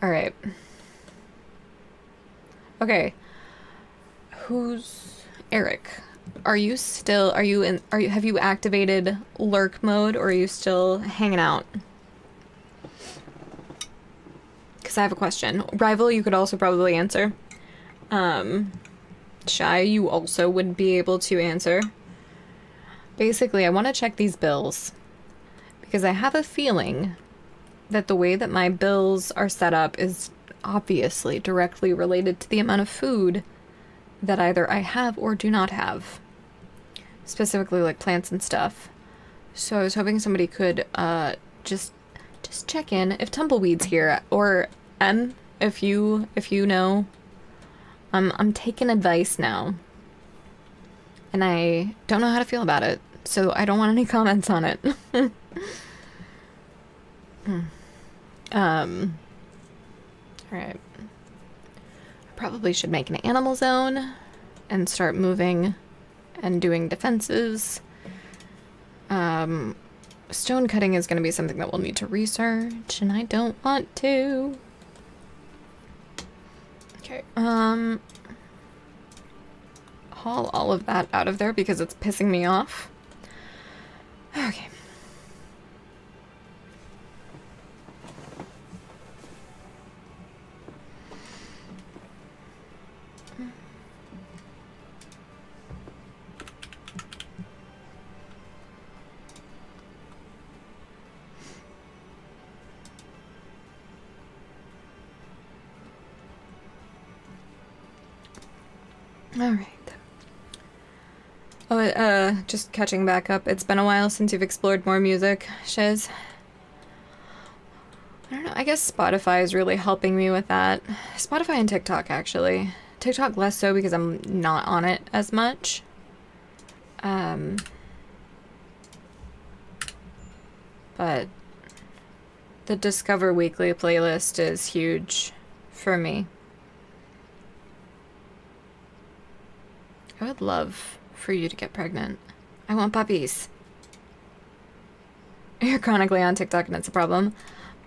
Alright. Okay. Who's Eric? Have you activated lurk mode, or are you still hanging out? Because I have a question. Rival, you could also probably answer. Shy, you also would be able to answer. Basically, I want to check these bills, because I have a feeling that the way that my bills are set up is obviously directly related to the amount of food that either I have or do not have. Specifically like plants and stuff. So I was hoping somebody could just check in if Tumbleweed's here, or M, if you know. I'm taking advice now. And I don't know how to feel about it, so I don't want any comments on it. Alright. I probably should make an animal zone and start moving and doing defenses. Stone cutting is going to be something that we'll need to research, and I don't want to. Okay, haul all of that out of there because it's pissing me off. Okay. Alright. Oh, just catching back up. It's been a while since you've explored more music, Shiz. I don't know, I guess Spotify is really helping me with that. Spotify and TikTok, actually. TikTok less so because I'm not on it as much. But the Discover Weekly playlist is huge for me. I would love for you to get pregnant. I want puppies. You're chronically on TikTok and it's a problem.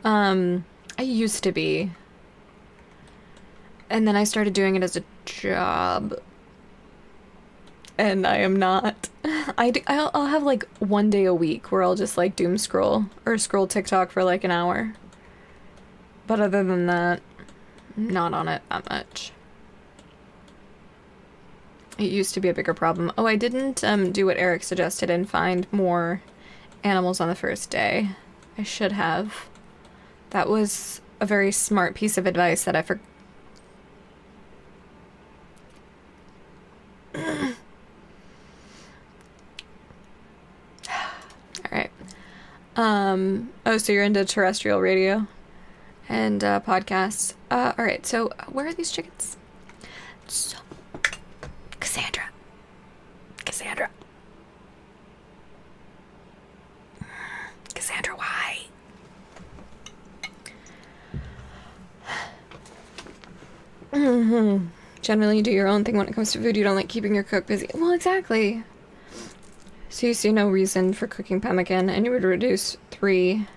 I used to be. And then I started doing it as a job. And I am not. I'll have like one day a week where I'll just like doom scroll or scroll TikTok for like an hour. But other than that, not on it that much. It used to be a bigger problem. Oh, I didn't do what Eric suggested and find more animals on the first day. I should have. That was a very smart piece of advice that I forgot. Alright. Oh, so you're into terrestrial radio and podcasts. Alright, so where are these chickens? So Cassandra. Cassandra, why? Generally, you do your own thing when it comes to food. You don't like keeping your cook busy. Well, exactly. So you see no reason for cooking pemmican, and you would reduce 3.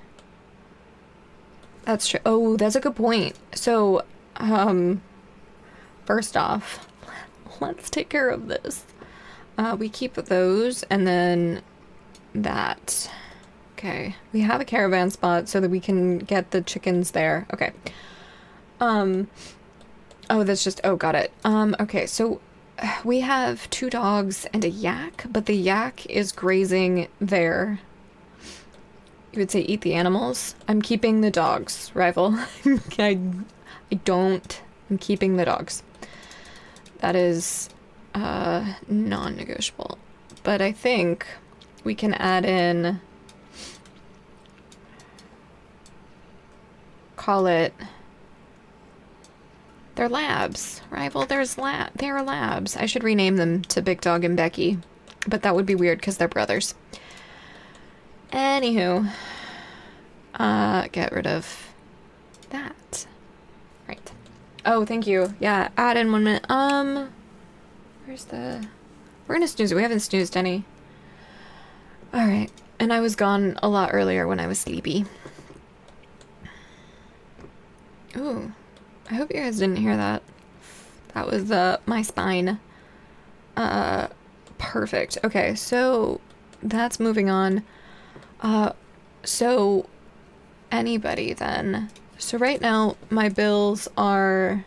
That's true. Oh, that's a good point. So, first off, let's take care of this. We keep those, and then that. Okay, we have a caravan spot so that we can get the chickens there. Okay. Oh, that's just, oh, got it. Okay, so we have 2 dogs and a yak, but the yak is grazing there. You would say eat the animals. I'm keeping the dogs, rival. I'm keeping the dogs. That is, non-negotiable. But I think we can add in, call it, they're labs. Rival, they're labs. I should rename them to Big Dog and Becky, but that would be weird because they're brothers. Anywho, get rid of that. Right. Oh, thank you. Yeah, add in 1 minute. Where's the... We're gonna snooze it. We haven't snoozed any. Alright. And I was gone a lot earlier when I was sleepy. Ooh. I hope you guys didn't hear that. That was, my spine. Perfect. Okay, so that's moving on. So anybody then. So right now my bills are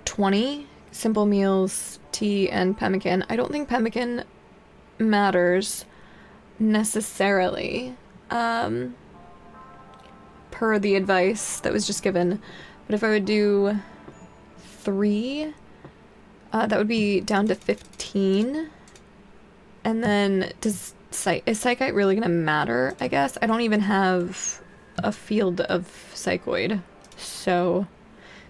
20 simple meals, tea, and pemmican. I don't think pemmican matters necessarily, per the advice that was just given. But if I would do 3, that would be down to 15. And then is psychite really gonna matter, I guess? I don't even have a field of psychoid, so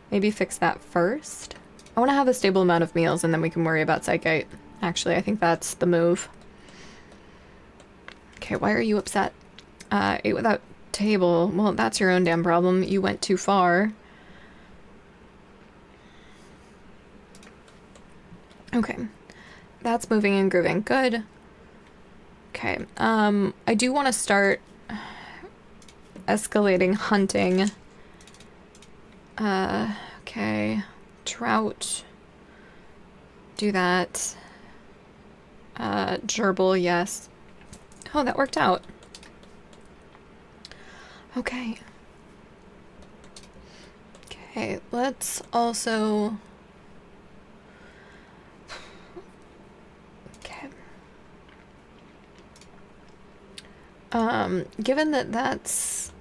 maybe fix that first. I want to have a stable amount of meals and then we can worry about psychite. Actually, I think that's the move. Okay, why are you upset? Ate without table. Well, that's your own damn problem. You went too far. Okay. That's moving and grooving. Good. Okay. I do want to start escalating hunting. Okay. Trout. Do that. Gerbil, yes. Oh, that worked out. Okay. Okay, let's also... Okay. Given that that's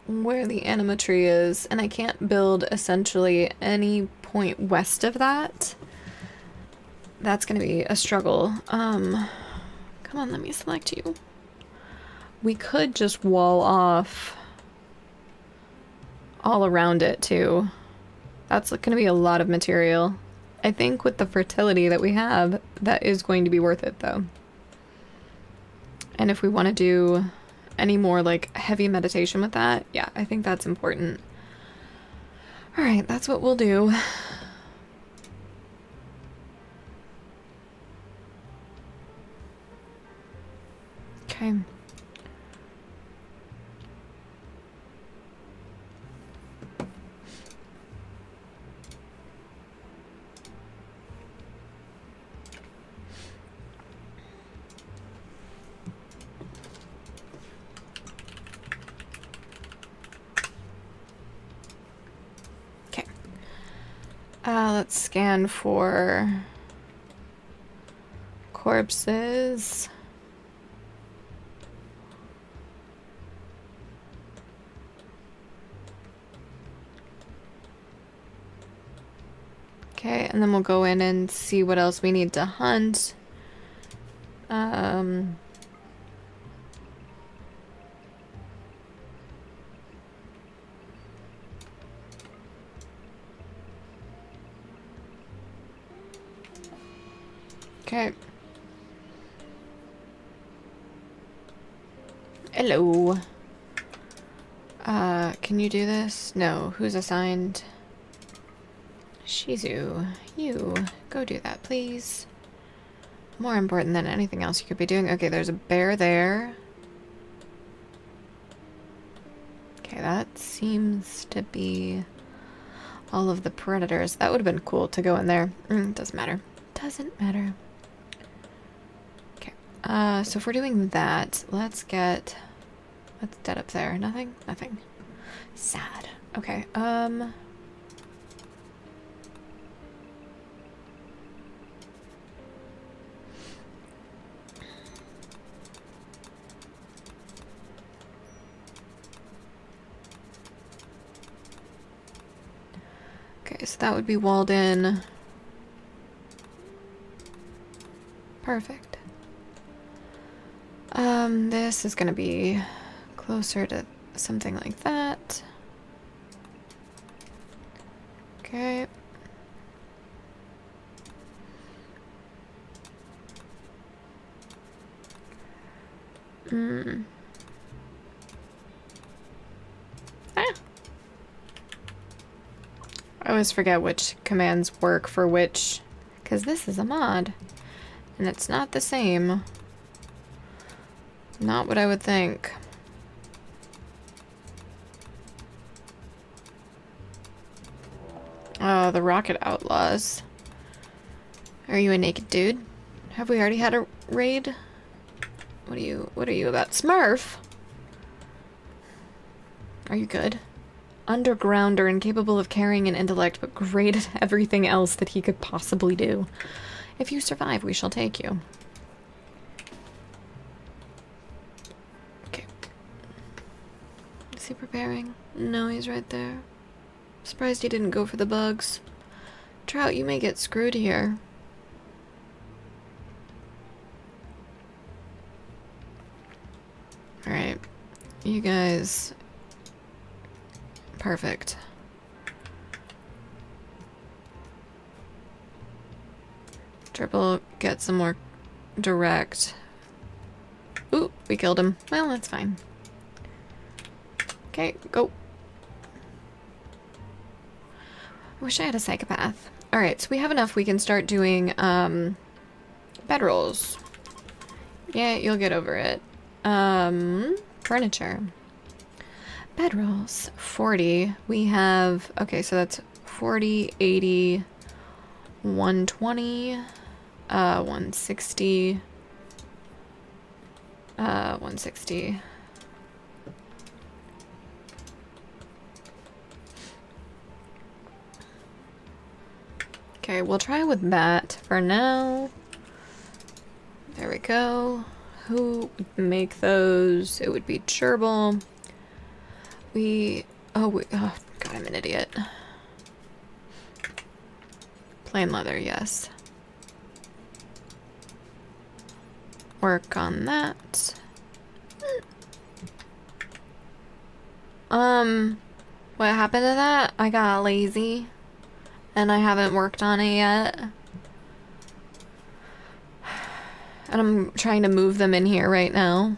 where the anima tree is, and I can't build essentially any point west of that, that's gonna be a struggle. Come on, let me select you. We could just wall off all around it too. That's gonna be a lot of material. I think with the fertility that we have, that is going to be worth it though. And if we want to do any more like heavy meditation with that, yeah, I think that's important. All right, that's what we'll do. Okay. Let's scan for corpses. Okay, and then we'll go in and see what else we need to hunt. Okay. Hello. Can you do this? No. Who's assigned? Shizu. You. Go do that, please. More important than anything else you could be doing. Okay, there's a bear there. Okay, that seems to be all of the predators. That would have been cool to go in there. Doesn't matter. Doesn't matter. Okay. So if we're doing that, let's get... What's dead up there? Nothing? Nothing. Sad. Okay, okay, so that would be walled in. Perfect. This is gonna be closer to something like that. Okay. Ah. I always forget which commands work for which, because this is a mod, and it's not the same. Not what I would think. Oh, the Rocket Outlaws. Are you a naked dude? Have we already had a raid? What are you about? Smurph? Are you good? Undergrounder, incapable of carrying an intellect, but great at everything else that he could possibly do. If you survive, we shall take you. Okay. Is he preparing? No, he's right there. Surprised he didn't go for the bugs. Trout, you may get screwed here. Alright. You guys... Perfect. Triple, get some more direct. Ooh, we killed him. Well, that's fine. Okay, go. I wish I had a psychopath. Alright, so we have enough. We can start doing, bedrolls. Yeah, you'll get over it. Furniture. Bedrolls. 40. We have... Okay, so that's 40, 80, 120, 160, 160. Okay, we'll try with that for now. There we go. Who would make those? It would be Gerbil. Oh, God, I'm an idiot. Plain leather, yes. Work on that. What happened to that? I got lazy. And I haven't worked on it yet. And I'm trying to move them in here right now.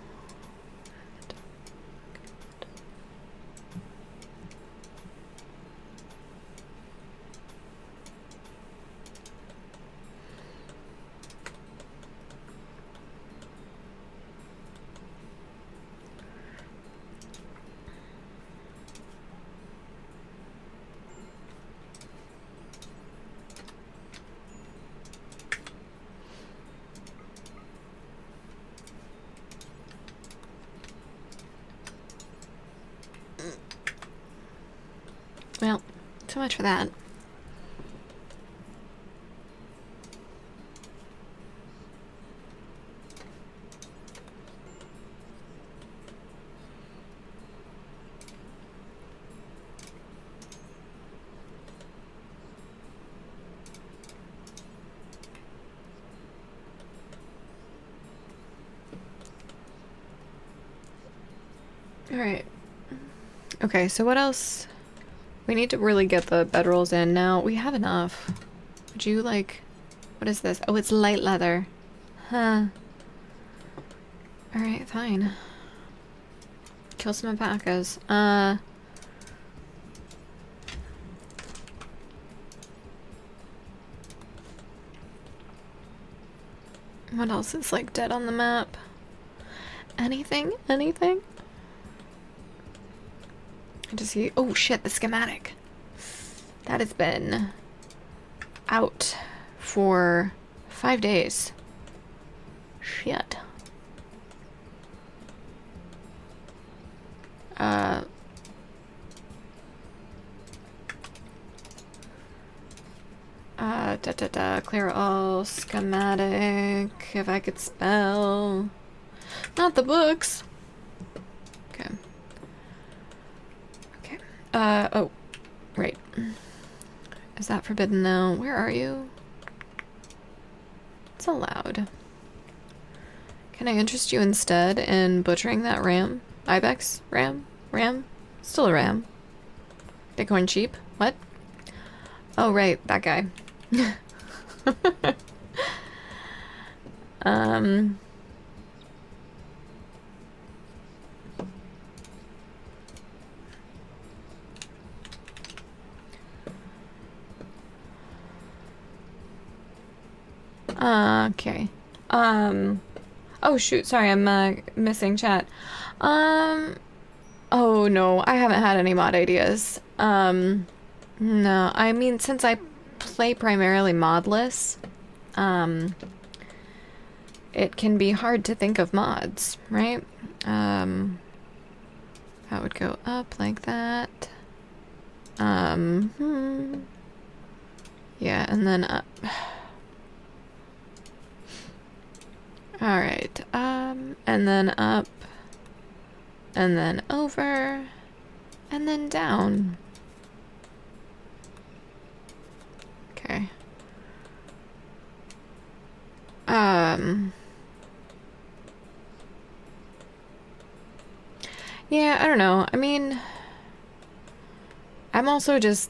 Well, so much for that. Alright. Okay, so what else? We need to really get the bedrolls in now. We have enough. Would you like... What is this? Oh, it's light leather. Huh. Alright, fine. Kill some alpacas. What else is like dead on the map? Anything? Anything? I just see. Oh shit, the schematic. That has been out for 5 days. Shit. Clear all schematic. If I could spell. Not the books. Okay. Okay. Oh. Right. Is that forbidden now? Where are you? It's allowed. Can I interest you instead in butchering that ram? Ibex? Ram? Ram? Still a ram. Bighorn sheep? What? Oh, right. That guy. Okay. Oh shoot, sorry, I'm missing chat. Oh no, I haven't had any mod ideas. No, I mean, since I play primarily modless, it can be hard to think of mods, right? That would go up like that. Yeah, and then up. Alright, and then up, and then over, and then down. Okay. Yeah, I don't know. I mean, I'm also just...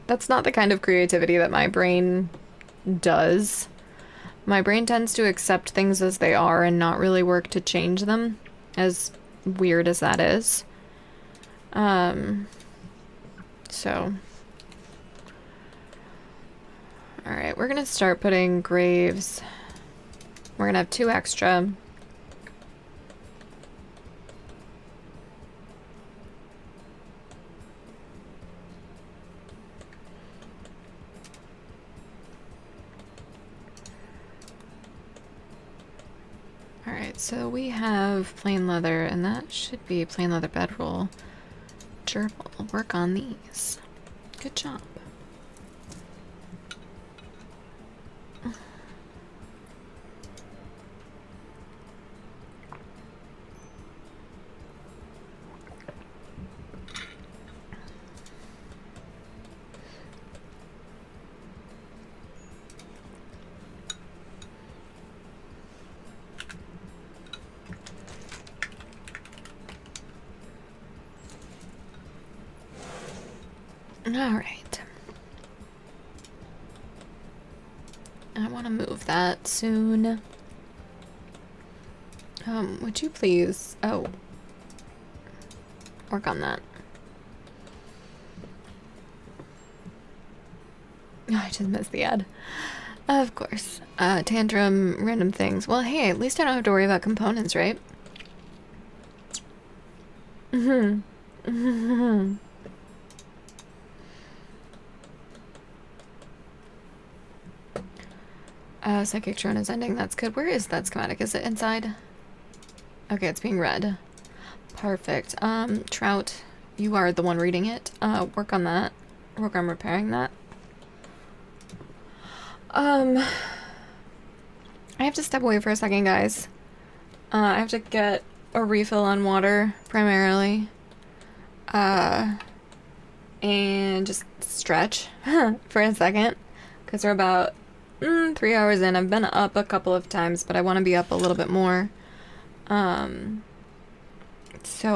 That's not the kind of creativity that my brain does. My brain tends to accept things as they are and not really work to change them, as weird as that is. So... Alright, we're gonna start putting graves. We're gonna have 2 extra. Alright, so we have plain leather, and that should be plain leather bedroll. Gerbil, work on these. Good job. Alright. I want to move that soon. Would you please... Oh. Work on that. Oh, I just missed the ad. Of course. Tantrum, random things. Well, hey, at least I don't have to worry about components, right? Psychic drone is ending. That's good. Where is that schematic? Is it inside? Okay, it's being read. Perfect. Trout, you are the one reading it. Work on that. Work on repairing that. I have to step away for a second, guys. I have to get a refill on water, primarily. And just stretch for a second. Because we're about 3 hours in. I've been up a couple of times, but I want to be up a little bit more. So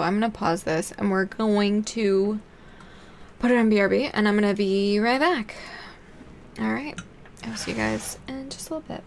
I'm going to pause this, and we're going to put it on BRB, and I'm going to be right back. Alright. I'll see you guys in just a little bit.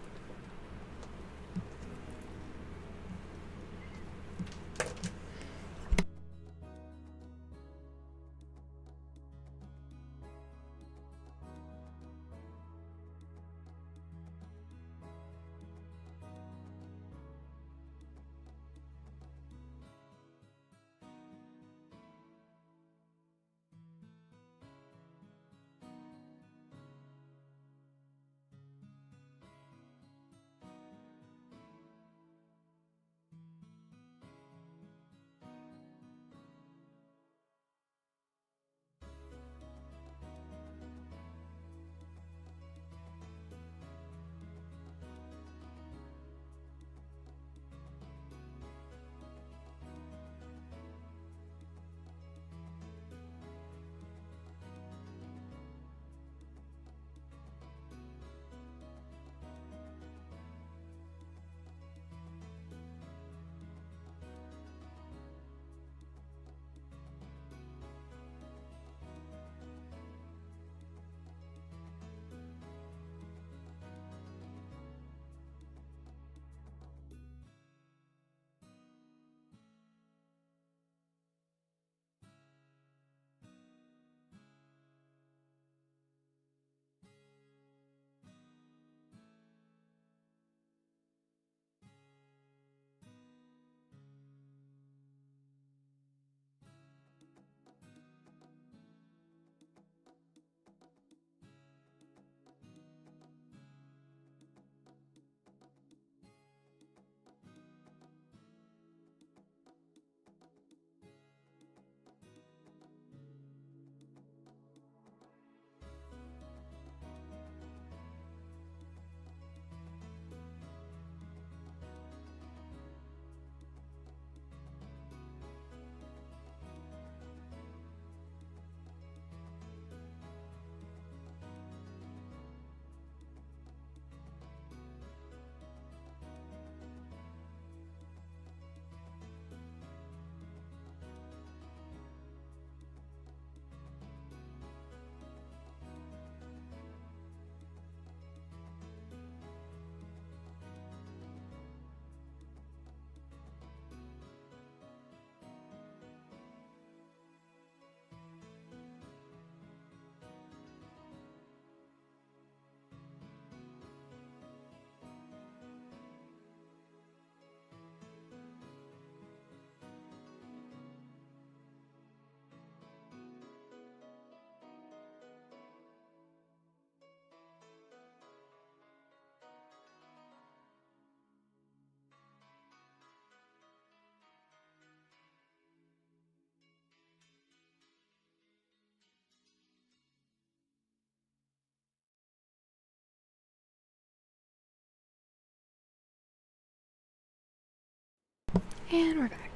And we're back.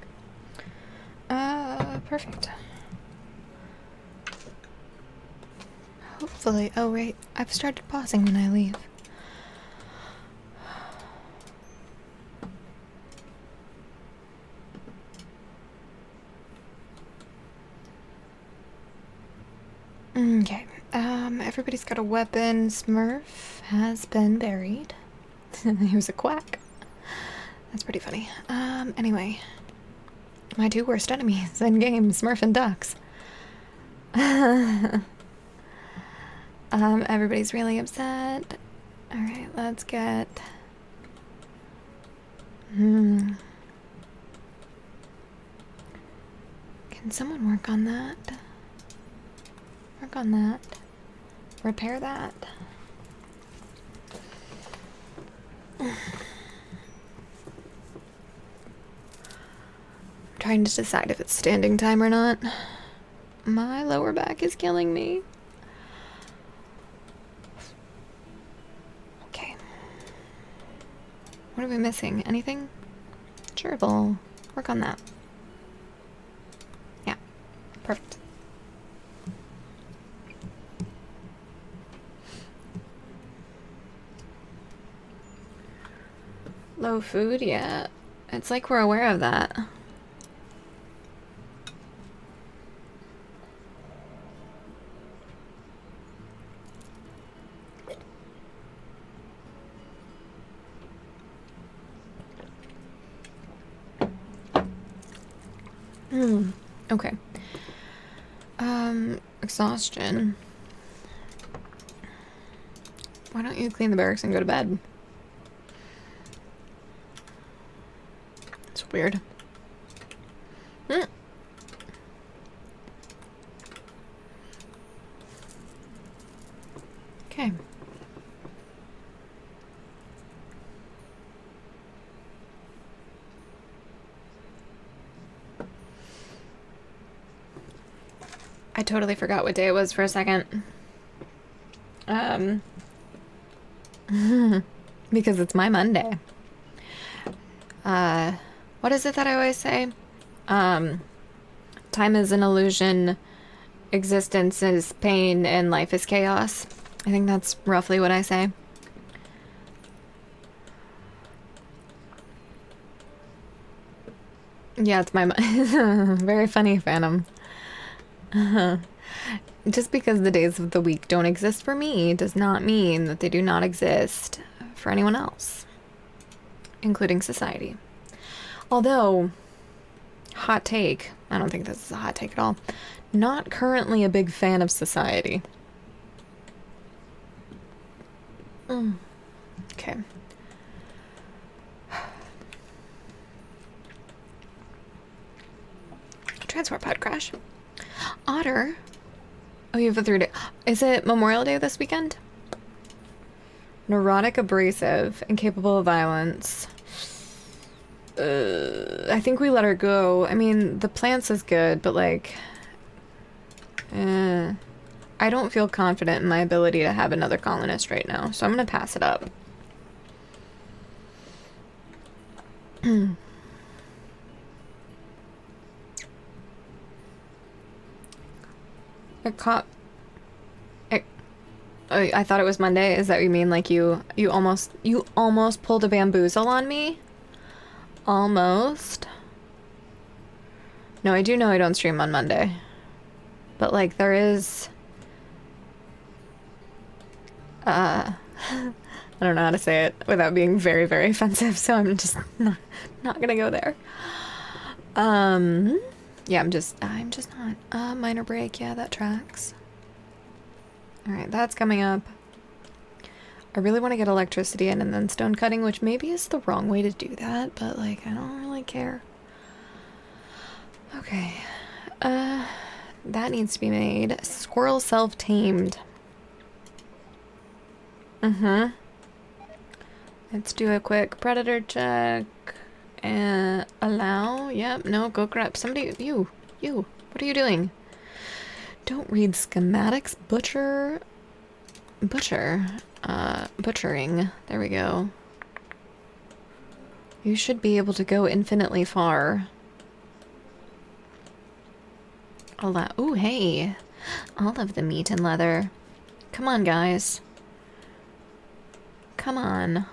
Perfect. Hopefully. Oh, right. I've started pausing when I leave. Okay. Everybody's got a weapon. Smurph has been buried. He was a quack. That's pretty funny. Anyway. My two worst enemies in game, Smurf and Ducks. Everybody's really upset. Alright, let's get... Can someone work on that? Work on that. Repair that. Trying to decide if it's standing time or not. My lower back is killing me. Okay. What are we missing? Anything? Sure, we'll work on that. Yeah. Perfect. Low food? Yeah. It's like we're aware of that. Okay. Exhaustion. Why don't you clean the barracks and go to bed? It's weird. Okay. I totally forgot what day it was for a second. Because it's my Monday. What is it that I always say? Time is an illusion, existence is pain, and life is chaos. I think that's roughly what I say. Yeah, it's my very funny, Phantom. Just because the days of the week don't exist for me does not mean that they do not exist for anyone else, including society. Although, hot take, I don't think this is a hot take at all, not currently a big fan of society. Okay. Transport pod crash. Otter. Oh, you have a 3-day. Is it Memorial Day this weekend? Neurotic, abrasive, incapable of violence. I think we let her go. I mean, the plants is good, but like... I don't feel confident in my ability to have another colonist right now, so I'm gonna pass it up. I thought it was Monday. Is that what you mean? Like you almost pulled a bamboozle on me? Almost. No, I do know I don't stream on Monday. But like there is I don't know how to say it without being very, very offensive, so I'm just not gonna go there. Yeah, I'm just not. Minor break, yeah, that tracks. Alright, that's coming up. I really want to get electricity in and then stone cutting, which maybe is the wrong way to do that, but like, I don't really care. Okay. That needs to be made. Squirrel self-tamed. Let's do a quick predator check. And allow. Yep, no, go grab somebody. You. What are you doing? Don't read schematics. Butchering. There we go. You should be able to go infinitely far. Ooh, hey. All of the meat and leather. Come on, guys. Come on.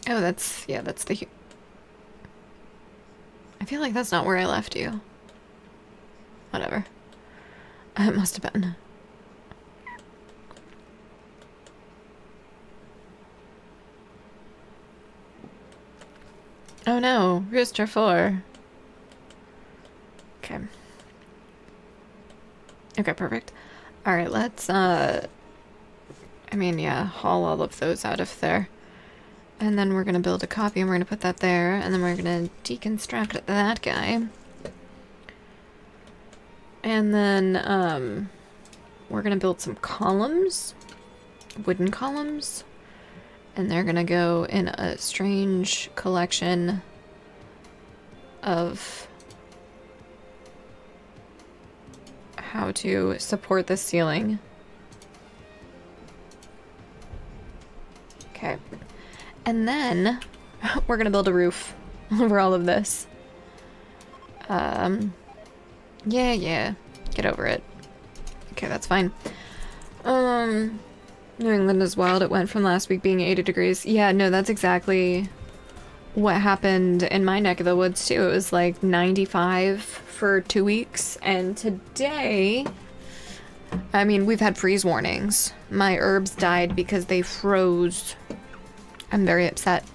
Oh, yeah, that's the... I feel like that's not where I left you. Whatever. It must have been. Oh no, Rooster 4. Okay. Okay, perfect. Alright, let's, I mean, yeah, haul all of those out of there. And then we're gonna build a copy and we're gonna put that there, and then we're gonna deconstruct that guy. And then, we're gonna build some columns. Wooden columns. And they're gonna go in a strange collection of how to support the ceiling. Okay. And then we're gonna build a roof over all of this. Yeah. Get over it. Okay, that's fine. New England is wild. It went from last week being 80 degrees. Yeah, no, that's exactly what happened in my neck of the woods, too. It was like 95 for 2 weeks. And today, I mean, we've had freeze warnings. My herbs died because they froze. I'm very upset.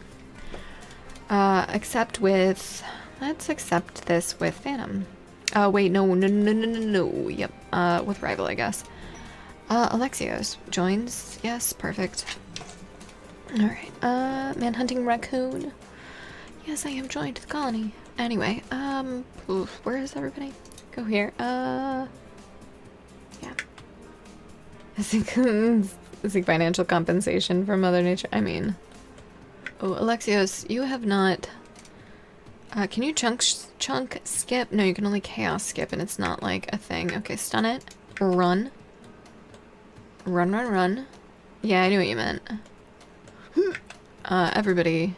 Except with... Let's accept this with Phantom. Wait, no. Yep, with Rival, I guess. Alexios joins. Yes, perfect. Alright, manhunting raccoon. Yes, I have joined the colony. Anyway, where is everybody? Go here. Yeah. I think financial compensation from Mother Nature. I mean... Oh, Alexios, you have not... can you chunk skip? No, you can only chaos skip, and it's not, like, a thing. Okay, stun it. Run. Run. Yeah, I knew what you meant. Everybody.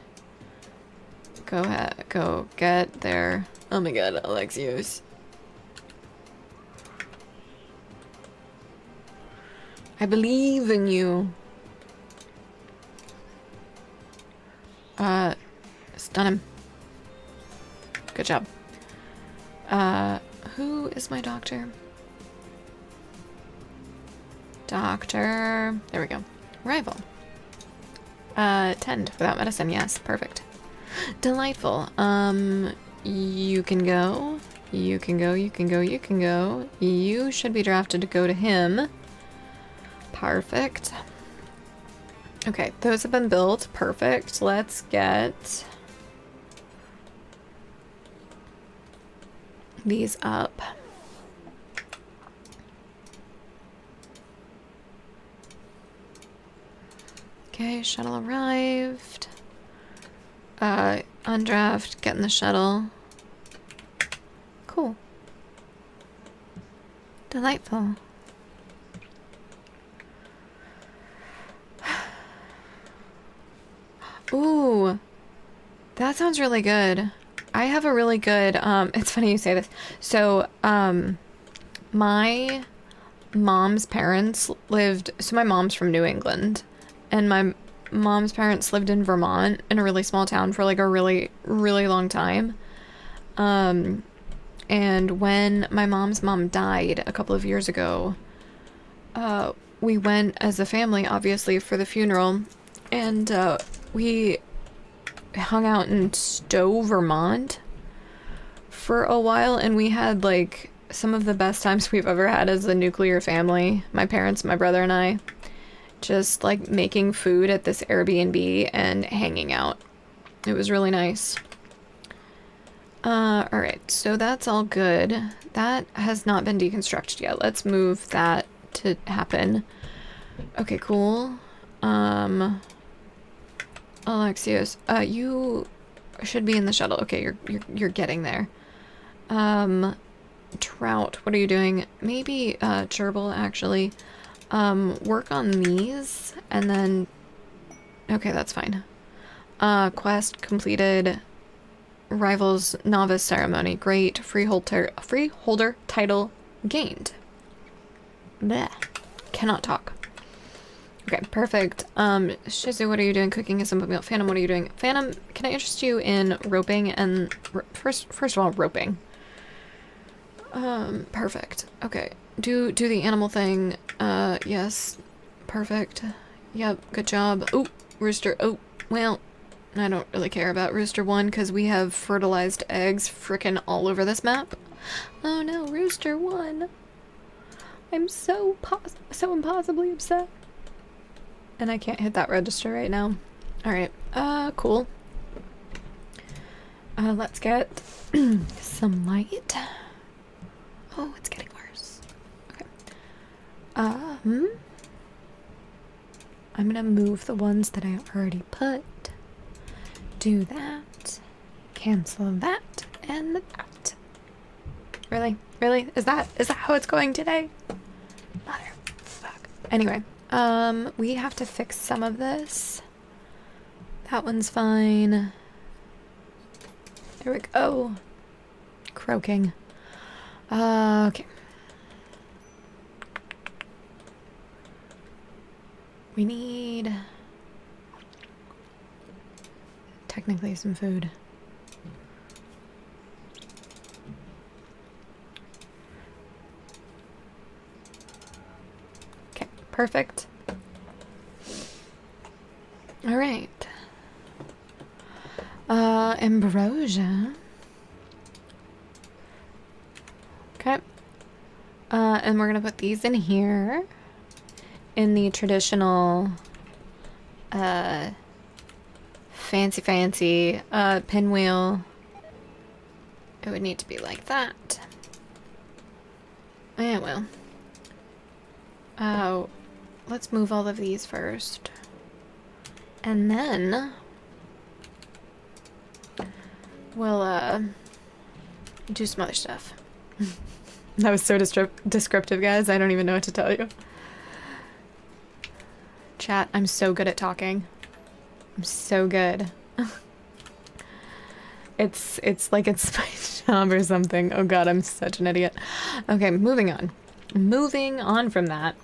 Go ahead. Go get there. Oh my god, Alexios. I believe in you. Stun him. Good job. Who is my doctor? Doctor. There we go. Rival. Tend without medicine. Yes, perfect. Delightful. You can go. You can go. You should be drafted to go to him. Perfect. Okay, those have been built. Perfect. Let's get these up. Okay, shuttle arrived. Undraft, get in the shuttle. Cool. Delightful. Ooh, that sounds really good. I have a really good, it's funny you say this. So, my mom's parents lived, so my mom's from New England, and my mom's parents lived in Vermont in a really small town for like a really, really long time. And when my mom's mom died a couple of years ago, we went as a family, obviously, for the funeral, and, we hung out in Stowe, Vermont for a while, and we had like some of the best times we've ever had as a nuclear family. My parents, my brother, and I just like making food at this Airbnb and hanging out. It was really nice. Alright, so that's all good. That has not been deconstructed yet. Let's move that to happen. Okay, cool. Alexios, you should be in the shuttle. Okay, you're getting there. Trout, what are you doing? Maybe, Gerbil, actually. Work on these, and then... Okay, that's fine. Quest completed. Rivals novice ceremony. Great. Freeholder title gained. Bleh. Cannot talk. Okay, perfect. Shizu, what are you doing? Cooking is something else. Phantom, what are you doing? Phantom, can I interest you in roping and first of all, roping. Perfect. Okay. Do the animal thing. Yes. Perfect. Yep, good job. Oh, rooster. Oh, well, I don't really care about rooster 1 because we have fertilized eggs frickin' all over this map. Oh no, rooster 1. I'm so impossibly upset. And I can't hit that register right now. Alright, cool. Let's get some light. Oh, it's getting worse. Okay. I'm gonna move the ones that I already put. Do that. Cancel that and that. Really? Really? Is that how it's going today? Motherfuck. Anyway, we have to fix some of this. That one's fine. There we go. Croaking. Okay. We need technically some food. Okay, perfect. All right. Ambrosia. Okay. And we're gonna put these in here in the traditional fancy pinwheel. It would need to be like that. Yeah, well. Oh, let's move all of these first. And then we'll do some other stuff. That was so descriptive, guys. I don't even know what to tell you. Chat, I'm so good at talking. I'm so good. It's like it's my job or something. Oh god, I'm such an idiot. Okay, moving on. Moving on from that.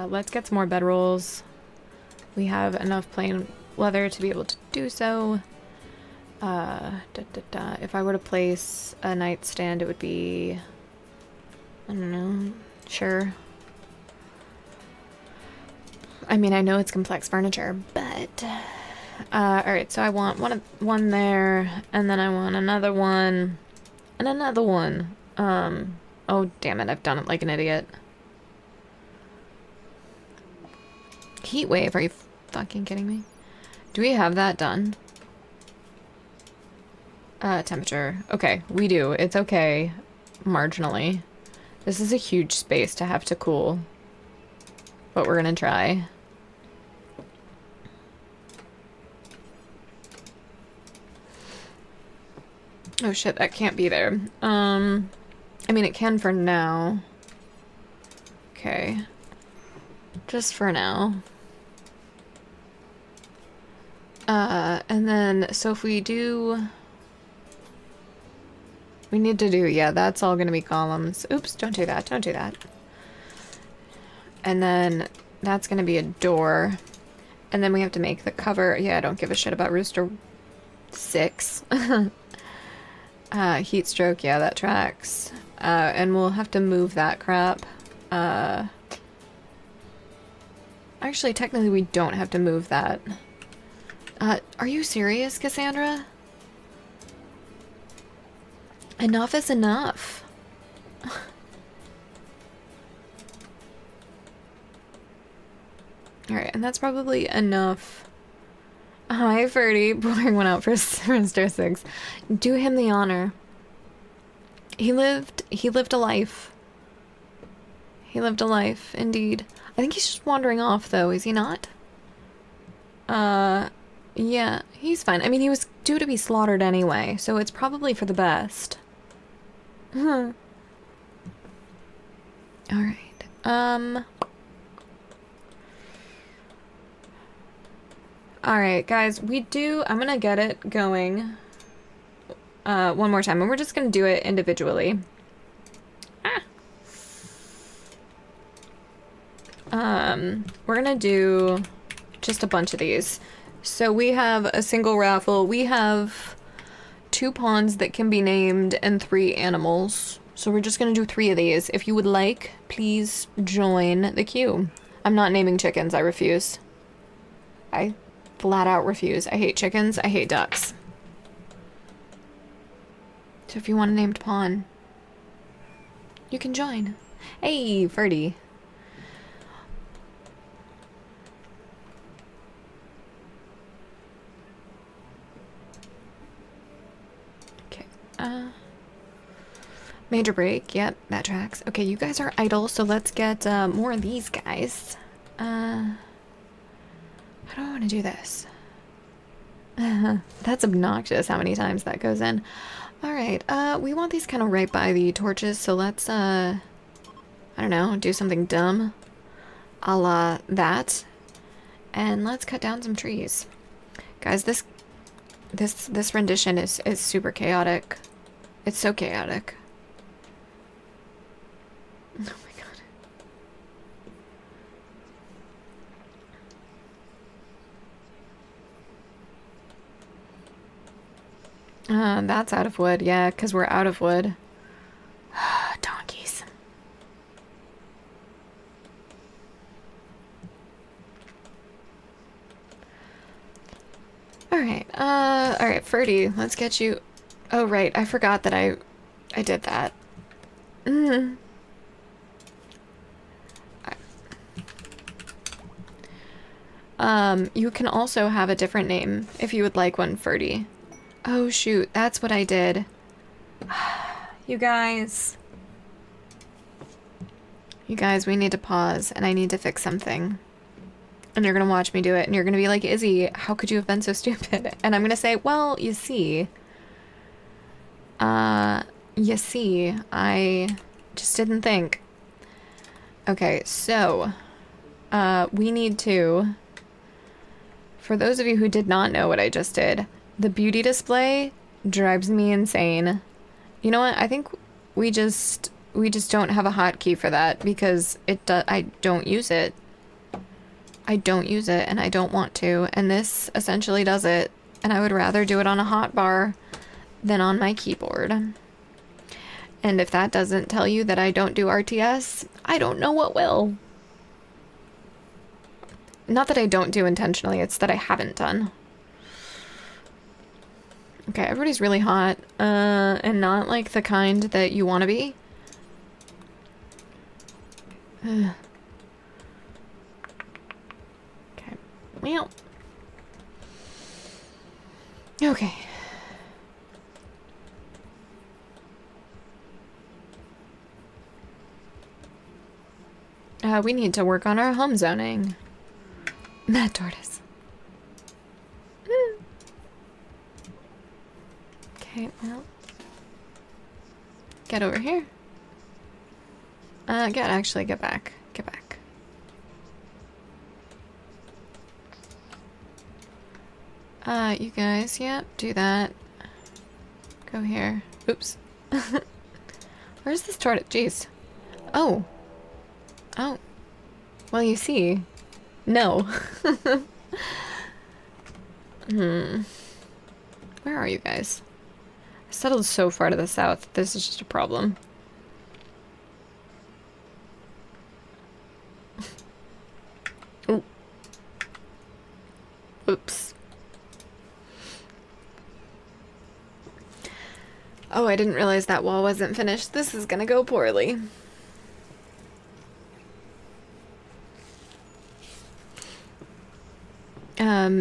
Let's get some more bedrolls. We have enough plain leather to be able to do so. If I were to place a nightstand, it would be... I don't know. Sure. I mean, I know it's complex furniture, but... alright, so I want one there, and then I want another one, and another one. Oh, damn it, I've done it like an idiot. Heat wave, are you fucking kidding me? Do we have that done? Temperature. Okay, we do. It's okay. Marginally. This is a huge space to have to cool. But we're gonna try. Oh shit, that can't be there. I mean, it can for now. Okay. Just for now. And then, so if we do... We need to do, yeah, that's all gonna be columns. Oops, don't do that, don't do that. And then that's gonna be a door. And then we have to make the cover. Yeah, I don't give a shit about Rooster 6. Heat stroke, yeah, that tracks. And we'll have to move that crap. Actually, technically we don't have to move that. Are you serious, Cassandra? Enough is enough. Alright, and that's probably enough. Hi, Ferdy. Pouring one out for Mr. 6. Do him the honor. He lived a life. He lived a life, indeed. I think he's just wandering off, though, is he not? Yeah, he's fine. I mean, he was due to be slaughtered anyway, so it's probably for the best. Alright. Alright, guys, I'm gonna get it going one more time, and we're just gonna do it individually. We're gonna do just a bunch of these. So we have a single raffle. We have 2 pawns that can be named and 3 animals. So we're just gonna do 3 of these. If you would like, please join the queue. I'm not naming chickens. I refuse. I flat out refuse. I hate chickens. I hate ducks. So if you want a named pawn, you can join. Hey, Ferdy. Major break. Yep, that tracks. Okay, you guys are idle, so let's get more of these guys. How do I want to do this? That's obnoxious how many times that goes in. Alright, we want these kind of right by the torches, so let's, I don't know, do something dumb. A la that. And let's cut down some trees. Guys, this rendition is super chaotic. It's so chaotic. Oh my god. That's out of wood. Yeah, because we're out of wood. Donkeys. Alright, Ferdy, let's get you... Oh, right, I forgot that I did that. You can also have a different name if you would like one, Ferdy. Oh shoot, that's what I did. You guys, we need to pause, and I need to fix something. And you're gonna watch me do it, and you're gonna be like, Izzy, how could you have been so stupid? And I'm gonna say, well, you see, I just didn't think. Okay, so, we need to, for those of you who did not know what I just did, the beauty display drives me insane. You know what? I think we just don't have a hotkey for that because I don't use it. I don't use it and I don't want to, and this essentially does it, and I would rather do it on a hotbar than on my keyboard. And if that doesn't tell you that I don't do RTS, I don't know what will. Not that I don't do intentionally, it's that I haven't done. Okay, everybody's really hot, and not like the kind that you want to be. Okay. Well. Okay. We need to work on our home zoning. Mad tortoise. Okay, well. Get over here. Get back. Get back. You guys, yeah, do that. Go here. Oops. Where's this tortoise? Jeez. Oh. Oh. Well, you see. No. Where are you guys? I settled so far to the south. This is just a problem. Ooh. Oops. Oh, I didn't realize that wall wasn't finished. This is gonna go poorly.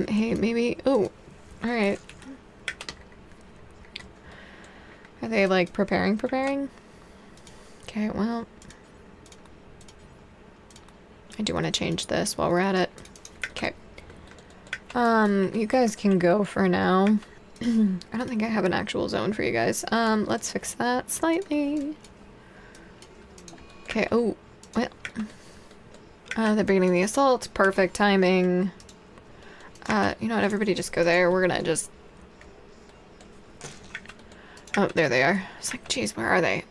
Hey, maybe... Oh, alright. Are they, like, preparing? Okay, well... I do want to change this while we're at it. Okay. You guys can go for now. I don't think I have an actual zone for you guys. Let's fix that slightly. Okay, oh, well. The beginning of the assault, perfect timing. You know what? Everybody just go there. We're gonna just... Oh, there they are. It's like, geez, where are they?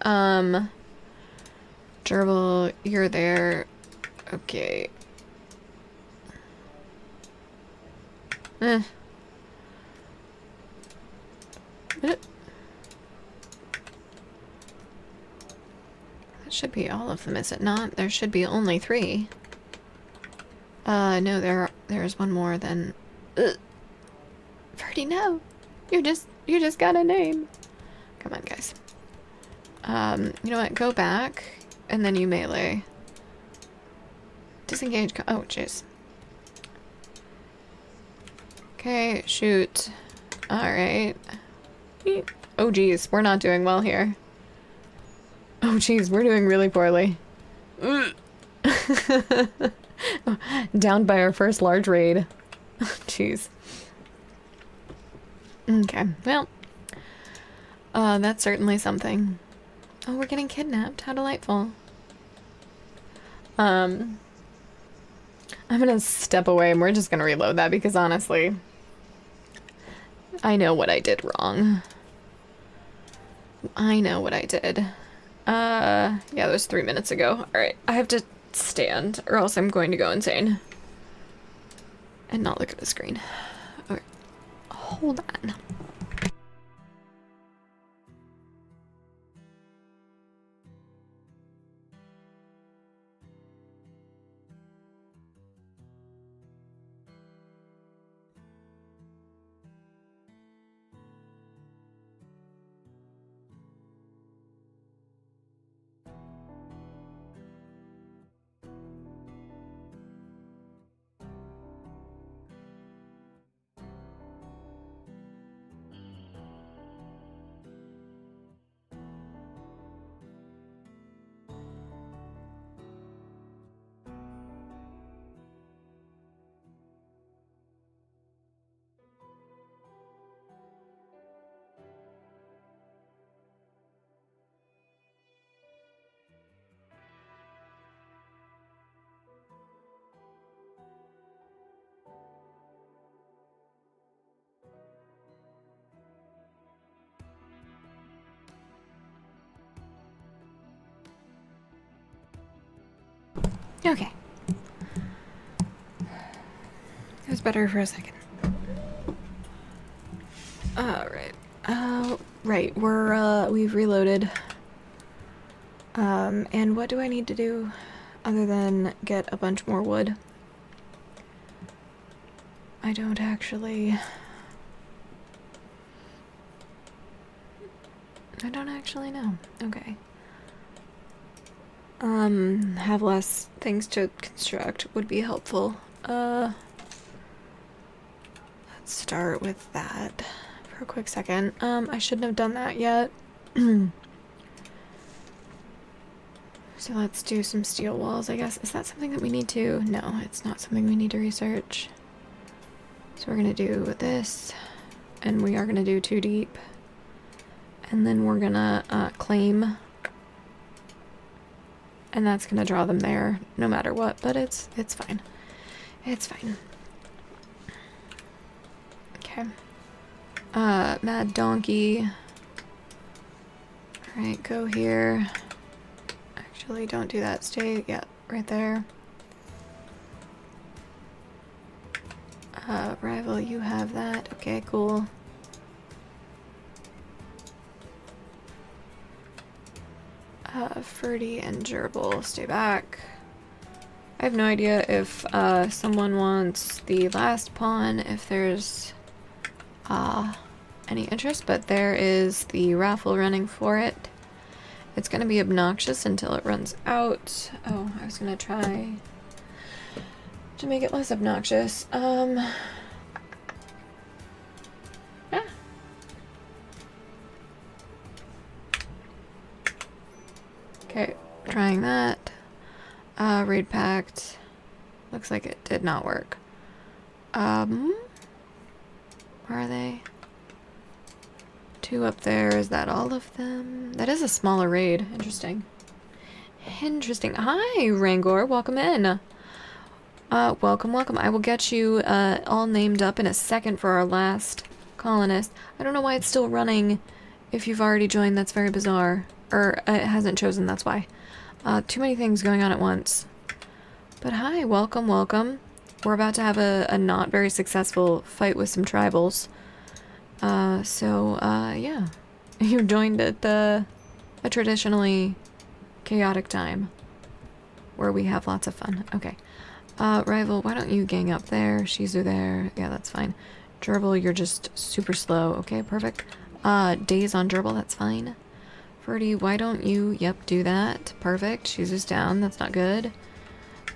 Gerbil, you're there. Okay. That should be all of them, is it not? There should be only 3. No, there's one more than... Ferdy, no! You just got a name. Come on, guys. You know what? Go back, and then you melee. Disengage. Oh, jeez. Okay, shoot. Alright. Oh, geez. We're not doing well here. Oh, geez. We're doing really poorly. Downed by our first large raid. Jeez. Okay, well. That's certainly something. Oh, we're getting kidnapped. How delightful. I'm gonna step away and we're just gonna reload that because honestly, I know what I did wrong. I know what I did. Yeah, that was 3 minutes ago. Alright, I have to stand or else I'm going to go insane. And not look at the screen. Okay. Hold on. Okay. It was better for a second. Alright. Right, we've reloaded. And what do I need to do other than get a bunch more wood? I don't actually know. Okay. Have less things to construct would be helpful. Let's start with that for a quick second. I shouldn't have done that yet. So let's do some steel walls, I guess. Is that something that we need to? No, it's not something we need to research. So we're gonna do this, and we are gonna do 2 deep. And then we're gonna claim. And that's gonna draw them there no matter what, but it's fine. It's fine. Okay. Mad Donkey. Alright, go here. Actually, don't do that. Stay, yeah, right there. Rival, you have that. Okay, cool. Ferdy and Gerbil, stay back. I have no idea if someone wants the last pawn, if there's any interest, but there is the raffle running for it. It's gonna be obnoxious until it runs out. Oh, I was gonna try to make it less obnoxious. Yeah. Okay, trying that. Raid Pact. Looks like it did not work. Where are they? 2 up there. Is that all of them? That is a smaller raid. Interesting. Interesting. Hi, Rangor. Welcome in. Welcome, welcome. I will get you, all named up in a second for our last colonist. I don't know why it's still running. If you've already joined, that's very bizarre. Or, it hasn't chosen, that's why. Too many things going on at once. But hi, welcome, welcome. We're about to have a not very successful fight with some tribals. Yeah. You joined at a traditionally chaotic time. Where we have lots of fun. Okay. Rival, why don't you gang up there? Shizu there. Yeah, that's fine. Gerbil, you're just super slow. Okay, perfect. Days on Gerbil, that's fine. Ferdy, why don't you, yep, do that. Perfect. Shizu's down, that's not good.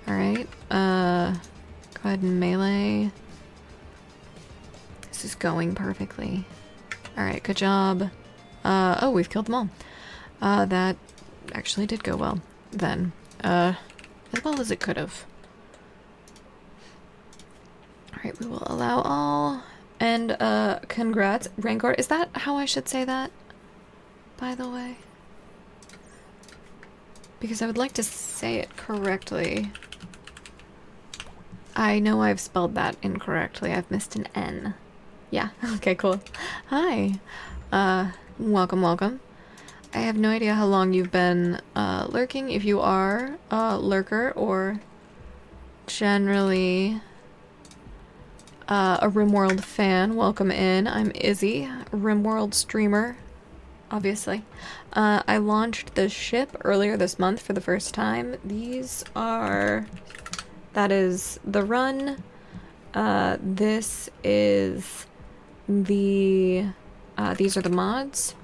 Alright, go ahead and melee. This is going perfectly. Alright, good job. Oh, we've killed them all. That actually did go well, then. As well as it could have. Alright, we will allow all. And, congrats. Rancor, is that how I should say that? By the way? Because I would like to say it correctly. I know I've spelled that incorrectly. I've missed an N. Yeah, okay, cool. Hi. Welcome, welcome. I have no idea how long you've been, lurking. If you are a lurker or generally a RimWorld fan, welcome in. I'm Izzy, RimWorld streamer, obviously. I launched the ship earlier this month for the first time. These are... That is the run. This is the... these are the mods.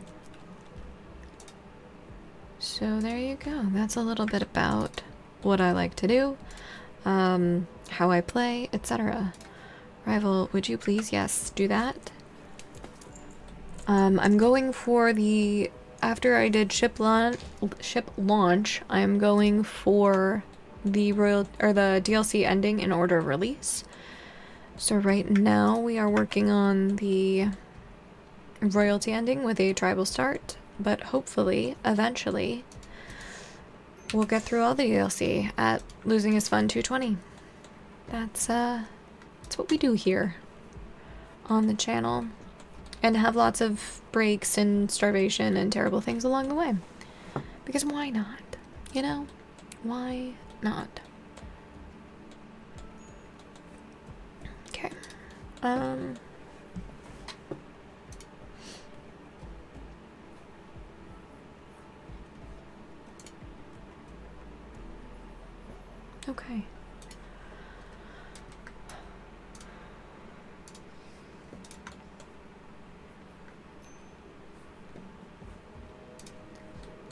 So there you go. That's a little bit about what I like to do, how I play, etc. Rival, would you please? Yes, do that. I'm going for the... After I did ship launch, I'm going for the the DLC ending in order of release. So right now we are working on the royalty ending with a tribal start, but hopefully, eventually, we'll get through all the DLC at Losing is Fun 220. That's what we do here on the channel. And have lots of breaks and starvation and terrible things along the way. Because why not? You know? Why not? Okay. Okay.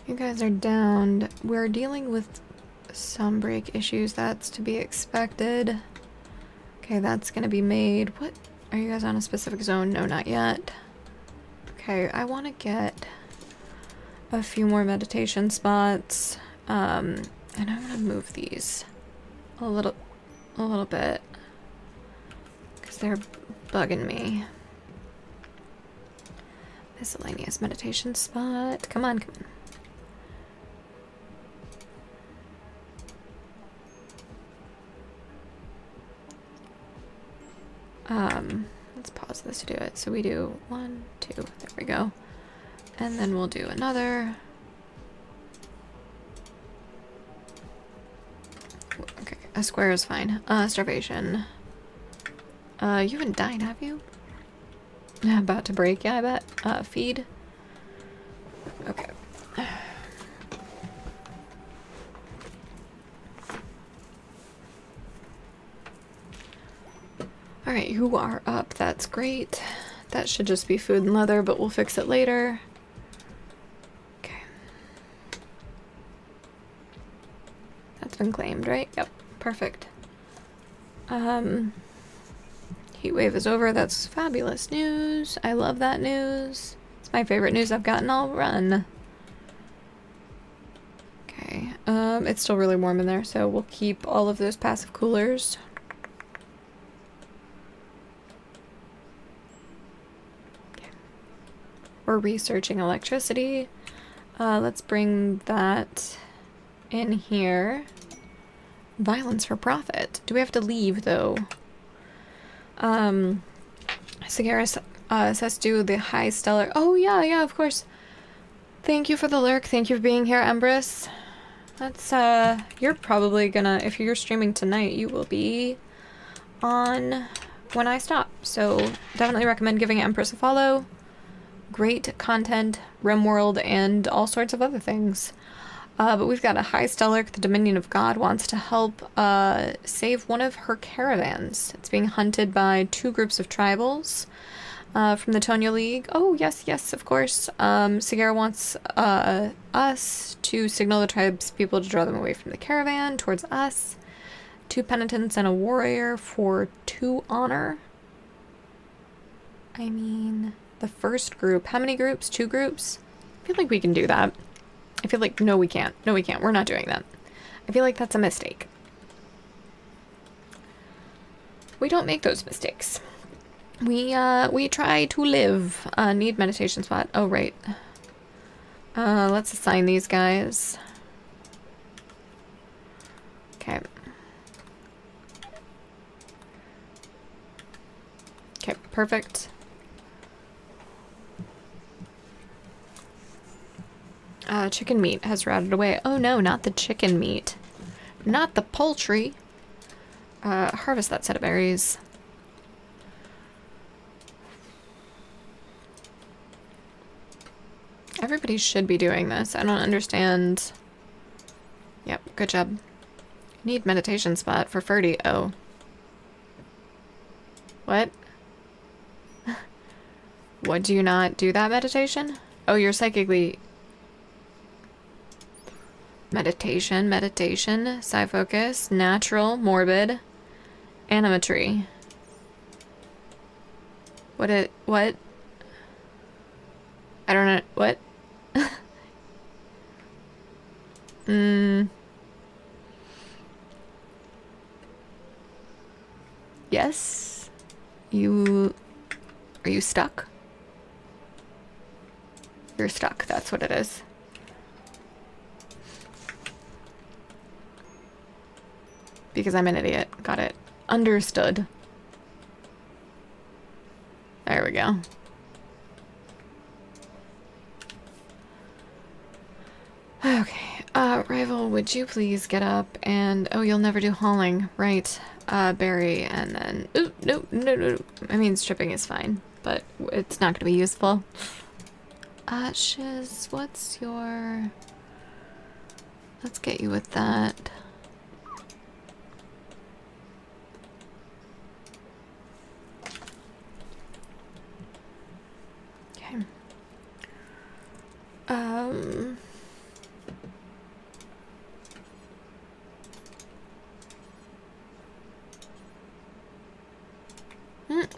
You guys are downed. We're dealing with some break issues. That's to be expected. Okay, that's gonna be made. What? Are you guys on a specific zone? No, not yet. Okay, I want to get a few more meditation spots. And I'm gonna move these a little bit. Because they're bugging me. Miscellaneous meditation spot. Come on, come on. Let's pause this to do it. So we do 1, 2, there we go. And then we'll do another. Okay, a square is fine. Starvation. You haven't died, have you? About to break, yeah, I bet. Feed. Okay. Alright, you are up. That's great. That should just be food and leather, but we'll fix it later. Okay. That's been claimed, right? Yep. Perfect. Heat wave is over. That's fabulous news. I love that news. It's my favorite news I've gotten all run. Okay. It's still really warm in there, so we'll keep all of those passive coolers. We're researching electricity. Let's bring that in here. Violence for profit. Do we have to leave, though? Sagaris says do the high stellar. Oh, yeah, of course. Thank you for the lurk. Thank you for being here, Empress. That's, you're probably gonna, if you're streaming tonight, you will be on when I stop. So definitely recommend giving Empress a follow. Great content, RimWorld, and all sorts of other things. But we've got a high stellar. The Dominion of God wants to help save one of her caravans. It's being hunted by 2 groups of tribals from the Tonya League. Oh, yes, of course. Sagara wants us to signal the tribe's people to draw them away from the caravan towards us. 2 penitents and a warrior for 2 honor. I mean, the first group. How many groups? 2 groups? I feel like we can do that. I feel like, no, we can't. No, we can't. We're not doing that. I feel like that's a mistake. We don't make those mistakes. We try to live. Need meditation spot. Oh, right. Let's assign these guys. Okay. Okay, perfect. Chicken meat has rotted away. Oh no, not the chicken meat. Not the poultry. Harvest that set of berries. Everybody should be doing this. I don't understand. Yep, good job. Need meditation spot for Ferdy. Oh. What? What, do you not do that meditation? Oh, you're psychically... Meditation, psi focus, natural, morbid, animatry. What? I don't know. What? Yes? Are you stuck? You're stuck, that's what it is. Because I'm an idiot. Got it. Understood. There we go. Okay. Rival, would you please get up and... Oh, you'll never do hauling. Right. Berry, and then... Ooh, no. I mean, stripping is fine, but it's not going to be useful. Shiz, what's your... Let's get you with that.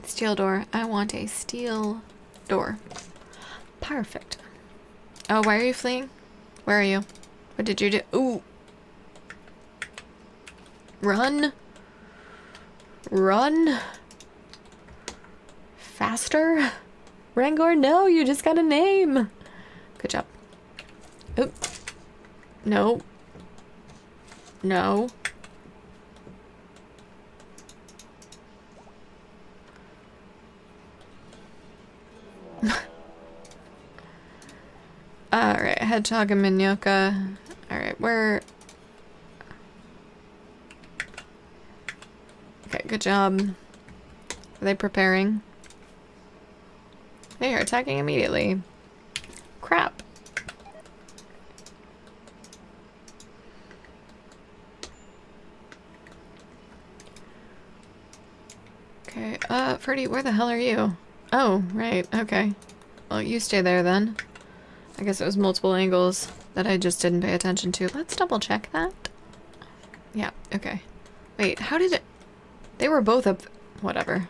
Steel door. I want a steel door. Perfect. Oh, why are you fleeing? Where are you? What did you do? Ooh. Run. Run. Faster. Rangor, no, you just got a name. Good job. Oop. No. No. Alright, Hedgehog and Minyoka. Alright, where... Okay, good job. Are they preparing? They are attacking immediately. Crap. Okay, Ferdy, where the hell are you? Oh, right, okay. Well, you stay there then. I guess it was multiple angles that I just didn't pay attention to. Let's double check that. Yeah, okay. Wait, how did it... They were both up... Whatever.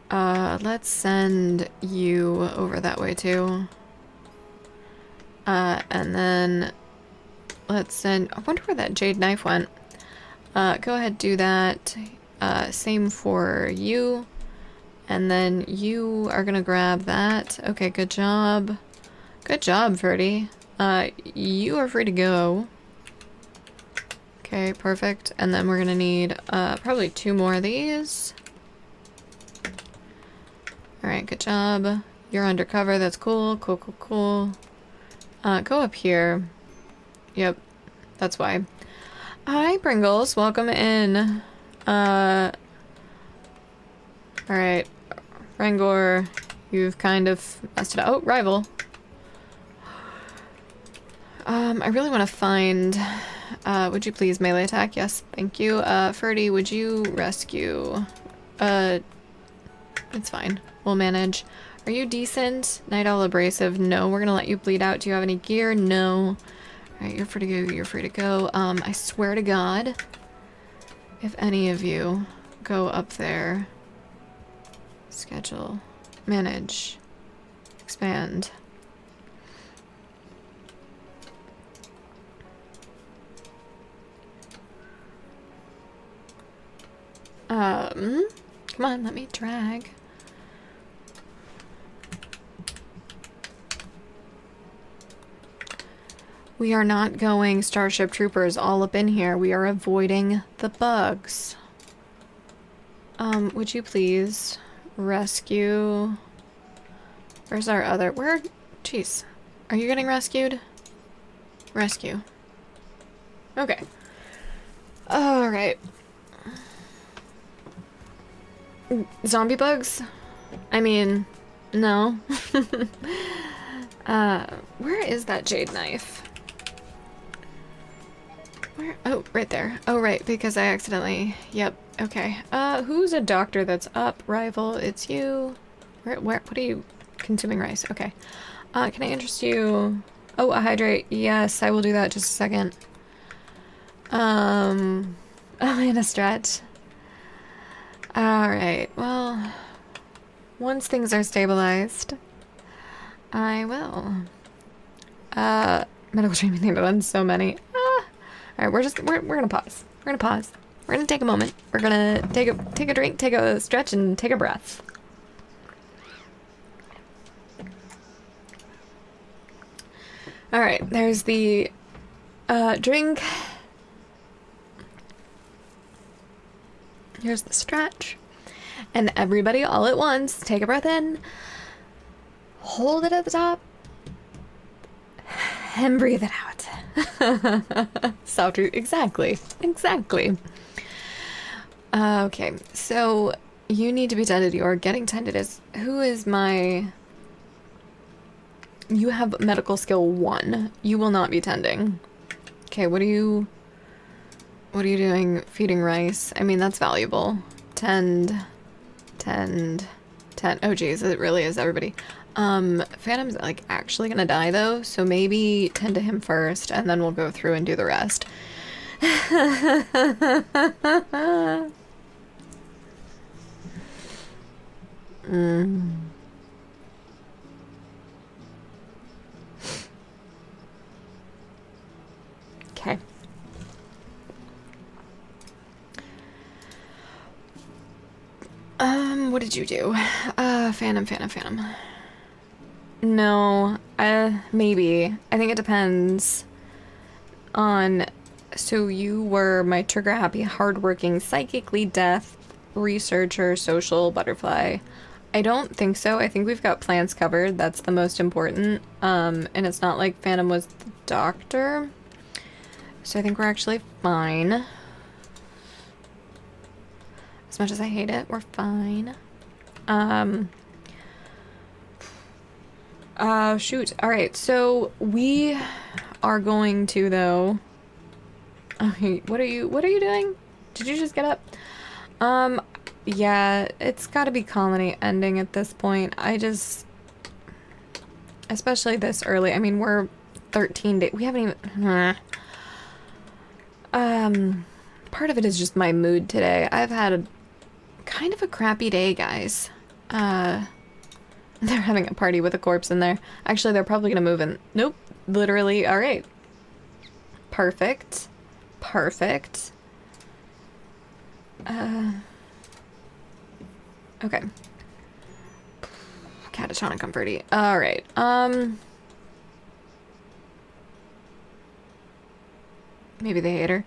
Let's send you over that way too. And then... Let's send... I wonder where that jade knife went. Go ahead, do that. Same for you. And then you are gonna grab that. Okay, good job. Good job, Ferdy. You are free to go. Okay, perfect. And then we're gonna need probably 2 more of these. Alright, good job. You're undercover, that's cool. Cool, cool, cool. Go up here. Yep, that's why. Hi, Pringles. Welcome in. Alright. Rangor, you've kind of messed it up. Oh, rival. I really want to find... would you please melee attack? Yes, thank you. Ferdy, would you rescue? It's fine. We'll manage. Are you decent? Night Owl abrasive? No. We're gonna let you bleed out. Do you have any gear? No. Alright, you're free to go. You're free to go. I swear to God, if any of you go up there, schedule, manage, expand. Come on, let me drag. We are not going Starship Troopers all up in here. We are avoiding the bugs. Would you please rescue... Where's our other... Where... Jeez. Are you getting rescued? Rescue. Okay. Alright. Zombie bugs? I mean, no. Where is that jade knife? Where? Oh, right there. Oh, right, because I accidentally... Yep, okay. Who's a doctor that's up? Rival, it's you. Where, what are you... Consuming rice, okay. Can I interest you... Oh, a hydrate. Yes, I will do that just a second. Oh, and a stretch. Alright, well... Once things are stabilized, I will. Medical treatment needed on so many. Alright, we're gonna pause. We're gonna pause. We're gonna take a moment. We're gonna take a drink, take a stretch, and take a breath. Alright, there's the drink. Here's the stretch. And everybody all at once, take a breath in, hold it at the top, and breathe it out. Soft truth. Exactly. Exactly. Okay, so you need to be tended. You're getting tended. Who is my... You have medical skill 1. You will not be tending. Okay, what are you doing? Feeding rice. I mean, that's valuable. Tend. Oh geez, it really is everybody. Phantom's like actually gonna die though, so maybe tend to him first and then we'll go through and do the rest. Okay. What did you do? Phantom. No, maybe. I think it depends on... So you were my trigger-happy, hardworking, psychically deaf researcher, social butterfly. I don't think so. I think we've got plants covered. That's the most important. And it's not like Phantom was the doctor. So I think we're actually fine. As much as I hate it, we're fine. Shoot. Alright, so we are going to, though... Okay, what are you doing? Did you just get up? Yeah, it's gotta be colony ending at this point. Especially this early. I mean, we're 13 days. We haven't even... Part of it is just my mood today. I've had kind of a crappy day, guys. They're having a party with a corpse in there. Actually, they're probably gonna move in. Nope. Literally. Alright. Perfect. Perfect. Okay. Catatonic comforty. Alright. Maybe they hate her.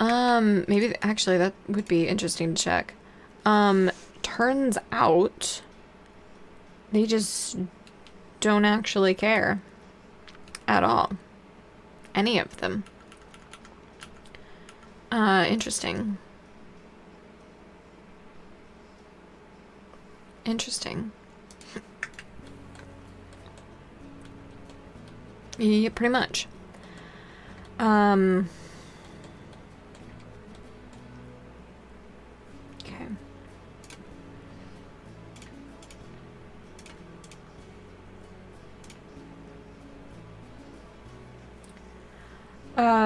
Maybe actually that would be interesting to check. Turns out they just don't actually care at all. Any of them. Interesting. Interesting. Yeah, pretty much. Okay.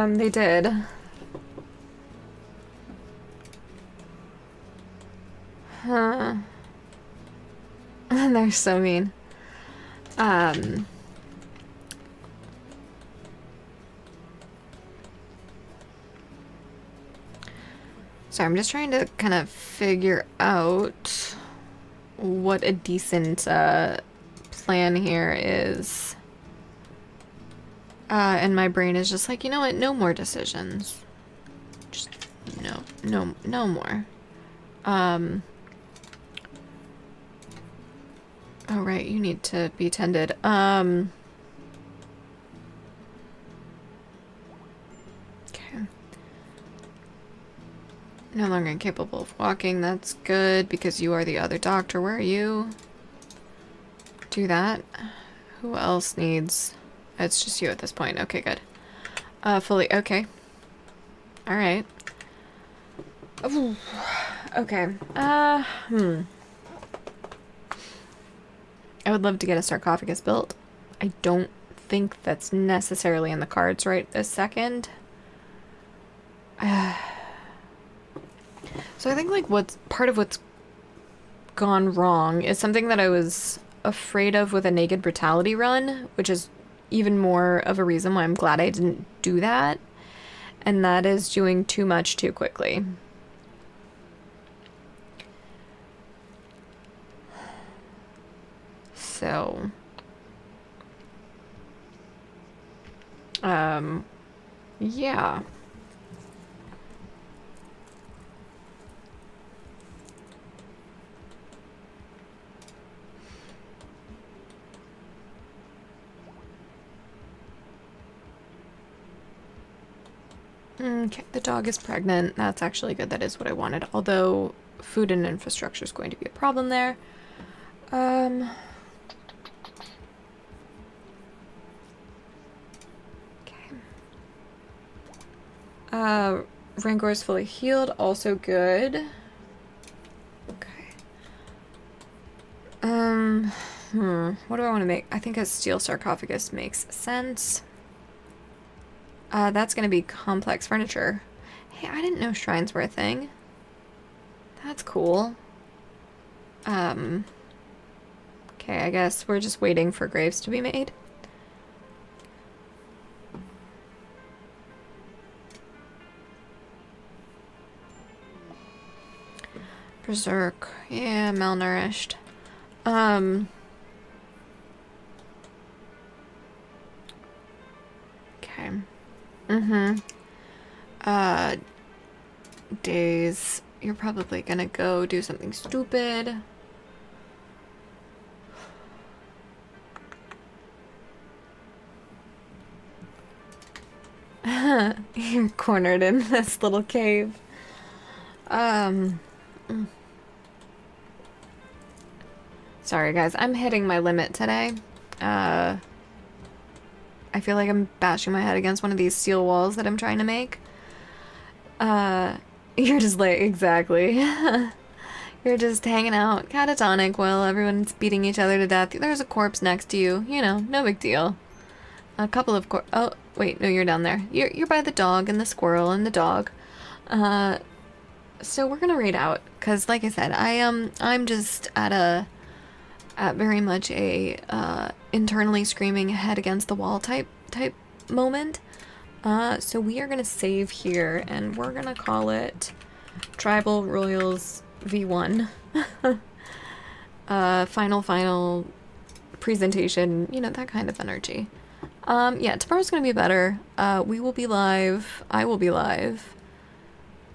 They did. Huh. They're so mean. Sorry, I'm just trying to kind of figure out what a decent plan here is. And my brain is just like, you know what? No more decisions. Just no more. Oh right, you need to be tended. Okay. No longer incapable of walking. That's good because you are the other doctor. Where are you? Do that. Who else needs? It's just you at this point. Okay, good. Fully okay. All right. Ooh. Okay. I would love to get a sarcophagus built. I don't think that's necessarily in the cards right this second. So I think like part of what's gone wrong is something that I was afraid of with a naked brutality run, which is even more of a reason why I'm glad I didn't do that. And that is doing too much too quickly. So, yeah. Okay, the dog is pregnant. That's actually good. That is what I wanted. Although food and infrastructure is going to be a problem there. Rancor is fully healed, also good. Okay. What do I want to make? I think a steel sarcophagus makes sense. That's gonna be complex furniture. Hey, I didn't know shrines were a thing. That's cool. Okay, I guess we're just waiting for graves to be made. Berserk. Yeah, malnourished. Okay. Days. You're probably gonna go do something stupid. You're cornered in this little cave. Sorry guys, I'm hitting my limit today. I feel like I'm bashing my head against one of these steel walls that I'm trying to make. You're just like, exactly. You're just hanging out, catatonic, while everyone's beating each other to death. There's a corpse next to you, you know, no big deal. A couple of oh, wait, no, you're down there. You're by the dog and the squirrel and the dog. So we're gonna raid out, because like I said, I'm just at very much a internally screaming head against the wall type moment. So we are gonna save here, and we're gonna call it Tribal Royals V1. Final presentation, you know, that kind of energy. Yeah, tomorrow's gonna be better. We will be live. I will be live.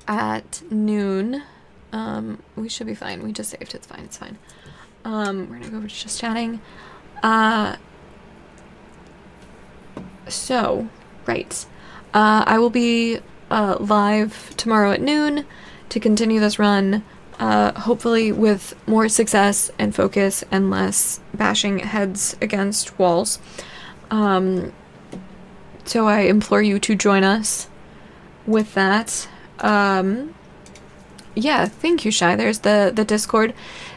at noon. We should be fine. We just saved. It's fine. It's fine. We're gonna go over to just chatting. So, right. I will be live tomorrow at noon to continue this run, hopefully with more success and focus and less bashing heads against walls. So I implore you to join us with that. Yeah, thank you, Shy. There's the Discord.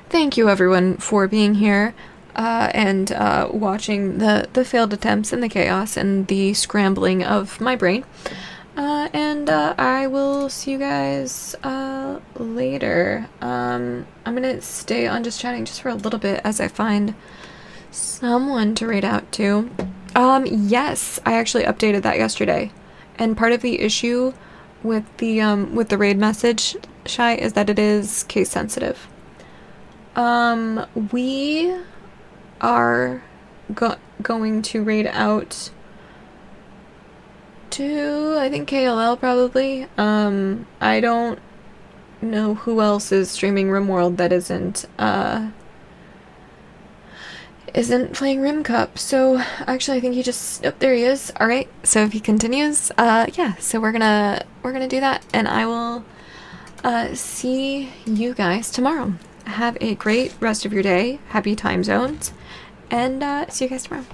Thank you, everyone, for being here and watching the failed attempts and the chaos and the scrambling of my brain. And I will see you guys later. I'm gonna stay on just chatting just for a little bit as I find someone to raid out to. Yes, I actually updated that yesterday. And part of the issue with the raid message, Shy, is that it is case sensitive. We are going to raid out to, I think, KLL probably. I don't know who else is streaming RimWorld that isn't playing Rim Cup. So actually I think he just, oh, there he is. All right, so if he continues, yeah, so we're gonna do that, and I will see you guys tomorrow. Have a great rest of your day. Happy time zones, and see you guys tomorrow.